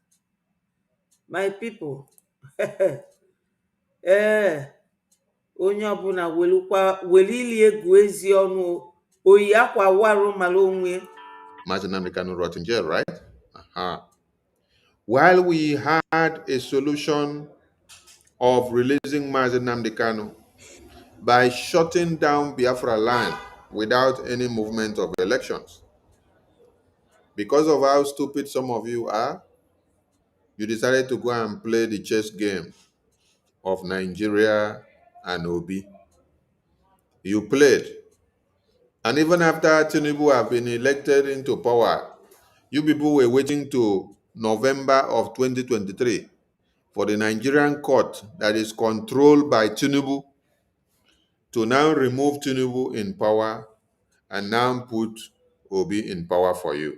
Speaker 1: My people. Onye ọbụla welili egwu ezi ọnụ oyi akwa warụ mara onwe.
Speaker 8: Mazi Nnamdi Kanu rot in jail, right? While we had a solution of releasing Mazi Nnamdi Kanu by shutting down Biafra land without any movement of elections. Because of how stupid some of you are, you decided to go and play the chess game of Nigeria and Obi. You played. And even after Tinubu have been elected into power, you people were waiting to November of 2023 for the Nigerian court that is controlled by Tinubu to now remove Tinubu in power and now put Obi in power for you.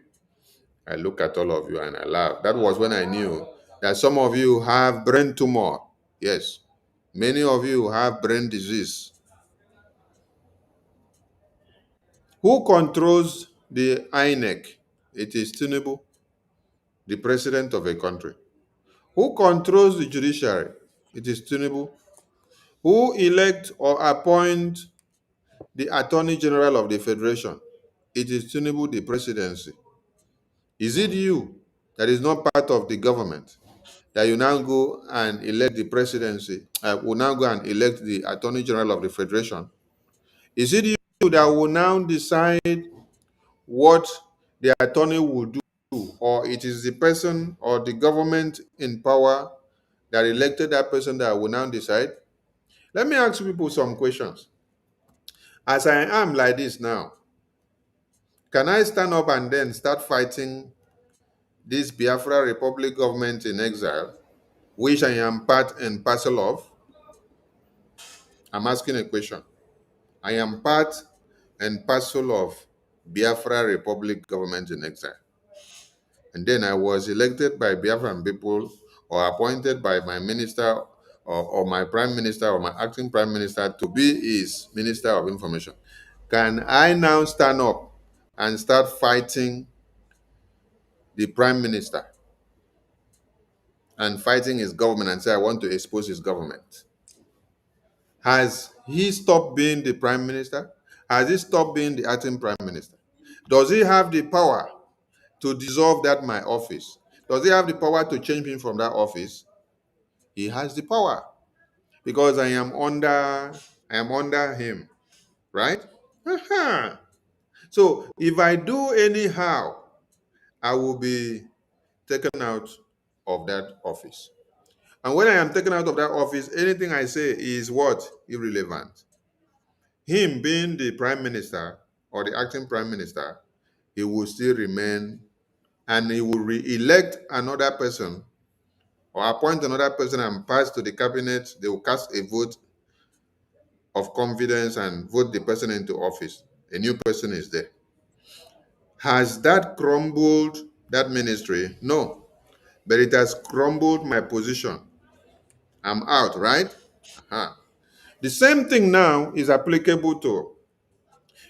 Speaker 8: I look at all of you and I laugh. That was when I knew that some of you have brain tumor. Yes, many of you have brain disease. Who controls the INEC? It is Tinubu, the president of a country. Who controls the judiciary? It is Tinubu. Who elect or appoint the Attorney General of the Federation? It is Tinubu, the presidency. Is it you that is not part of the government that you now go and elect the presidency, will now go and elect the Attorney General of the Federation? Is it you that will now decide what the attorney will do, or it is the person or the government in power that elected that person that will now decide? Let me ask people some questions. As I am like this now, can I stand up and then start fighting this Biafra Republic government in exile, which I am part and parcel of? I'm asking a question. I am part and parcel of Biafra Republic government in exile. And then I was elected by Biafran people or appointed by my minister or my prime minister or my acting prime minister to be his minister of information. Can I now stand up and start fighting the prime minister and fighting his government and say, I want to expose his government? Has he stopped being the prime minister? Has he stopped being the acting prime minister? Does he have the power to dissolve that my office? Does he have the power to change me from that office? He has the power because I am under him, right? So if I do anyhow, I will be taken out of that office. And when I am taken out of that office, anything I say is what? Irrelevant. Him being the prime minister or the acting prime minister, he will still remain, and he will re-elect another person or appoint another person and pass to the cabinet. They will cast a vote of confidence and vote the person into office. A new person is there. Has that crumbled that ministry? No. But it has crumbled my position. I'm out, right? The same thing now is applicable to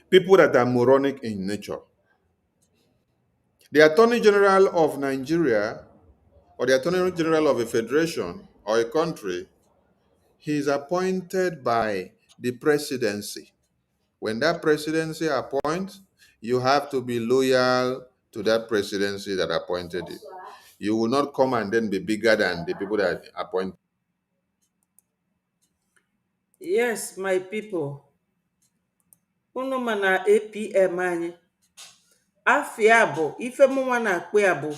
Speaker 8: people that are moronic in nature. The Attorney General of Nigeria or the Attorney General of a federation or a country, he is appointed by the presidency. When that presidency appoints, you have to be loyal to that presidency that appointed you. You will not come and then be bigger than the people that appoint.
Speaker 1: Yes, my people. Unu mana APM anyị. Afia bụ ife mụnwa na-akpụ ya bụ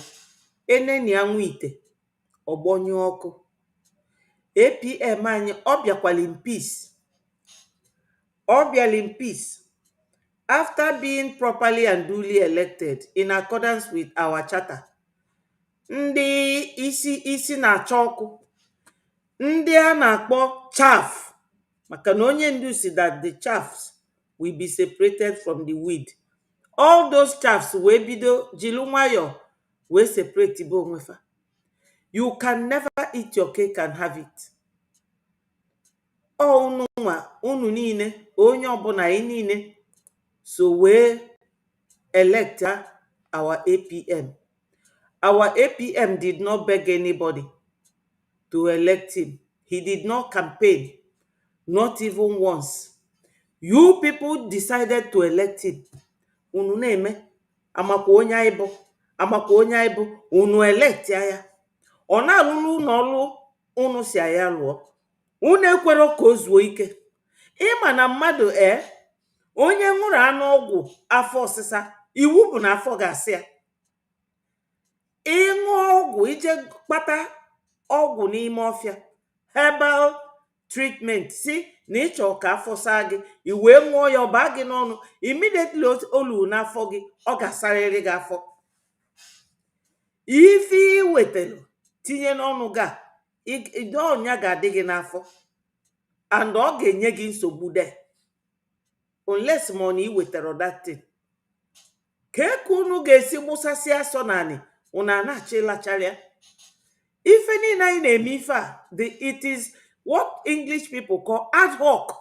Speaker 1: eneni anwụ ite ọgbọnyụ ọkụ. APM anyị ọ bịakwala in peace. Ọ bịala in peace after being properly and duly elected in accordance with our charter. Ndị isi na-acha ọkụ, ndị a na-akpọ chaff, maka na onye ndu si that the chaffs will be separated from the weed. All those chaffs wee bido jilu nwayọ wee separate ibe onwefa. You can never eat your cake and have it. Unu nwa unu niile, onye ọbụla anyị niile so wee elect our APM. Our APM did not beg anybody to elect him. He did not campaign, not even once. You people decided to elect him. Unu na-eme amakwa onye anyị bụ, amakwa onye anyị bụ, unu elect ya. Ọ na-alụlụ unu ọlụ unu si ya lụọ. Unu ekwero ka o zuo ike. Ịma na mmadụ onye nwụrụ anụ ọgwụ afọ ọsịsa, iwu bụ na afọ ga-asị ya. Ịṅụ ọgwụ, ije kpata ọgwụ n'ime ọfịa, herbal treatment, si na ịchọ ka afọ saa gị, i wee ṅụọ ya, ọ baa gị n'ọnụ, immediately olu n'afọ gị, ọ ga-asarịrị gị afọ. Ife ị wetara tinye n'ọnụ gị, ọnya ga-adị gị n'afọ, and ọ ga-enye gị nsogbu there, unless ma ọ na ị wetara that thing. Ka unu ga-esi gbụsasị asọ naanị unu a na-achọ ịlacharịa. Ife niile anyị na-eme ife a, it is what English people call ad hoc.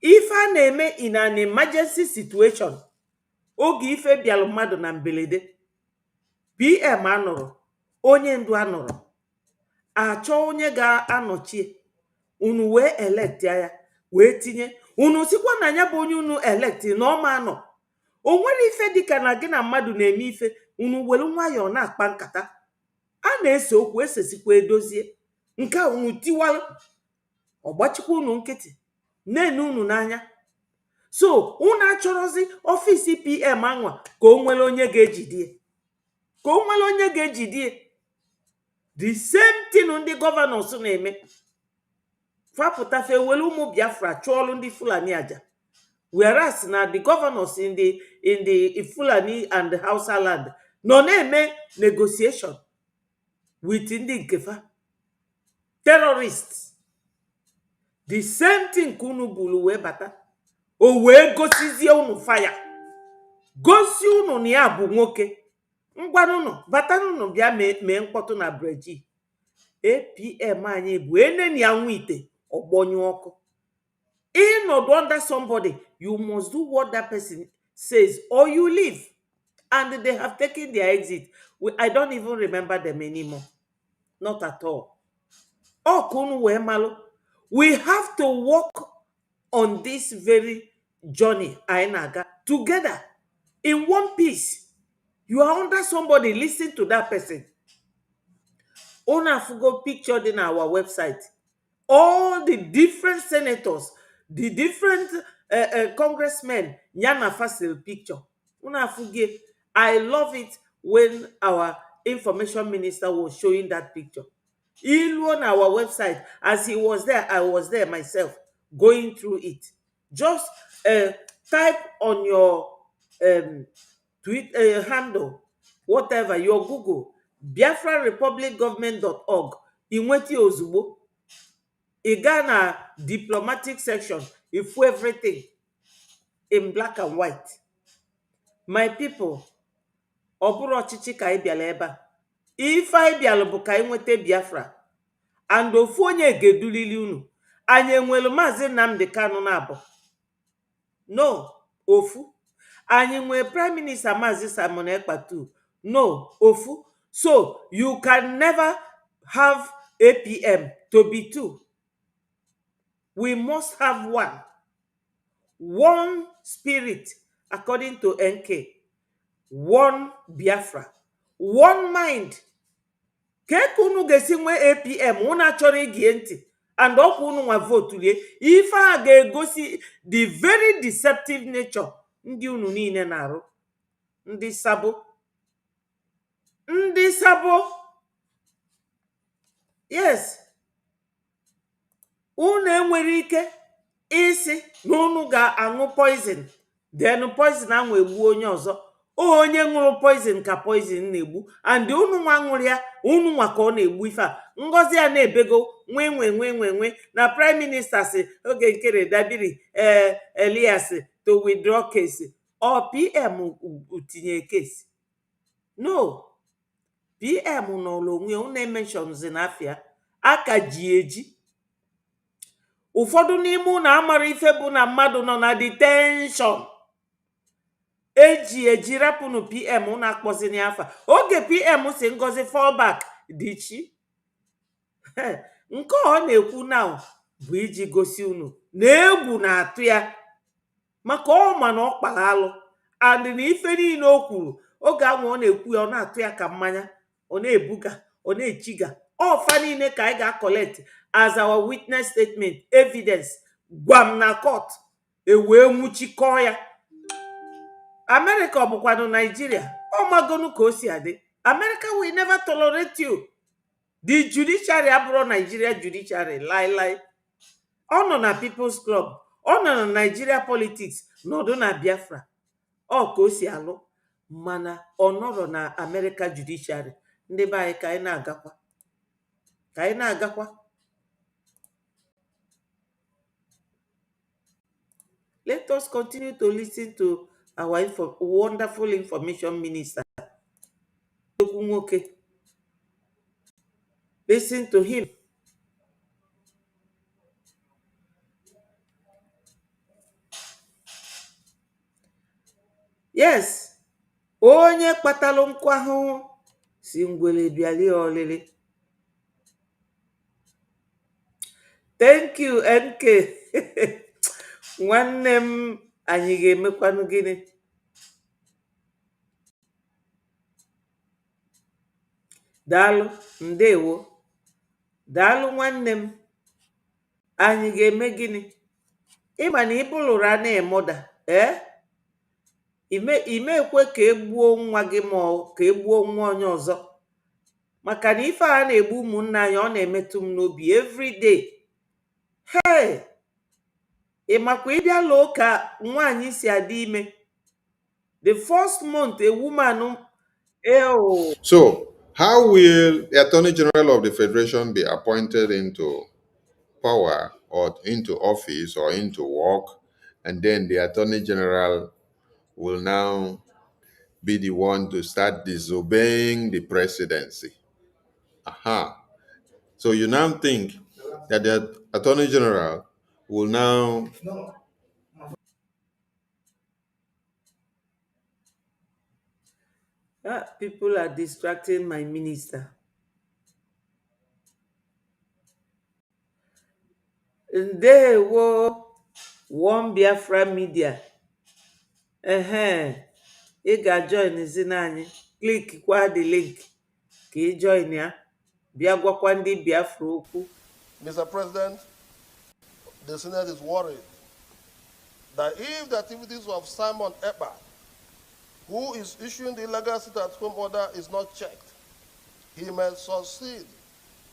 Speaker 1: Ife a na-eme in an emergency situation. Oge ife bịalụ mmadụ na mbelede, PM anọrọ, onye ndu anọrọ, achọ onye ga-anọchie, unu wee elect ya wee tinye. Unu sikwa na ya bụ onye unu elect na ọma anọ. O nwere ife dịka na gị na mmadụ na-eme ife, unu welu nwayọọ na-akpa nkata, a na-ese okwu, esesikwa edozie. Nke a unu tiwalụ, ọgbachikwa unu nkịtị, na-ene unu n'anya. So unu achọrọzi ọfisi PM anwa ka o nwere onye ga-ejidie, ka o nwere onye ga-ejidie. The same thing ndị gọvanọs na-eme. Fapụtafe welu ụmụ Biafra chụọlụ ndị Fulani aja, whereas na the governors in the Fulani and the Hausa land nọ na-eme negotiation with ndị nkefa terrorists. The same thing ka unu bulu wee bata, o wee gosizie unu fire, gosi unu na ya bụ nwoke. Ngwanụnụ batanụnụ bịa mee mkpọtụ na breji. APM anyị bụ eneni anwụ ite ọgbọnyụ ọkụ. Ịnọdụ under somebody, you must do what that person says or you leave. And they have taken their exit. I don't even remember them anymore. Not at all. We have to work on this very journey together in one piece. You are under somebody, listen to that person. Una fugo pictured in our website. All the different senators, the different congressmen, Yana Fasil picture. Una fuge. I love it when our information minister was showing that picture. He on our website, as he was there, I was there myself, going through it. Just type on your tweet handle, whatever, your Google, BiafraRepublicGovernment.org. Inweti ozugbo. Igana diplomatic section, if everything in black and white. My people, oburu ọchịchị ka ịbịala ebe a. Ife anyị bịalụ bụ ka nweta Biafra. And ofu onye ga-edulili unu. Anyị enwelu Maazị Nnamdi Kanu na-abụ? No, ofu. Anyị nwe Prime Minister Maazị Simon Ekpa? No, ofu. So you can never have APM to be two. We must have one spirit, according to NK, one Biafra, one mind. Kekunu gesi nwe APM, una chori gienti, and okunu nwa vote lie. Ife a ga-egosi the very deceptive nature ndị unu niile na-arụ. Ndị ndị sabo, yes, unu enwere ike isi na unu ga-aṅụ poison, then poison ahụ egbuo onye ọzọ. Onye ṅụrụ poison ka poison na-egbu, and unu nwa ṅụrụ ya, unu nwa ka ọ na-egbu ife a. Ngozi ya na-ebego nwe na prime minister si oge nkere dabiri Elias to withdraw case, or PM tinye case. No, PM n'ụlọ onwe unu ementions n'afịa aka ji eji. Ụfọdụ n'ime unu amara ife bụ na mmadụ nọ na detention, eji rapụnụ PM unu akpọzini afa. Oge PM si Ngozi fallback dị chi. Nke ọ na-ekwu now bụ iji gosi unu na egwu na-atụ ya, maka ọ ma na ọ kpara alụ, and na ife niile o kwuru oge ahụ ọ na-ekwu ya, ọ na-atụ ya ka mmanya, ọ na-ebuga, ọ na-echiga. Ọfa niile ka anyị ga-collect as our witness statement evidence, gwam na court, ewee nwụchikọọ ya. America ọ bụkwanụ Nigeria, ọ magonu ka o si adị. America will never tolerate you. The judiciary abụrụ Nigeria judiciary, lie. Ọ nọ na People's Club, ọ nọ na Nigeria politics, nọdụ na Biafra. Ọ ka o si alụ, mana ọ nọrọ na America judiciary. Ndị be anyị ka anyị na-agakwa. Let us continue to listen to our wonderful information minister. Listen to him. Yes, onye kpatalụ nkụ ahụhụ si ngwele bịalie ọlịlị. Thank you, NK. Nwanne m, anyị ga-emekwanụ gịnị? Daalụ, ndewo. Daalụ nwanne m. Anyị ga-eme gịnị? Ịma na ịbụlụrụ a na-emoda, ime ekwe ka egbuo nwa gị ma ọ ka egbuo nwa onye ọzọ. Maka na ife a na-egbu ụmụnna anyị, ọ na-emetụ m n'obi everyday. Hey! Ịmakwa ịbịa lụọ ka nwaanyị si adị ime. The first month a woman.
Speaker 8: So, how will the Attorney General of the Federation be appointed into power or into office or into work, and then the Attorney General will now be the one to start disobeying the presidency? So you now think that the Attorney General will now
Speaker 1: People are distracting my minister. Ndewo, one Biafra media. Ị ga-join zinanyị. Click kwa the link ka ị join ya. Bịa gwakwa ndị Biafra okwu.
Speaker 10: Mr. President, the Senate is worried that if the activities of Simon Ekpa, who is issuing the illegal sit-at-home order, is not checked, he may succeed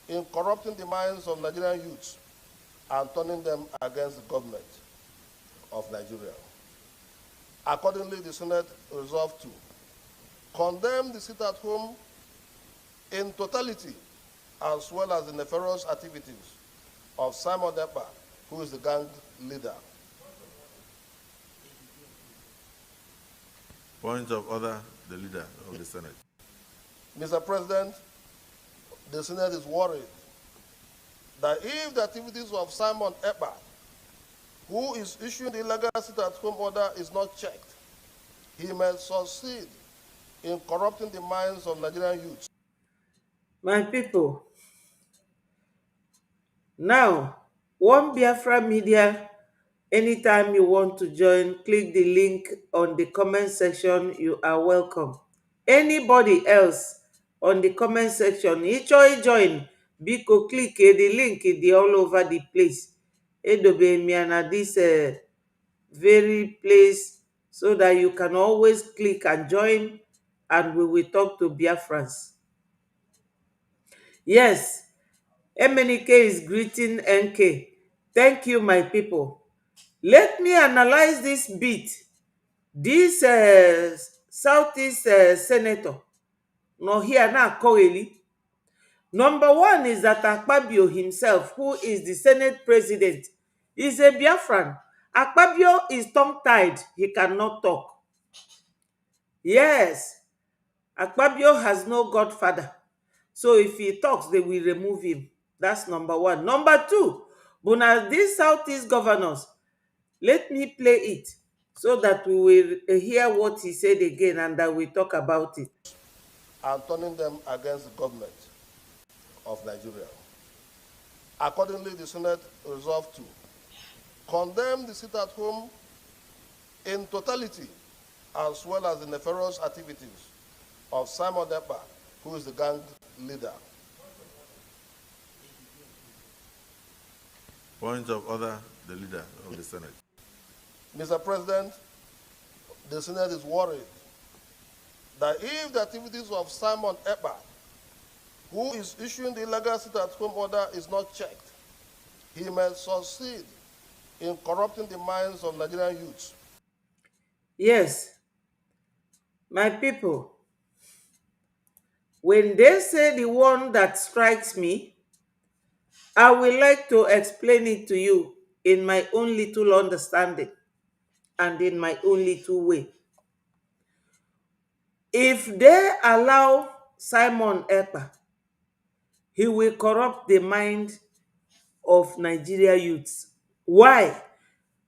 Speaker 10: in corrupting the minds of Nigerian youths and turning them against the government of Nigeria. Accordingly, the Senate resolved to condemn the sit-at-home in totality, as well as the nefarious activities of Simon Ekpa, who is the gang leader.
Speaker 11: Point of order, the leader of the Senate.
Speaker 10: Mr. President, the Senate is worried that if the activities of Simon Ekpa, who is issuing the illegal sit-at-home order, is not checked, he may succeed in corrupting the minds of Nigerian youths.
Speaker 1: My people, now, one Biafra media, anytime you want to join, click the link on the comment section. You are welcome. Anybody else on the comment section, join, biko click the link the all over the place. Edobe miana this very place so that you can always click and join and we will talk to Biafrans. Yes, MNK is greeting NK. Thank you, my people. Let me analyze this bit. This Southeast senator, no here now, Koeli. Number one is that Akpabio himself, who is the Senate president, is a Biafran. Akpabio is tongue-tied. He cannot talk. Yes, Akpabio has no godfather. So if he talks, they will remove him. That's number one. Number two, but now these Southeast governors, let me play it so that we will hear what he said again and that we talk about it.
Speaker 10: And turning them against the government of Nigeria. Accordingly, the Senate resolved to condemn the sit-at-home in totality, as well as the nefarious activities of Simon Ekpa, who is the gang leader.
Speaker 11: Point of order, the leader of the Senate.
Speaker 10: Mr. President, the Senate is worried that if the activities of Simon Ekpa, who is issuing the illegal sit-at-home order, is not checked, he may succeed in corrupting the minds of Nigerian youths.
Speaker 1: Yes, my people, when they say the one that strikes me, I would like to explain it to you in my own little understanding and in my own little way. If they allow Simon Ekpa, he will corrupt the mind of Nigeria youths. Why?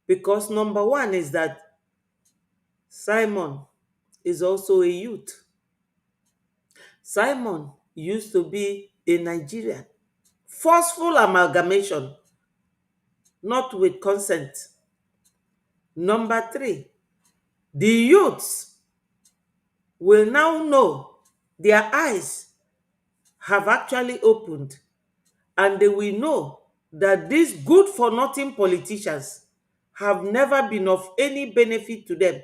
Speaker 1: Because number one is that Simon is also a youth. Simon used to be a Nigerian. Forceful amalgamation, not with consent. Number three, the youths will now know, their eyes have actually opened, and they will know that these good-for-nothing politicians have never been of any benefit to them.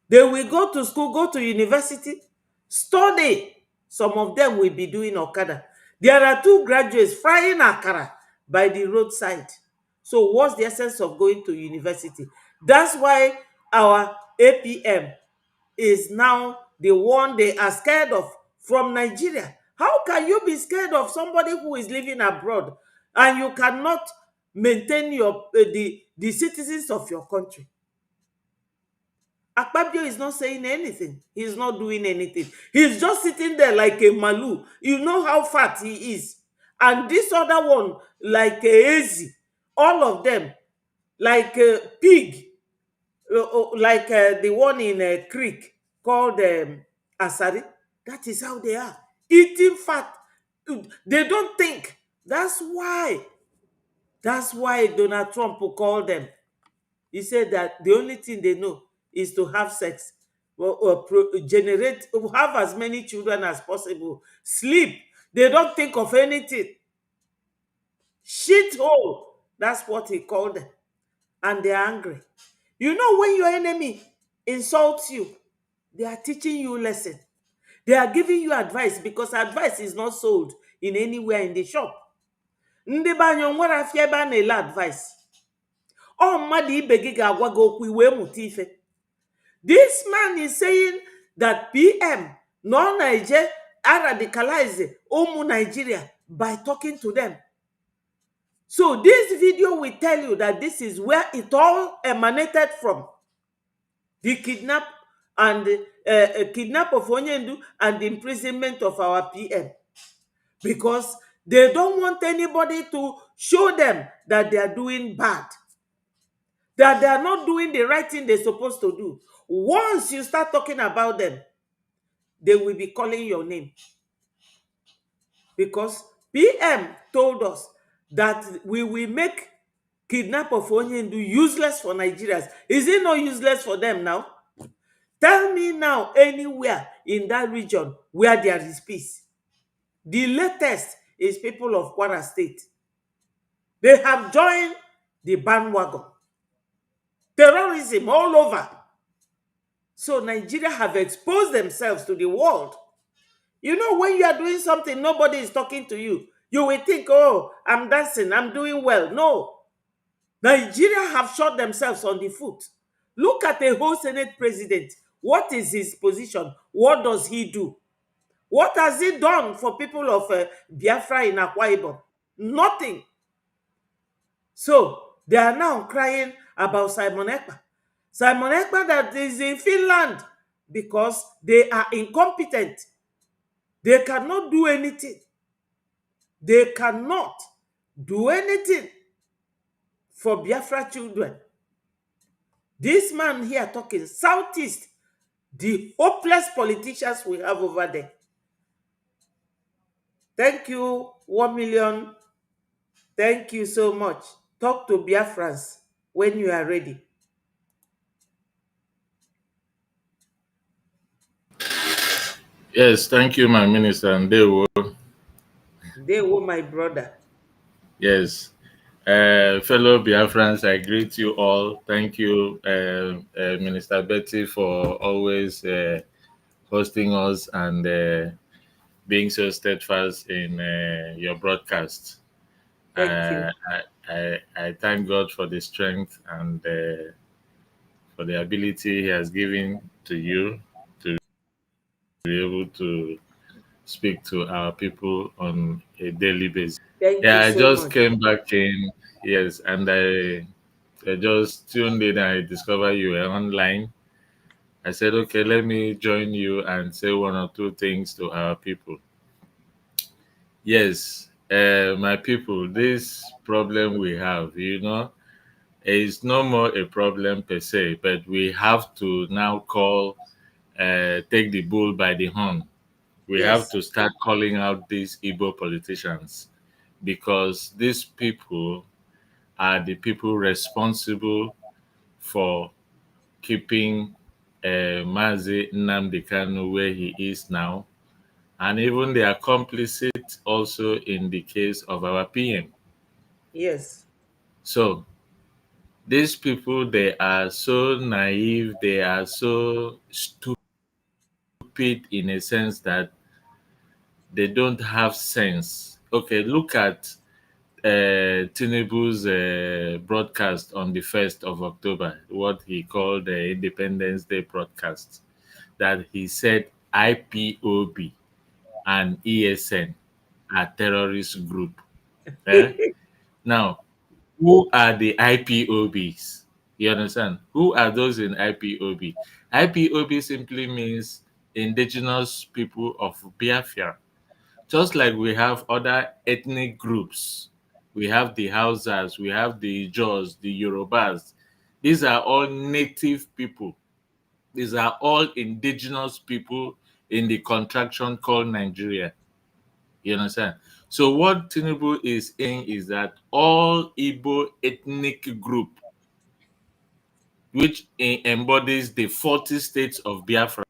Speaker 1: They will go to school, go to university, study. Some of them will be doing Okada. There are two graduates frying akara by the roadside. So what's the essence of going to university? That's why our APM is now the one they are scared of from Nigeria. How can you be scared of somebody who is living abroad and you cannot maintain your the citizens of your country? Akpabio is not saying anything. He's not doing anything. He's just sitting there like a malu. You know how fat he is. And this other one, like a Ezi. All of them, like a pig. Like the one in a creek called Asari. That is how they are. Eating fat. They don't think. That's why. That's why Donald Trump will call them. He said that the only thing they know is to have sex, or generate, have as many children as possible, sleep. They don't think of anything. Shithole. That's what he called them. And they're angry. You know, when your enemy insults you, they are teaching you lesson. They are giving you advice, because advice is not sold in anywhere in the shop. Ndị be anyị onwere afia ebe a na-ele advice. Ọ mmadụ ibe gị ga-agwa gị okwu iwe mụta ife. This man is saying that PM no Nigeria radicalize ụmụ Nigeria by talking to them. So this video will tell you that this is where it all emanated from. The kidnap and kidnap of Onyendu and the imprisonment of our PM. Because they don't want anybody to show them that they are doing bad. That they are not doing the right thing they're supposed to do. Once you start talking about them, they will be calling your name. Because PM told us that we will make kidnap of Onyendu useless for Nigerians. Is it not useless for them now? Tell me now anywhere in that region where there is peace. The latest is people of Kwara State. They have joined the bandwagon. Terrorism all over. So Nigeria have exposed themselves to the world. You know, when you are doing something, nobody is talking to you. You will think, oh, I'm dancing, I'm doing well. No. Nigeria have shot themselves on the foot. Look at a whole Senate president. What is his position? What does he do? What has he done for people of Biafra in Akwa Ibom? Nothing. So they are now crying about Simon Ekpa. Simon Ekpa that is in Finland because they are incompetent. They cannot do anything. They cannot do anything for Biafra children. This man here talking Southeast, the hopeless politicians we have over there. Thank you, 1 million. Thank you so much. Talk to Biafrans when you are ready.
Speaker 8: Yes, thank you, my minister. And they will,
Speaker 1: They were my brother.
Speaker 8: yes. Fellow Biafrans, I greet you all. Thank you, Minister Betty, for always hosting us and being so steadfast in your broadcast.
Speaker 1: Thank you.
Speaker 8: I thank God for the strength and for the ability He has given to you to be able to speak to our people on a daily basis.
Speaker 1: Thank you
Speaker 8: Yeah, I
Speaker 1: so
Speaker 8: just
Speaker 1: much.
Speaker 8: came back in, yes, and I just tuned in. I discovered you were online. I said, okay, let me join you and say one or two things to our people. Yes, my people, this problem we have, is no more a problem per se, but we have to now take the bull by the horn. We have
Speaker 1: Yes.
Speaker 8: to start calling out these Igbo politicians because these people are the people responsible for keeping Mazi Nnamdi Kanu where he is now, and even they are complicit also in the case of our PM.
Speaker 1: Yes.
Speaker 8: So these people, they are so naive, they are so stupid in a sense that they don't have sense. Okay, look at Tinubu's broadcast on the 1st of October, what he called the Independence Day broadcast, that he said IPOB and ESN are terrorist group. Eh? Now, who are the IPOBs? You understand? Who are those in IPOB? IPOB simply means indigenous people of Biafra. Just like we have other ethnic groups, we have the Hausas, we have the Jaws, the Yorubas. These are all native people. These are all indigenous people in the contraction called Nigeria. You understand? So what Tinubu is saying is that all Igbo ethnic group, which embodies the 40 states of Biafra,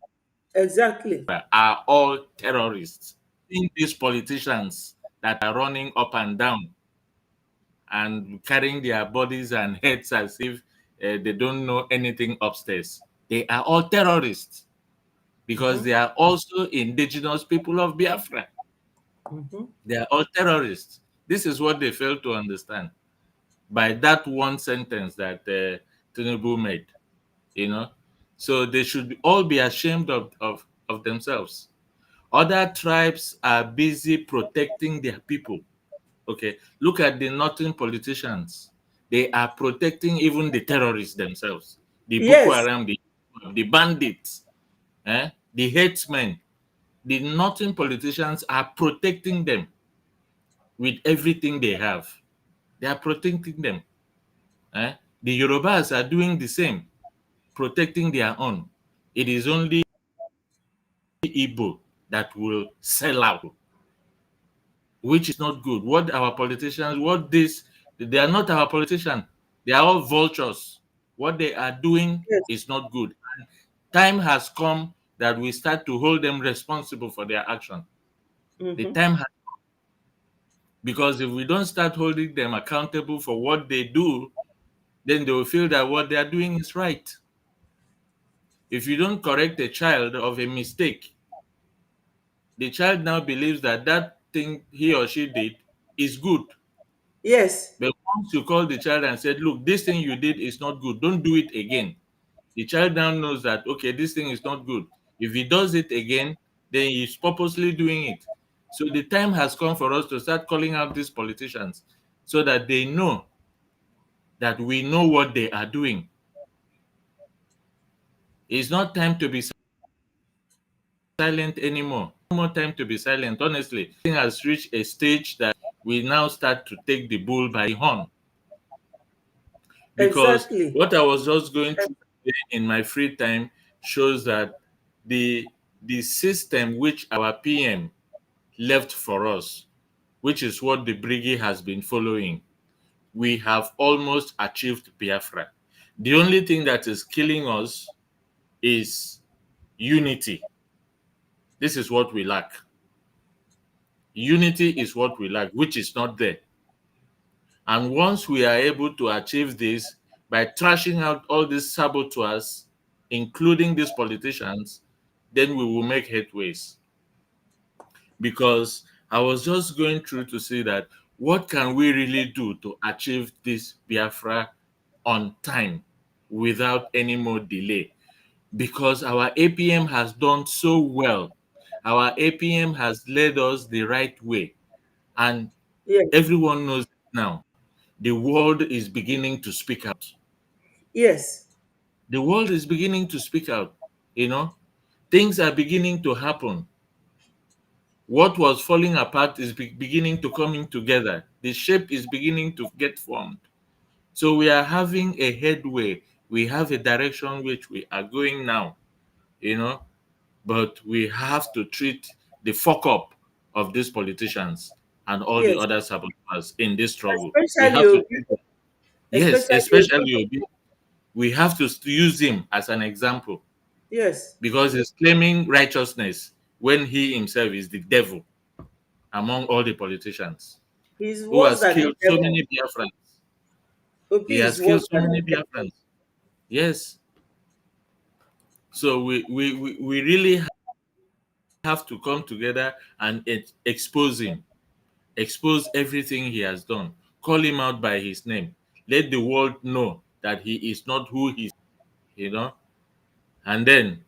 Speaker 1: Exactly.
Speaker 8: are all terrorists. In these politicians that are running up and down and carrying their bodies and heads as if they don't know anything upstairs, they are all terrorists because
Speaker 1: Mm-hmm.
Speaker 8: they are also indigenous people of Biafra.
Speaker 1: Mm-hmm.
Speaker 8: They are all terrorists. This is what they fail to understand by that one sentence that Tinubu made, you know. So they should all be ashamed of themselves. Other tribes are busy protecting their people. Okay, look at the northern politicians. They are protecting even the terrorists themselves, the Boko
Speaker 1: Yes.
Speaker 8: Haram, the bandits, the headsmen. The northern politicians are protecting them with everything they have. They are protecting them. The Yorubas are doing the same, protecting their own. It is only Igbo that will sell out, which is not good. What our politicians, they are not our politicians. They are all vultures. What they are doing
Speaker 1: Yes.
Speaker 8: is not good. Time has come that we start to hold them responsible for their action. The
Speaker 1: Mm-hmm.
Speaker 8: time has, because if we don't start holding them accountable for what they do, then they will feel that what they are doing is right.
Speaker 11: If you don't correct a child of a mistake, the child now believes that that thing he or she did is good.
Speaker 1: Yes.
Speaker 11: But once you call the child and said, look, this thing you did is not good, don't do it again. The child now knows that, okay, this thing is not good. If he does it again, then he's purposely doing it. So the time has come for us to start calling out these politicians so that they know that we know what they are doing. It's not time to be silent anymore. No more time to be silent. Honestly, thing has reached a stage that we now start to take the bull by the horn. Because
Speaker 1: Exactly.
Speaker 11: what I was just going through today in my free time shows that the the system which our PM left for us, which is what the brigade has been following, we have almost achieved Biafra. The only thing that is killing us is unity. This is what we lack. Unity is what we lack, which is not there. And once we are able to achieve this by trashing out all these saboteurs, including these politicians, then we will make headways. Because I was just going through to see that what can we really do to achieve this Biafra on time without any more delay? Because our APM has done so well. Our APM has led us the right way. And
Speaker 1: Yes.
Speaker 11: everyone knows now. The world is beginning to speak out.
Speaker 1: Yes.
Speaker 11: The world is beginning to speak out. You know, things are beginning to happen. What was falling apart is beginning to coming together. The shape is beginning to get formed. So we are having a headway. We have a direction which we are going now, you know, but we have to treat the fuck up of these politicians and all the
Speaker 1: Yes.
Speaker 11: other saboteurs in this struggle. We
Speaker 1: Especially
Speaker 11: have to
Speaker 1: Obi.
Speaker 11: treat them. Yes,
Speaker 1: Especially Obi.
Speaker 11: especially Obi. We have to use him as an example
Speaker 1: Yes.
Speaker 11: because he's claiming righteousness when he himself is the devil among all the politicians
Speaker 1: He's
Speaker 11: who
Speaker 1: worse
Speaker 11: has
Speaker 1: than the
Speaker 11: killed so
Speaker 1: devil.
Speaker 11: many Biafrans. He
Speaker 1: Obi is
Speaker 11: has killed
Speaker 1: worse
Speaker 11: so
Speaker 1: than
Speaker 11: many
Speaker 1: the devil.
Speaker 11: Biafrans. Yes. So we really have to come together and expose him, expose everything he has done, call him out by his name, let the world know that he is not who he is, you know. And then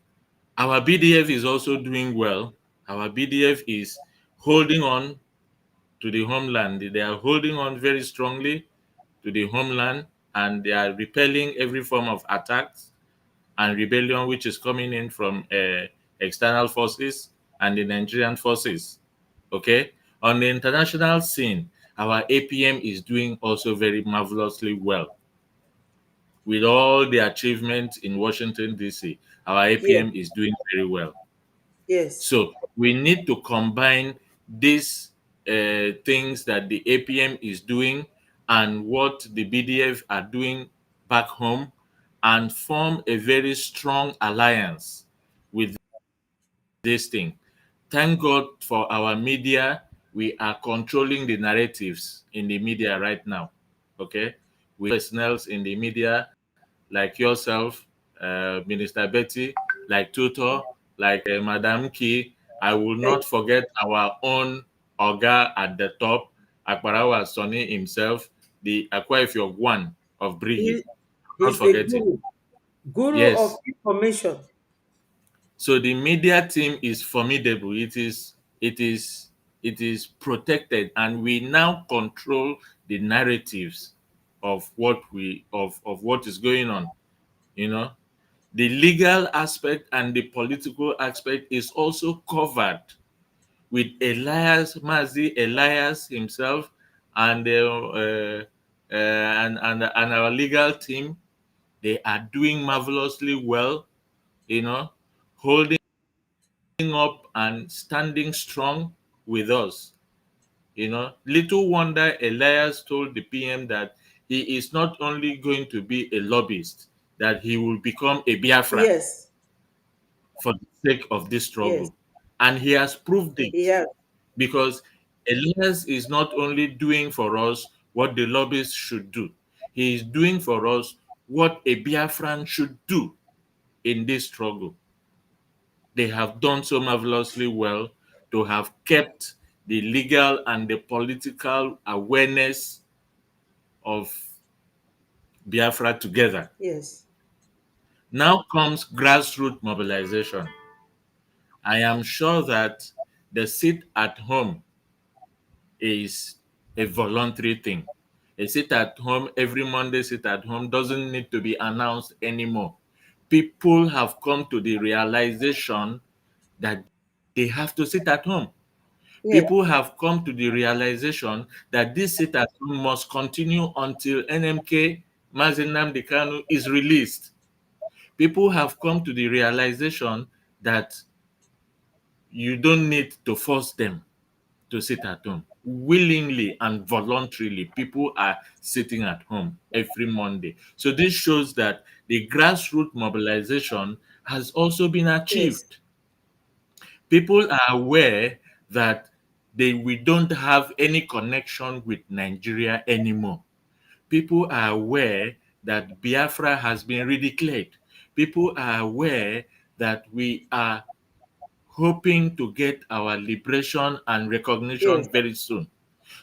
Speaker 11: our BDF is also doing well. Our BDF is holding on to the homeland. They are holding on very strongly to the homeland and they are repelling every form of attacks and rebellion which is coming in from external forces and the Nigerian forces. Okay? On the international scene, our APM is doing also very marvelously well. With all the achievements in Washington, D.C., our
Speaker 1: Yes.
Speaker 11: APM is doing very well.
Speaker 1: Yes.
Speaker 11: So we need to combine these things that the APM is doing and what the BDF are doing back home and form a very strong alliance with this thing. Thank God for our media. We are controlling the narratives in the media right now. Okay? We have personnel in the media like yourself, Minister Betty, like Tutor, like Madam Key. I will
Speaker 1: Thank
Speaker 11: not forget our own Oga at the top, Akbarawa Sonny himself, the Akwa Ifyok one of Brigi.
Speaker 1: He,
Speaker 11: Not
Speaker 1: he's the
Speaker 11: forget him.
Speaker 1: guru of
Speaker 11: Yes.
Speaker 1: information.
Speaker 11: So the media team is formidable. It is protected, and we now control the narratives of what is going on. You know, the legal aspect and the political aspect is also covered with Elias Mazi Elias himself and and our legal team. They are doing marvelously well. You know, holding up and standing strong with us. You know, little wonder Elias told the PM that he is not only going to be a lobbyist, that he will become a Biafran
Speaker 1: Yes.
Speaker 11: for the sake of this
Speaker 1: Yes.
Speaker 11: struggle. And he has proved
Speaker 1: He
Speaker 11: it
Speaker 1: has.
Speaker 11: because Elias is not only doing for us what the lobbyists should do, he is doing for us what a Biafran should do. in this struggle. They have done so marvelously well to have kept the legal and the political awareness of Biafra together.
Speaker 1: Yes.
Speaker 11: Now comes grassroots mobilization. I am sure that the sit at home is a voluntary thing. A sit at home, every Monday sit at home doesn't need to be announced anymore. People have come to the realization that they have to sit at home.
Speaker 1: Yes.
Speaker 11: People have come to the realization that this sit at home must continue until NMK Mazen Nnamdi Kanu is released. People have come to the realization that you don't need to force them to sit at home. Willingly and voluntarily, people are sitting at home every Monday. So this shows that the grassroots mobilization has also been
Speaker 1: Yes.
Speaker 11: achieved. People are aware that we don't have any connection with Nigeria anymore. People are aware that Biafra has been redeclared. People are aware that we are hoping to get our liberation and
Speaker 1: Yes.
Speaker 11: recognition very soon.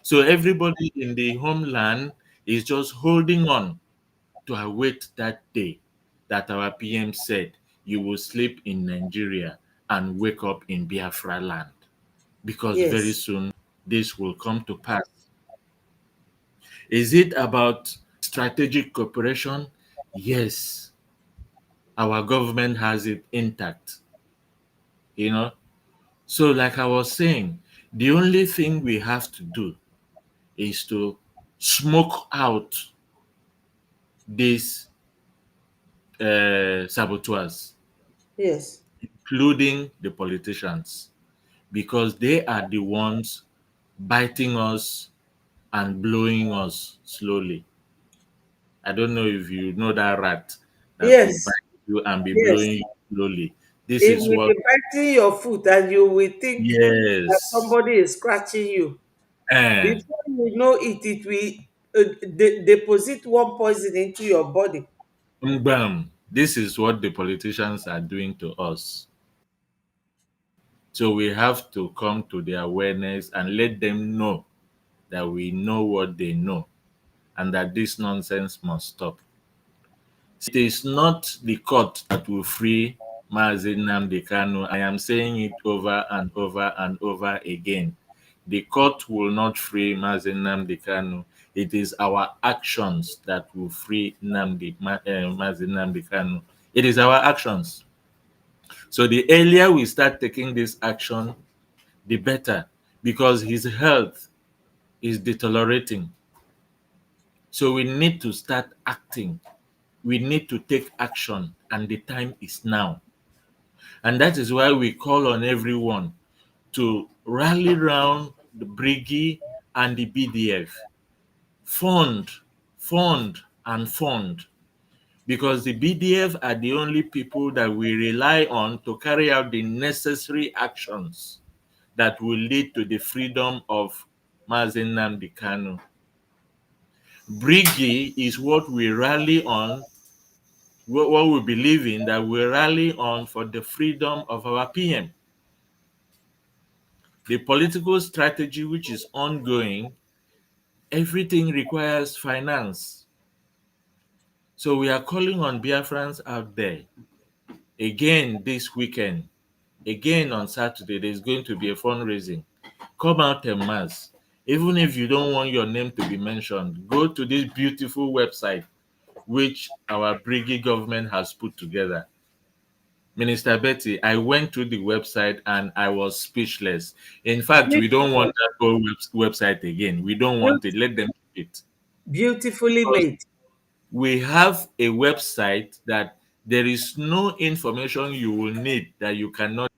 Speaker 11: So everybody in the homeland is just holding on to await that day that our PM said, you will sleep in Nigeria and wake up in Biafra land. Because very
Speaker 1: Yes.
Speaker 11: soon this will come to pass. Is it about strategic cooperation? Yes. Our government has it intact. You know, so like I was saying, the only thing we have to do is to smoke out these saboteurs,
Speaker 1: Yes.
Speaker 11: including the politicians, because they are the ones biting us and blowing us slowly. I don't know if you know that rat that will
Speaker 1: Yes.
Speaker 11: bite you and be
Speaker 1: Yes.
Speaker 11: blowing you slowly. This
Speaker 1: It
Speaker 11: is
Speaker 1: will
Speaker 11: what,
Speaker 1: be biting your foot and you will think that
Speaker 11: yes.
Speaker 1: somebody is scratching you.
Speaker 11: And
Speaker 1: Before you know it, it will deposit one poison into your body.
Speaker 11: bam, this is what the politicians are doing to us. So we have to come to the awareness and let them know that we know what they know and that this nonsense must stop. It is not the court that will free Mazi Nnamdi Kanu. I am saying it over and over and over again. The court will not free Mazi Nnamdi Kanu. It is our actions that will free Mazi Nnamdi Kanu. It is our actions. So the earlier we start taking this action, the better, because his health is deteriorating. So we need to start acting. We need to take action, and the time is now. And that is why we call on everyone to rally around the Briggy and the BDF. Fund, fund, and fund. Because the BDF are the only people that we rely on to carry out the necessary actions that will lead to the freedom of Mazen Nnamdi Kanu. Briggy is what we rally on, what we believe in, that we rally on for the freedom of our PM. The political strategy which is ongoing, everything requires finance. So we are calling on Biafrans out there. Again this weekend, again on Saturday, there's going to be a fundraising. Come out en masse. Even if you don't want your name to be mentioned, go to this beautiful website which our Briggy government has put together. Minister Betty, I went to the website and I was speechless. In fact, we don't want
Speaker 1: Beautiful.
Speaker 11: that whole website again. We don't want it. Let them keep it.
Speaker 1: Beautifully
Speaker 11: Because
Speaker 1: made.
Speaker 11: we have a website that there is no information you will need that you cannot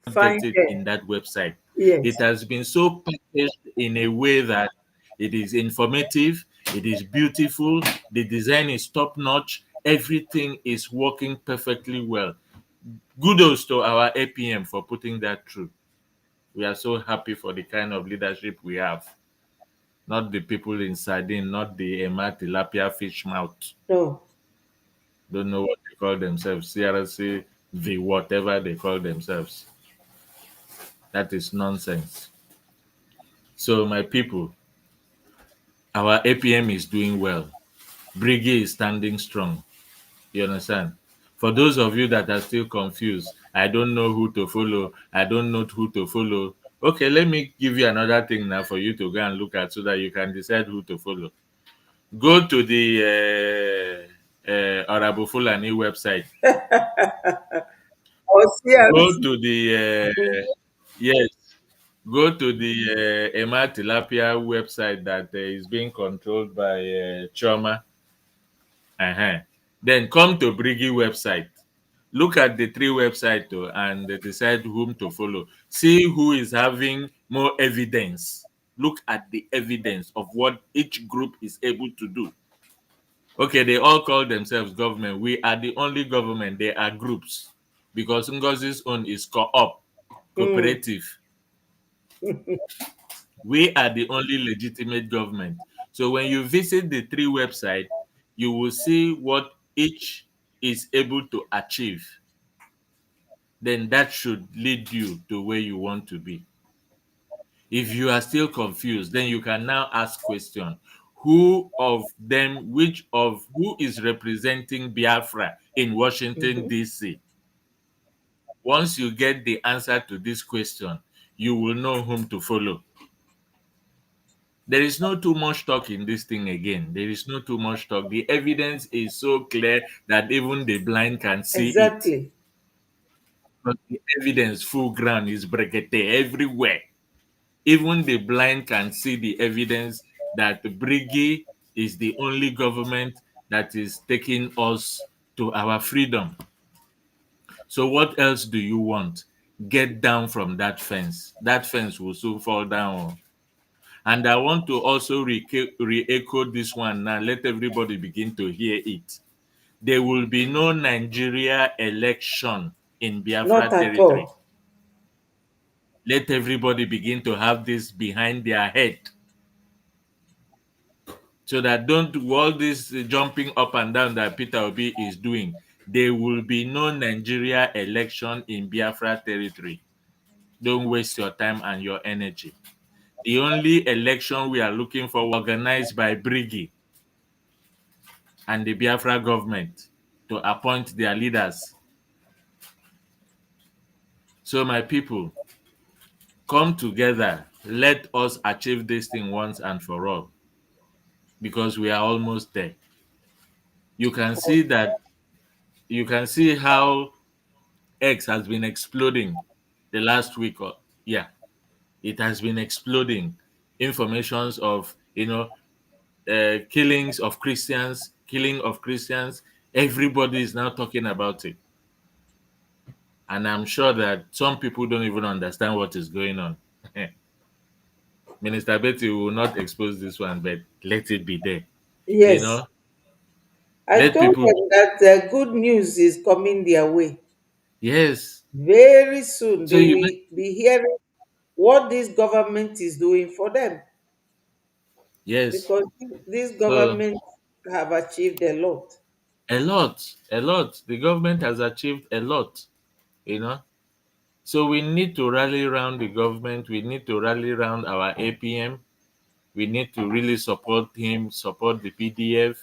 Speaker 11: get
Speaker 1: Fine
Speaker 11: it
Speaker 1: there.
Speaker 11: in that website. It
Speaker 1: Yes.
Speaker 11: has been so packaged in a way that it is informative, it is beautiful, the design is top notch, everything is working perfectly well. Kudos to our APM for putting that through. We are so happy for the kind of leadership we have. Not the people in sardine, not the Emma tilapia fish mouth.
Speaker 1: No.
Speaker 11: Don't know what they call themselves. CRC, V, whatever they call themselves. That is nonsense. So, my people, our APM is doing well. Briggy is standing strong. You understand? For those of you that are still confused, I don't know who to follow. I don't know who to follow. Okay, let me give you another thing now for you to go and look at so that you can decide who to follow. Go to the Orabu Fulani website.
Speaker 1: Or
Speaker 11: Go
Speaker 1: CRC.
Speaker 11: to the yes. Go to the Emma Tilapia website that is being controlled by Choma. Uh-huh. Then come to Briggy website. Look at the three websites and decide whom to follow. See who is having more evidence. Look at the evidence of what each group is able to do. Okay, they all call themselves government. We are the only government. They are groups because Ngozi's own is co-op,
Speaker 1: Hmm.
Speaker 11: cooperative. We are the only legitimate government. So when you visit the three websites, you will see what each is able to achieve. Then that should lead you to where you want to be. If you are still confused, then you can now ask question. Who of them, which of who is representing Biafra in Washington,
Speaker 1: Mhm.
Speaker 11: D.C.? Once you get the answer to this question, you will know whom to follow. There is no too much talk in this thing again. There is no too much talk. The evidence is so clear that even the blind can see it.
Speaker 1: Exactly.
Speaker 11: But the evidence full ground is brekete everywhere. Even the blind can see the evidence that Briggy is the only government that is taking us to our freedom. So what else do you want? Get down from that fence. That fence will soon fall down. And I want to also re-echo this one now. Let everybody begin to hear it. There will be no Nigeria election in
Speaker 1: Not
Speaker 11: Biafra
Speaker 1: at
Speaker 11: territory.
Speaker 1: all.
Speaker 11: Let everybody begin to have this behind their head. So that don't do all this jumping up and down that Peter Obi is doing. There will be no Nigeria election in Biafra territory. Don't waste your time and your energy. The only election we are looking for organized by Briggy and the Biafra government to appoint their leaders. So my people, come together. Let us achieve this thing once and for all because we are almost there. You can see that you can see how X has been exploding the last week or yeah, it has been exploding. Informations of killings of Christians, killing of Christians. Everybody is now talking about it. And I'm sure that some people don't even understand what is going on. Minister Betty will not expose this one, but let it be there. You
Speaker 1: Yes.
Speaker 11: know,
Speaker 1: I
Speaker 11: let
Speaker 1: told
Speaker 11: people,
Speaker 1: them that good news is coming their way.
Speaker 11: yes.
Speaker 1: Very soon
Speaker 11: So
Speaker 1: they
Speaker 11: you,
Speaker 1: will be hearing what this government is doing for them
Speaker 11: yes.
Speaker 1: because this
Speaker 11: So
Speaker 1: government have achieved a lot.
Speaker 11: a lot, a lot. The government has achieved a lot, you know. So we need to rally around the government. We need to rally around our APM. We need to really support him, support the PDF,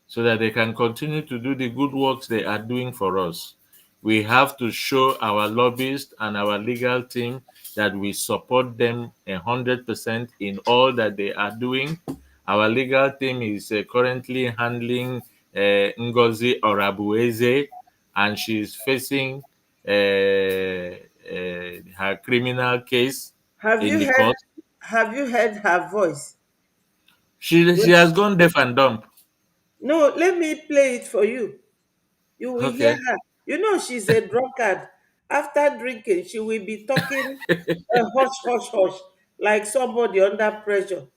Speaker 11: so that they can continue to do the good works they are doing for us. We have to show our lobbyists and our legal team that we support them 100% in all that they are doing. Our legal team is currently handling Ngozi Orabueze, and she's facing her criminal case
Speaker 1: Have
Speaker 11: in
Speaker 1: you
Speaker 11: the
Speaker 1: heard
Speaker 11: court.
Speaker 1: her voice?
Speaker 11: She has gone deaf and dumb.
Speaker 1: No, let me play it for you. You will hear
Speaker 11: Okay.
Speaker 1: her. You know she's a drunkard. After drinking, she will be talking hush, hush, hush, like somebody under pressure.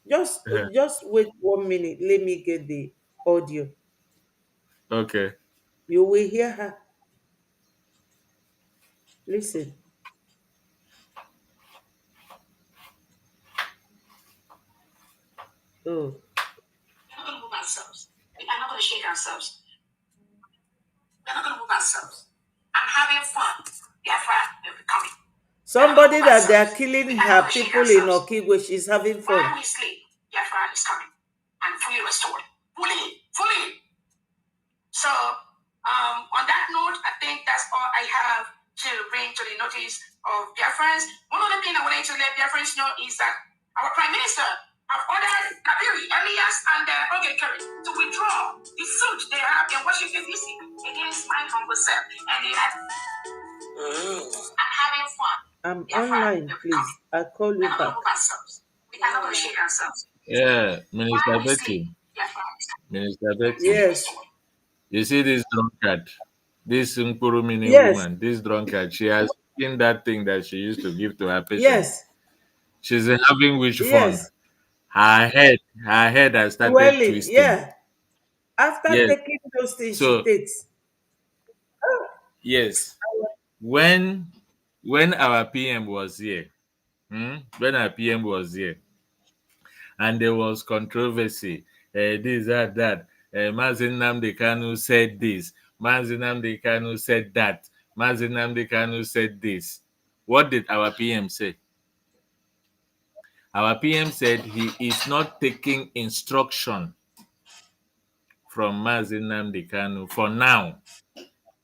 Speaker 1: Just just wait 1 minute. Let me get the audio.
Speaker 11: Okay.
Speaker 1: You will hear her. Listen. Oh. Somebody that they are killing her people in Okigwe, she's having fun.
Speaker 12: While we sleep, Biafra is coming and fully restored. Fully. So, on that note, I think that's all I have to bring to the notice of Biafrans. One other thing I wanted to let Biafrans know is that our Prime Minister have ordered Nabiri, Elias, and Oge Kerry to withdraw the suit they have in Washington, D.C. against my humble self. And they are having fun.
Speaker 1: I'm online, please. I'll call you back.
Speaker 12: We cannot go shake ourselves.
Speaker 11: Yeah, Minister Betty. Minister Betty.
Speaker 1: Yes.
Speaker 11: You see this drunkard, this Nkuru Mini
Speaker 1: Yes.
Speaker 11: woman, this drunkard, she has seen that thing that she used to give to her patient.
Speaker 1: Yes.
Speaker 11: She's having which fun?
Speaker 1: Yes.
Speaker 11: Her head has started
Speaker 1: Dwelling.
Speaker 11: twisting.
Speaker 1: Yeah. After
Speaker 11: Yes.
Speaker 1: taking those things
Speaker 11: So,
Speaker 1: she takes.
Speaker 11: yes. When our PM was here, when our PM was here, and there was controversy, this, that. Mazi Nnamdi Kanu said this. Mazi Nnamdi Kanu said that. Mazi Nnamdi Kanu said this. What did our PM say? Our PM said he is not taking instruction from Mazi Nnamdi Kanu for now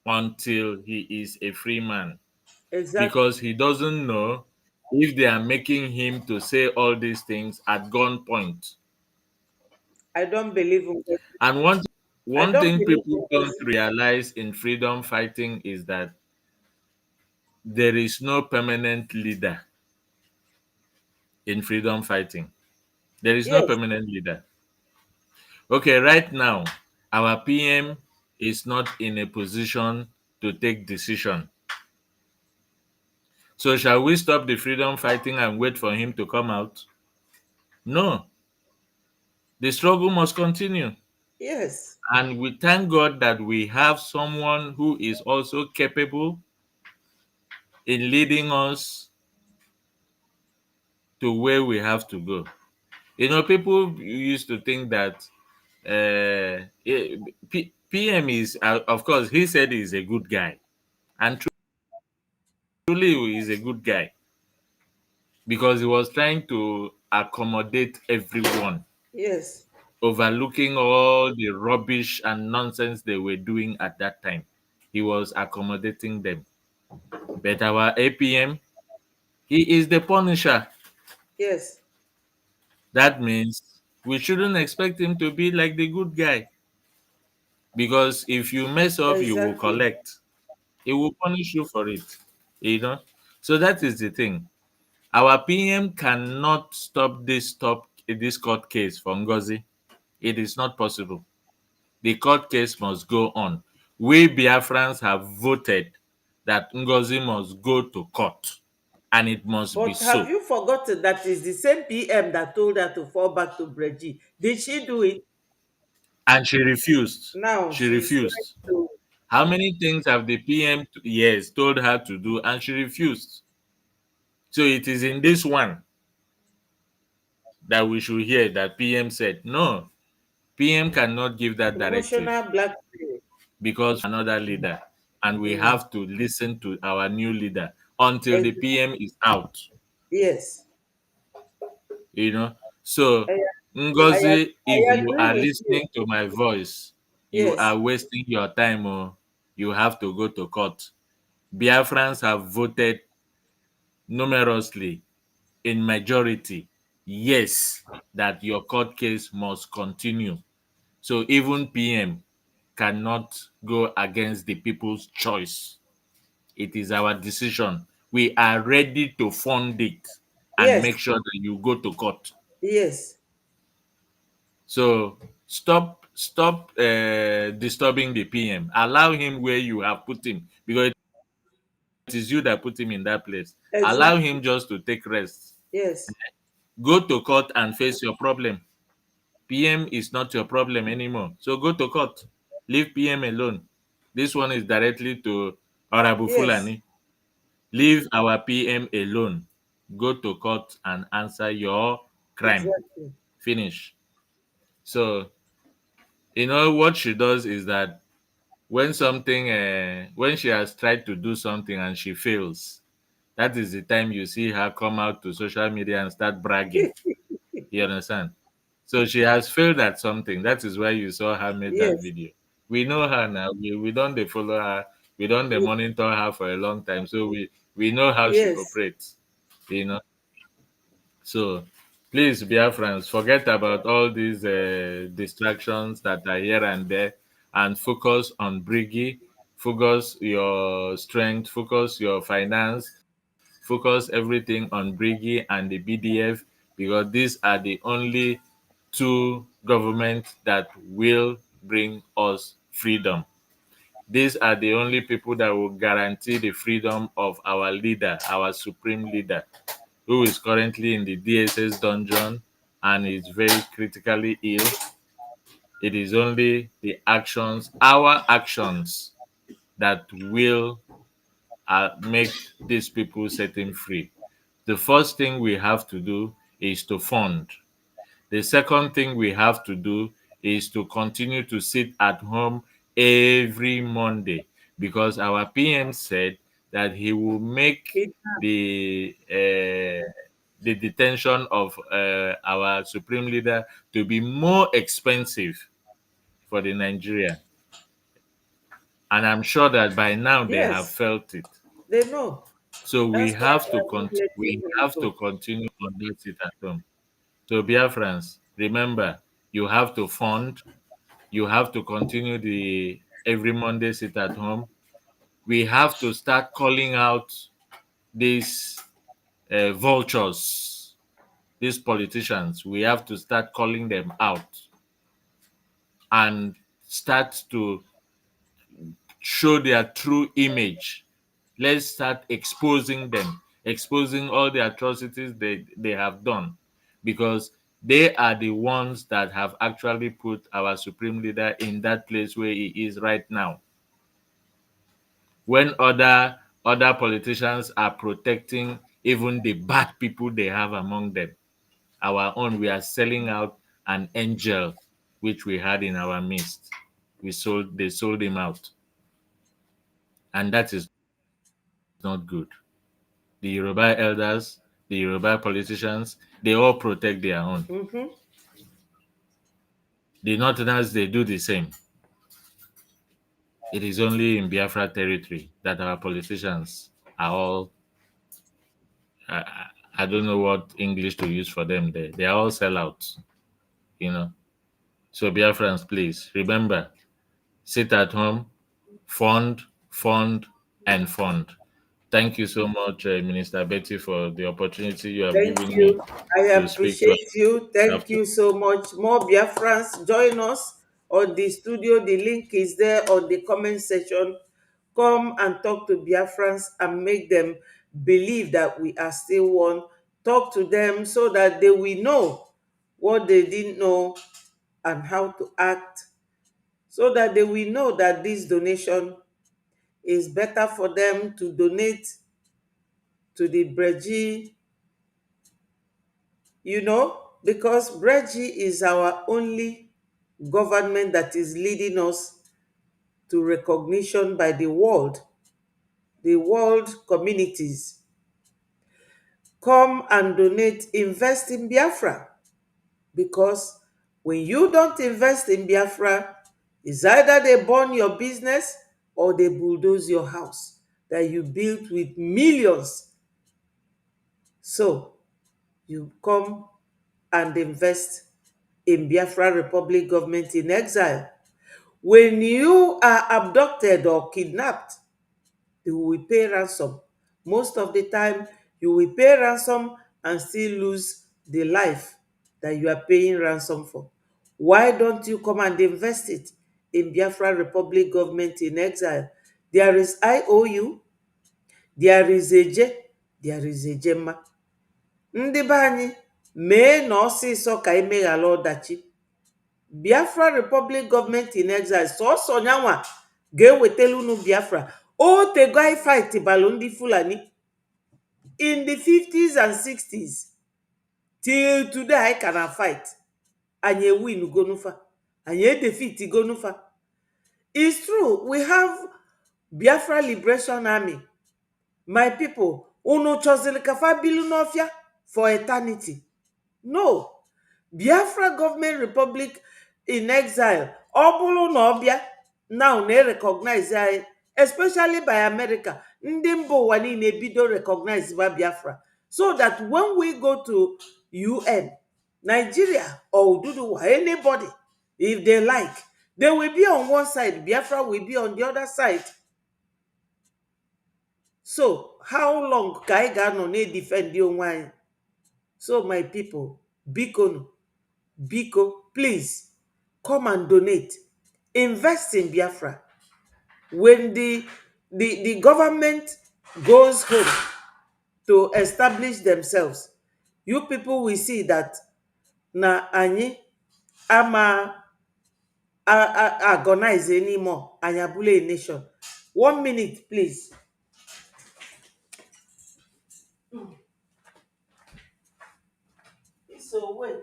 Speaker 11: until he is a free man.
Speaker 1: Exactly.
Speaker 11: Because he doesn't know if they are making him to say all these things at gunpoint.
Speaker 1: I don't believe in it.
Speaker 11: And one
Speaker 1: don't
Speaker 11: thing
Speaker 1: believe
Speaker 11: people
Speaker 1: in
Speaker 11: don't realize in freedom fighting is that there is no permanent leader in freedom fighting. There is no
Speaker 1: Yes.
Speaker 11: permanent leader. Okay, right now, our PM is not in a position to take decision. So shall we stop the freedom fighting and wait for him to come out? No. The struggle must continue.
Speaker 1: Yes.
Speaker 11: And we thank God that we have someone who is also capable in leading us to where we have to go. You know, people used to think that PM is, of course, he said he's a good guy. And truly, he's a good guy. Because he was trying to accommodate everyone.
Speaker 1: Yes.
Speaker 11: Overlooking all the rubbish and nonsense they were doing at that time. He was accommodating them. But our APM, he is the punisher.
Speaker 1: Yes.
Speaker 11: That means we shouldn't expect him to be like the good guy. Because if you mess up, you will
Speaker 1: Exactly.
Speaker 11: collect. He will punish you for it. You know? So that is the thing. Our PM cannot stop this court case for Ngozi. It is not possible. The court case must go on. We Biafrans have voted that Ngozi must go to court. And it must be
Speaker 1: But
Speaker 11: so.
Speaker 1: have you forgotten that it's the same PM that told her to fall back to Breji? Did she do it?
Speaker 11: And she refused.
Speaker 1: Now
Speaker 11: She
Speaker 1: she's
Speaker 11: refused.
Speaker 1: trying to.
Speaker 11: How many things have the PM, told her to do, and she refused? So it is in this one that we should hear that PM said, no, PM cannot give that directive
Speaker 1: Emotional blackmail.
Speaker 11: because another leader, and we
Speaker 1: Mm.
Speaker 11: have to listen to our new leader until the PM is out.
Speaker 1: Yes.
Speaker 11: You know, so
Speaker 1: I
Speaker 11: Ngozi, if you
Speaker 1: agree
Speaker 11: are
Speaker 1: with
Speaker 11: listening to my voice, you
Speaker 1: Yes.
Speaker 11: are wasting your time, or you have to go to court. Biafrans have voted numerously in majority, yes, that your court case must continue. So even PM cannot go against the people's choice. It is our decision. We are ready to fund it and
Speaker 1: Yes.
Speaker 11: make sure that you go to court.
Speaker 1: Yes.
Speaker 11: So stop disturbing the PM. Allow him where you have put him, because it is you that put him in that place. Allow
Speaker 1: Exactly.
Speaker 11: him just to take rest.
Speaker 1: Yes.
Speaker 11: Go to court and face your problem. PM is not your problem anymore. So go to court. Leave PM alone. This one is directly to Honorable
Speaker 1: Yes.
Speaker 11: Fulani. Leave our PM alone. Go to court and answer your crime.
Speaker 1: Exactly.
Speaker 11: Finish. So, what she does is that when something, when she has tried to do something and she fails, that is the time you see her come out to social media and start bragging. You understand? So she has failed at something. That is why you saw her make that
Speaker 1: Yes,
Speaker 11: video. We know her now. We don't dey follow her. We don't dey monitor her for a long time. So we know how she
Speaker 1: yes,
Speaker 11: operates. You know. So please, Biafrans, forget about all these distractions that are here and there, and focus on Brigi. Focus your strength. Focus your finance. Focus everything on Brigi and the BDF, because these are the only two governments that will bring us freedom. These are the only people that will guarantee the freedom of our leader, our supreme leader, who is currently in the DSS dungeon and is very critically ill. It is only the actions, our actions, that will make these people set him free. The first thing we have to do is to fund. The second thing we have to do is to continue to sit at home every Monday, because our PM said that he will make the detention of our supreme leader to be more expensive for the Nigeria. And I'm sure that by now they have
Speaker 1: yes.
Speaker 11: felt it.
Speaker 1: They know.
Speaker 11: So we
Speaker 1: That's why
Speaker 11: have
Speaker 1: they
Speaker 11: to
Speaker 1: are not letting him go.
Speaker 11: continue on that sit at home. So Biafrans, remember, you have to fund, you have to continue the every Monday sit at home. We have to start calling out these vultures, these politicians. We have to start calling them out and start to show their true image. Let's start exposing them, exposing all the atrocities they have done, because they are the ones that have actually put our supreme leader in that place where he is right now. When other politicians are protecting even the bad people they have among them, our own, we are selling out an angel which we had in our midst. They sold him out, and that is not good. The Yoruba elders, the Yoruba politicians, they all protect their own.
Speaker 1: Mm-hmm.
Speaker 11: The Northerners, they do the same. It is only in Biafra territory that our politicians are all, I don't know what English to use for them there. They are all sellouts, you know. So Biafrans, please, remember, sit at home, fund, fund, and fund. Thank you so much, Minister Betty, for the opportunity you have
Speaker 1: Thank
Speaker 11: given me
Speaker 1: you. I
Speaker 11: to speak to
Speaker 1: appreciate you.
Speaker 11: our
Speaker 1: Thank you so much. More Biafrans, join us on the studio. The link is there on the comment section. Come and talk to Biafrans and make them believe that we are still one. Talk to them so that they will know what they didn't know and how to act, so that they will know that this donation is better for them to donate to the Breji, because Breji is our only government that is leading us to recognition by the world communities. Come and donate, invest in Biafra, because when you don't invest in Biafra, it's either they burn your business or they bulldoze your house that you built with millions. So you come and invest in Biafra Republic government in exile. When you are abducted or kidnapped, you will pay ransom. Most of the time, you will pay ransom and still lose the life that you are paying ransom for. Why don't you come and invest it in Biafra Republic government in exile? There is IOU, there is Eje, there is Ejema. Ndị be anyị, mee na ọsịsọ ka emeghala ọdachi. Biafra Republic Government in Exile, sọsọ nyanwa ga-ewetala unu Biafra. O tego anyị fight balụ ndị Fulani in the 50s and 60s. Till today anyị ka fight. Anyị win gonufa. Anyị defeat gonufa. It's true, we have Biafra Liberation Army. My people, unu chọziri ka fa bilu n'ọfịa for eternity? No. Biafra Government Republic in Exile, ọ bụrụ na ọ bịa now na-recognize anyị, especially by America. Ndị mba ụwa niile bido recognize ba Biafra, so that when we go to UN, Nigeria or Ududuwa, anybody, if they like, they will be on one side, Biafra will be on the other side. So how long ka anyị ga-anọ na-defend onwe anyị? So my people, biko, please come and donate, invest in Biafra. When the government goes home to establish themselves, you people will see that na anyị ama agonize anymore. Anyị abụla a nation. 1 minute, please. So wait.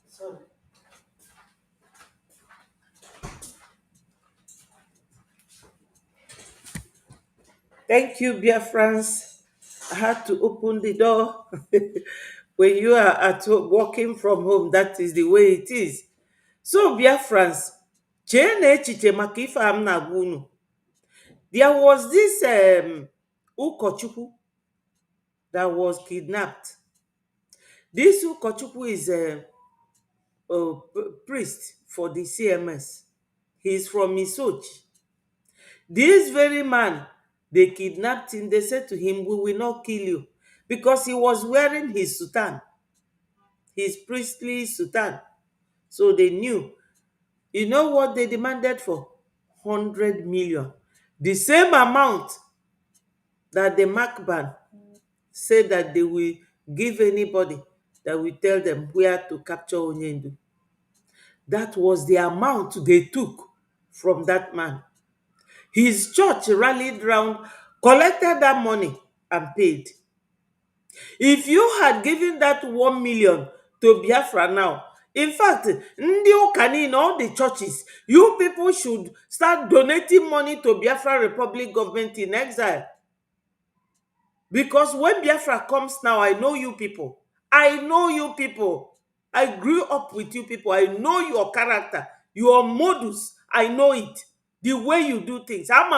Speaker 1: Sorry. Thank you, Biafrans. I had to open the door. When you are at home, working from home, that is the way it is. So, Biafrans, chee na echiche maka ife a m na-agwa unu. There was this Ukochukwu that was kidnapped. This Ukochukwu is a priest for the CMS. He's from Isochi. This very man, they kidnapped him. They said to him, "We will not kill you," because he was wearing his sutan, his priestly sutan. So they knew. You know what they demanded for? 100 million. The same amount that the Macban said that they will give anybody that will tell them where to capture Onyendu. That was the amount they took from that man. His church rallied round, collected that money, and paid. If you had given that 1 million to Biafra now, in fact, ndị ụka niile, all the churches, you people should start donating money to Biafra Republic Government in Exile. Because when Biafra comes now, I know you people. I know you people. I grew up with you people. I know your character, your modus. I know it. The way you do things. Come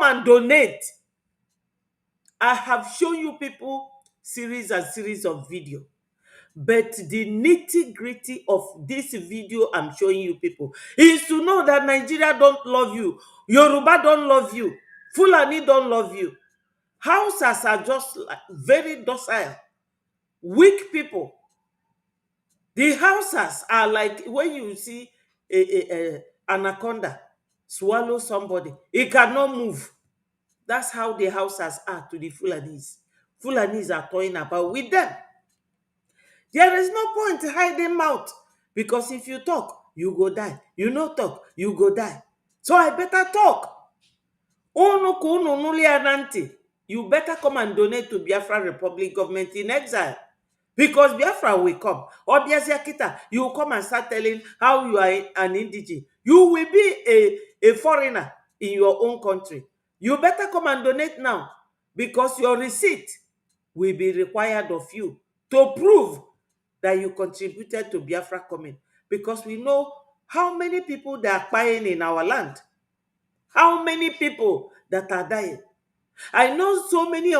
Speaker 1: and donate. I have shown you people series and series of video. But the nitty-gritty of this video I'm showing you people is to know that Nigeria don't love you. Yoruba don't love you. Fulani don't love you. Hausas are just like very docile, weak people. The Hausas are like when you see a anaconda swallow somebody, it cannot move. That's how the Hausas are to the Fulanis. Fulanis are toying about with them. There is no point hiding mouth, because if you talk, you go die. You no talk, you go die. So I better talk. You better come and donate to Biafra Republic Government in Exile. Because Biafra will come. Or Biasiakita, you will come and start telling how you are an indigene. You will be a foreigner in your own country. You better come and donate now, because your receipt will be required of you to prove that you contributed to Biafra coming. Because we know how many people that are dying in our land. How many people that are dying. I know so many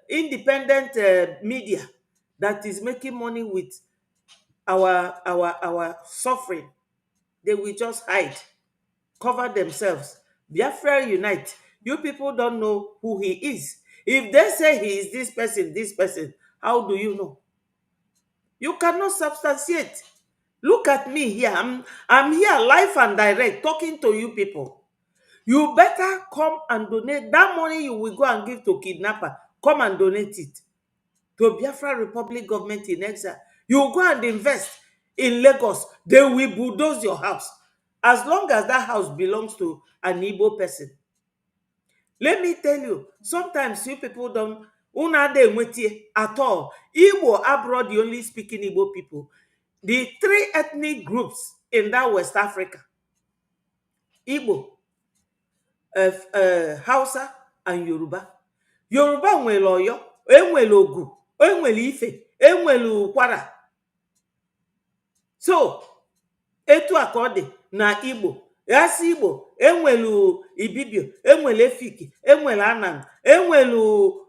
Speaker 1: independent media that is making money with our suffering. They will just hide, cover themselves. Biafra unite. You people don't know who he is. If they say he is this person, how do you know? You cannot substantiate. Look at me here. I'm here live and direct talking to you people. You better come and donate. That money you will go and give to kidnapper, come and donate it to Biafra Republic Government in Exile. You go and invest in Lagos. They will bulldoze your house. as long as that house belongs to an Igbo person. Let me tell you, sometimes you people don't una de enwetie at all. Igbo abroad, the only speaking Igbo people. The three ethnic groups in that West Africa: Igbo, Hausa, and Yoruba. Yoruba nwere Oyo, enwere Ogu, enwere Ife, enwere Kwara. So, etu a ka ọ dị na Igbo. Yasi Igbo, enwelu Ibibio, enwelu Efiki, enwelu Anang, enwelu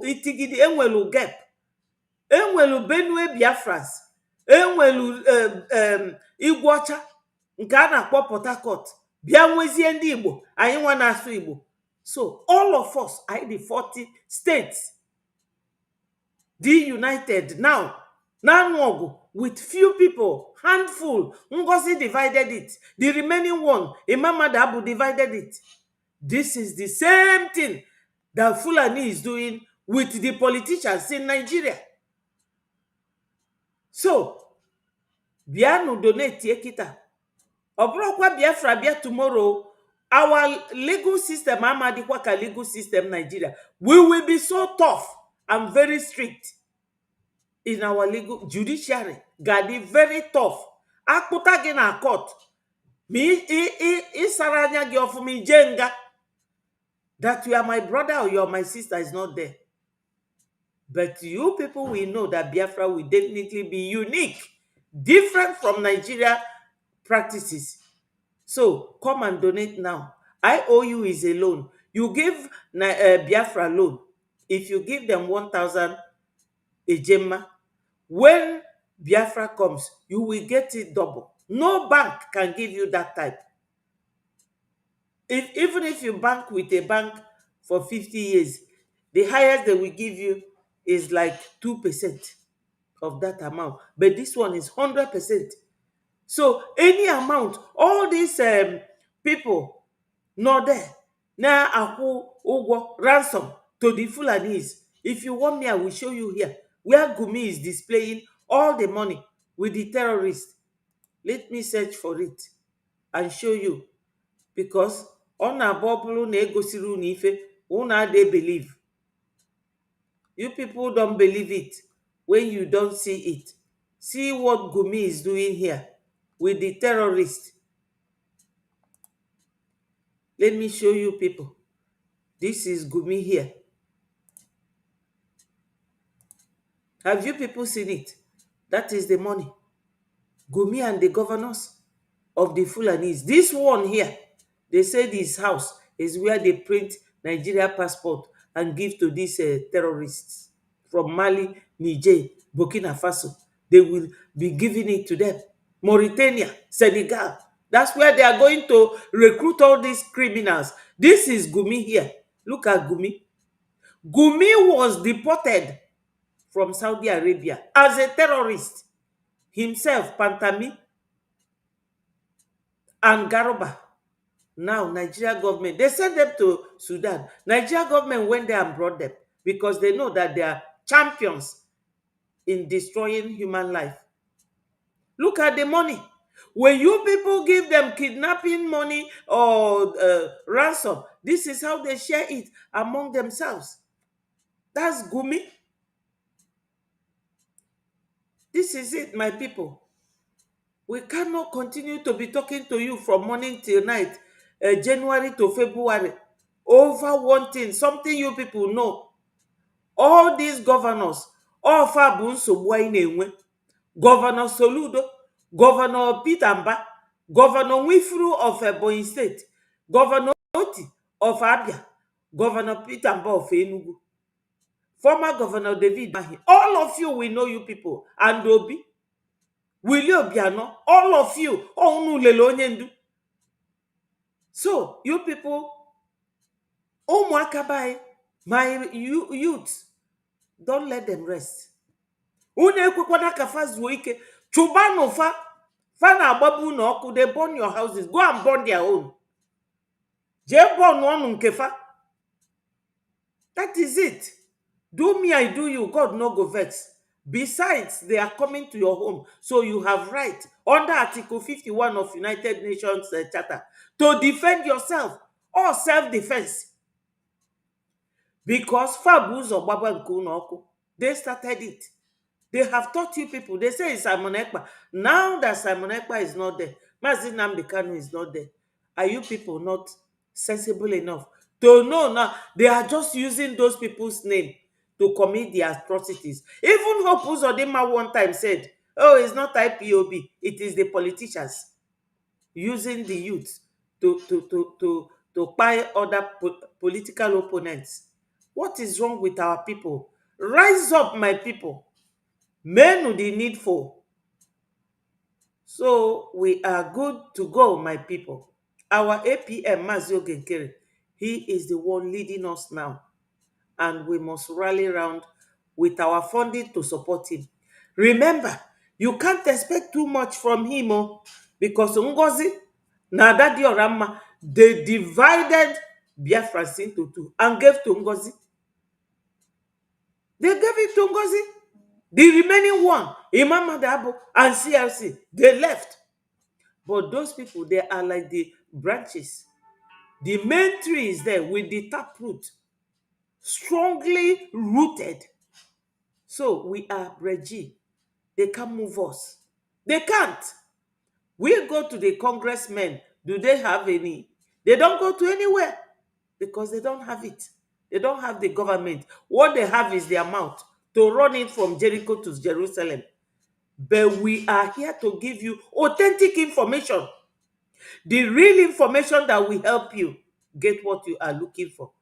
Speaker 1: Itigidi, enwelu Gep, enwelu Benue Biafrans, enwelu Igwocha nke a na-akpọ Port Harcourt. Bịa nwezie ndị Igbo, anyị nwa na-asụ Igbo. So all of us are the 40 states united now. Nanwogu with few people, handful. Ngozi divided it. The remaining one, Imam Adabu divided it. This is the same thing that Fulani is doing with the politicians in Nigeria. So, Bianu donate Yekita. Obrokwa Biafra Bia tomorrow. Our legal system, Amadikwaka legal system, Nigeria, we will be so tough and very strict. In our legal judiciary, gadi very tough. Akputa gị na court. Me isaranya gị of me jenga. That you are my brother or you are my sister is not there. But you people will know that Biafra will definitely be unique, different from Nigeria practices. So come and donate now. IOU is a loan. You give Biafra loan. If you give them 1,000 ejema, when Biafra comes, you will get it double. No bank can give you that type. Even if you bank with a bank for 50 years, the highest they will give you is like 2% of that amount. But this one is 100%. So any amount, all these people not there. Now aku ugo ransom to the Fulanese. If you want me, I will show you here where Gumi is displaying all the money with the terrorists. Let me search for it and show you. Because on a bubble na egosiru na ife, una they believe. You people don't believe it when you don't see it. See what Gumi is doing here with the terrorists. Let me show you people. This is Gumi here. Have you people seen it? That is the money. Gumi and the governors of the Fulanese. This one here, they say this house is where they print Nigeria passport and give to these terrorists from Mali, Niger, Burkina Faso. They will be giving it to them. Mauritania, Senegal. That's where they are going to recruit all these criminals. This is Gumi here. Look at Gumi. Gumi was deported from Saudi Arabia as a terrorist. Himself, Pantami, and Garoba. Now, Nigeria government, they sent them to Sudan. Nigeria government went there and brought them because they know that they are champions in destroying human life. Look at the money. When you people give them kidnapping money or ransom, this is how they share it among themselves. That's Gumi. This is it, my people. We cannot continue to be talking to you from morning till night, January to February, over one thing, something you people know. All these governors, all Fabun Sobwainenwe, Governor Soludo, Governor Peter Mba, Governor Wifru of Ebonyi State, Governor Oti of Abia, Governor Peter Mba of Enugu, former Governor David Mahi. All of you, we know you people. And Obi, Willie Obiano, all of you. So, you people, my youth, don't let them rest. Chubano fa na agbabu na oku, they burn your houses. Go and burn their own. That is it. Do me, I do you. God no go vex. Besides, they are coming to your home. So you have right under Article 51 of United Nations Charter to defend yourself or self-defense. Because Fabus or Baba Nkunoku, they started it. They have taught you people. They say it's Simon Ekpa. Now that Simon Ekpa is not there, Mazi Nnamdi Kanu is not there, are you people not sensible enough to know now they are just using those people's name to commit their atrocities? Even Hope Uzodinma one time said, oh, it's not IPOB, it is the politicians using the youth to buy other political opponents. What is wrong with our people? Rise up, my people. Men the needful. So we are good to go, my people. Our APM, Mazio Genkere, he is the one leading us now. And we must rally around with our funding to support him. Remember, you can't expect too much from him, because Ngozi, Nadadi Orama, they divided Biafrans into two and gave to Ngozi. They gave it to Ngozi. The remaining one, Imam Madabo and CLC, they left. But those people, they are like the branches. The main tree is there with the taproot, strongly rooted. So we are Bregi. They can't move us. They can't. We go to the congressmen. Do they have any? They don't go to anywhere because they don't have it. They don't have the government. What they have is their mouth to run it from Jericho to Jerusalem. But we are here to give you authentic information. The real information that will help you get what you are looking for.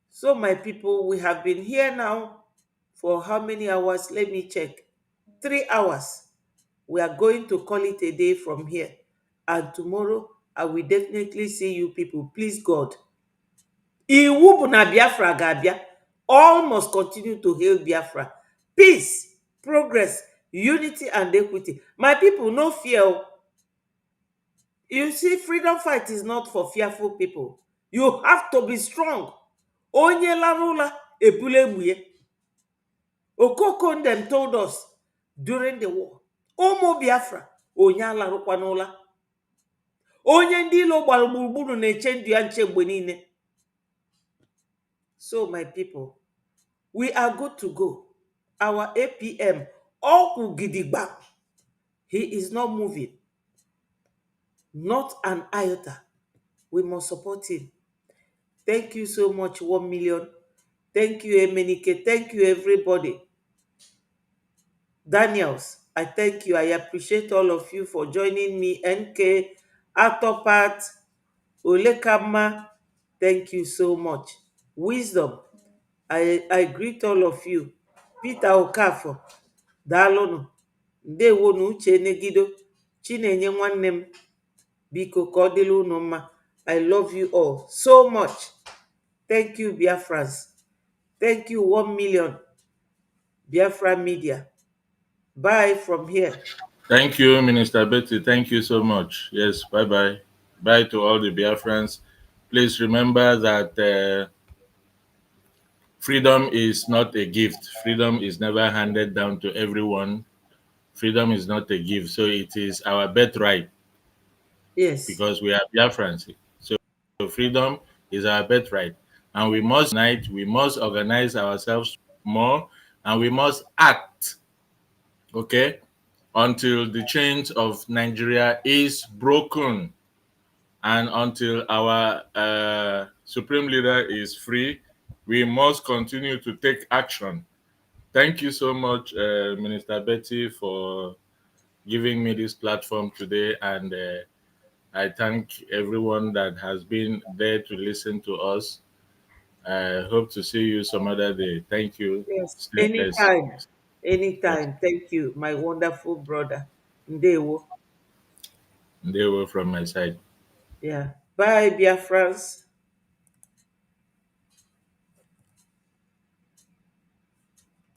Speaker 1: So my people, we have been here now for how many hours? Let me check. 3 hours. We are going to call it a day from here. And tomorrow, I will definitely see you people. Please, God. Iwu bụ na Biafra ga-abịa. All must continue to hail Biafra. Peace, progress, unity, and equity. My people, no fear. You see, freedom fight is not for fearful people. You have to be strong. Onye larula ebule egbuye. Okoko them told us during the war. Ụmụ Biafra, onye alarụkwa n'ụla. Onye ndị ilo gbara gburugburu na-eche ndụ ya nche mgbe niile. So my people, we are good to go. Our APM, Ọkwụ Gidigba, he is not moving. Not an iota. We must support him. Thank you so much, 1 million. Thank you, Emenike. Thank you, everybody. Daniels, I thank you. I appreciate all of you for joining me. NK, Atopat, Olekama, thank you so much. Wisdom, I greet all of you. Peter Okafo, Dalono, Ndewo Uche Negido, Chinenye nwanne m, biko ka ọ dịrị unu mma. I love you all so much. Thank you, Biafrans. Thank you, 1 million. Biafra Media. Bye from here.
Speaker 11: Thank you, Minister Betty. Thank you so much. Yes, bye-bye. Bye to all the Biafrans. Please remember that freedom is not a gift. Freedom is never handed down to everyone. Freedom is not a gift. So it is our birthright.
Speaker 1: Yes.
Speaker 11: Because we are Biafrans. So freedom is our birthright. And we must unite, we must organize ourselves more, and we must act, okay, until the chains of Nigeria is broken and until our supreme leader is free. We must continue to take action. Thank you so much, Minister Betty, for giving me this platform today, and I thank everyone that has been there to listen to us. I hope to see you some other day. Thank you.
Speaker 1: Yes,
Speaker 11: Stay blessed.
Speaker 1: anytime.
Speaker 11: Yes.
Speaker 1: Anytime. Thank you, my wonderful brother. Ndewo.
Speaker 11: They were from my side.
Speaker 1: Yeah. Bye, Biafrans.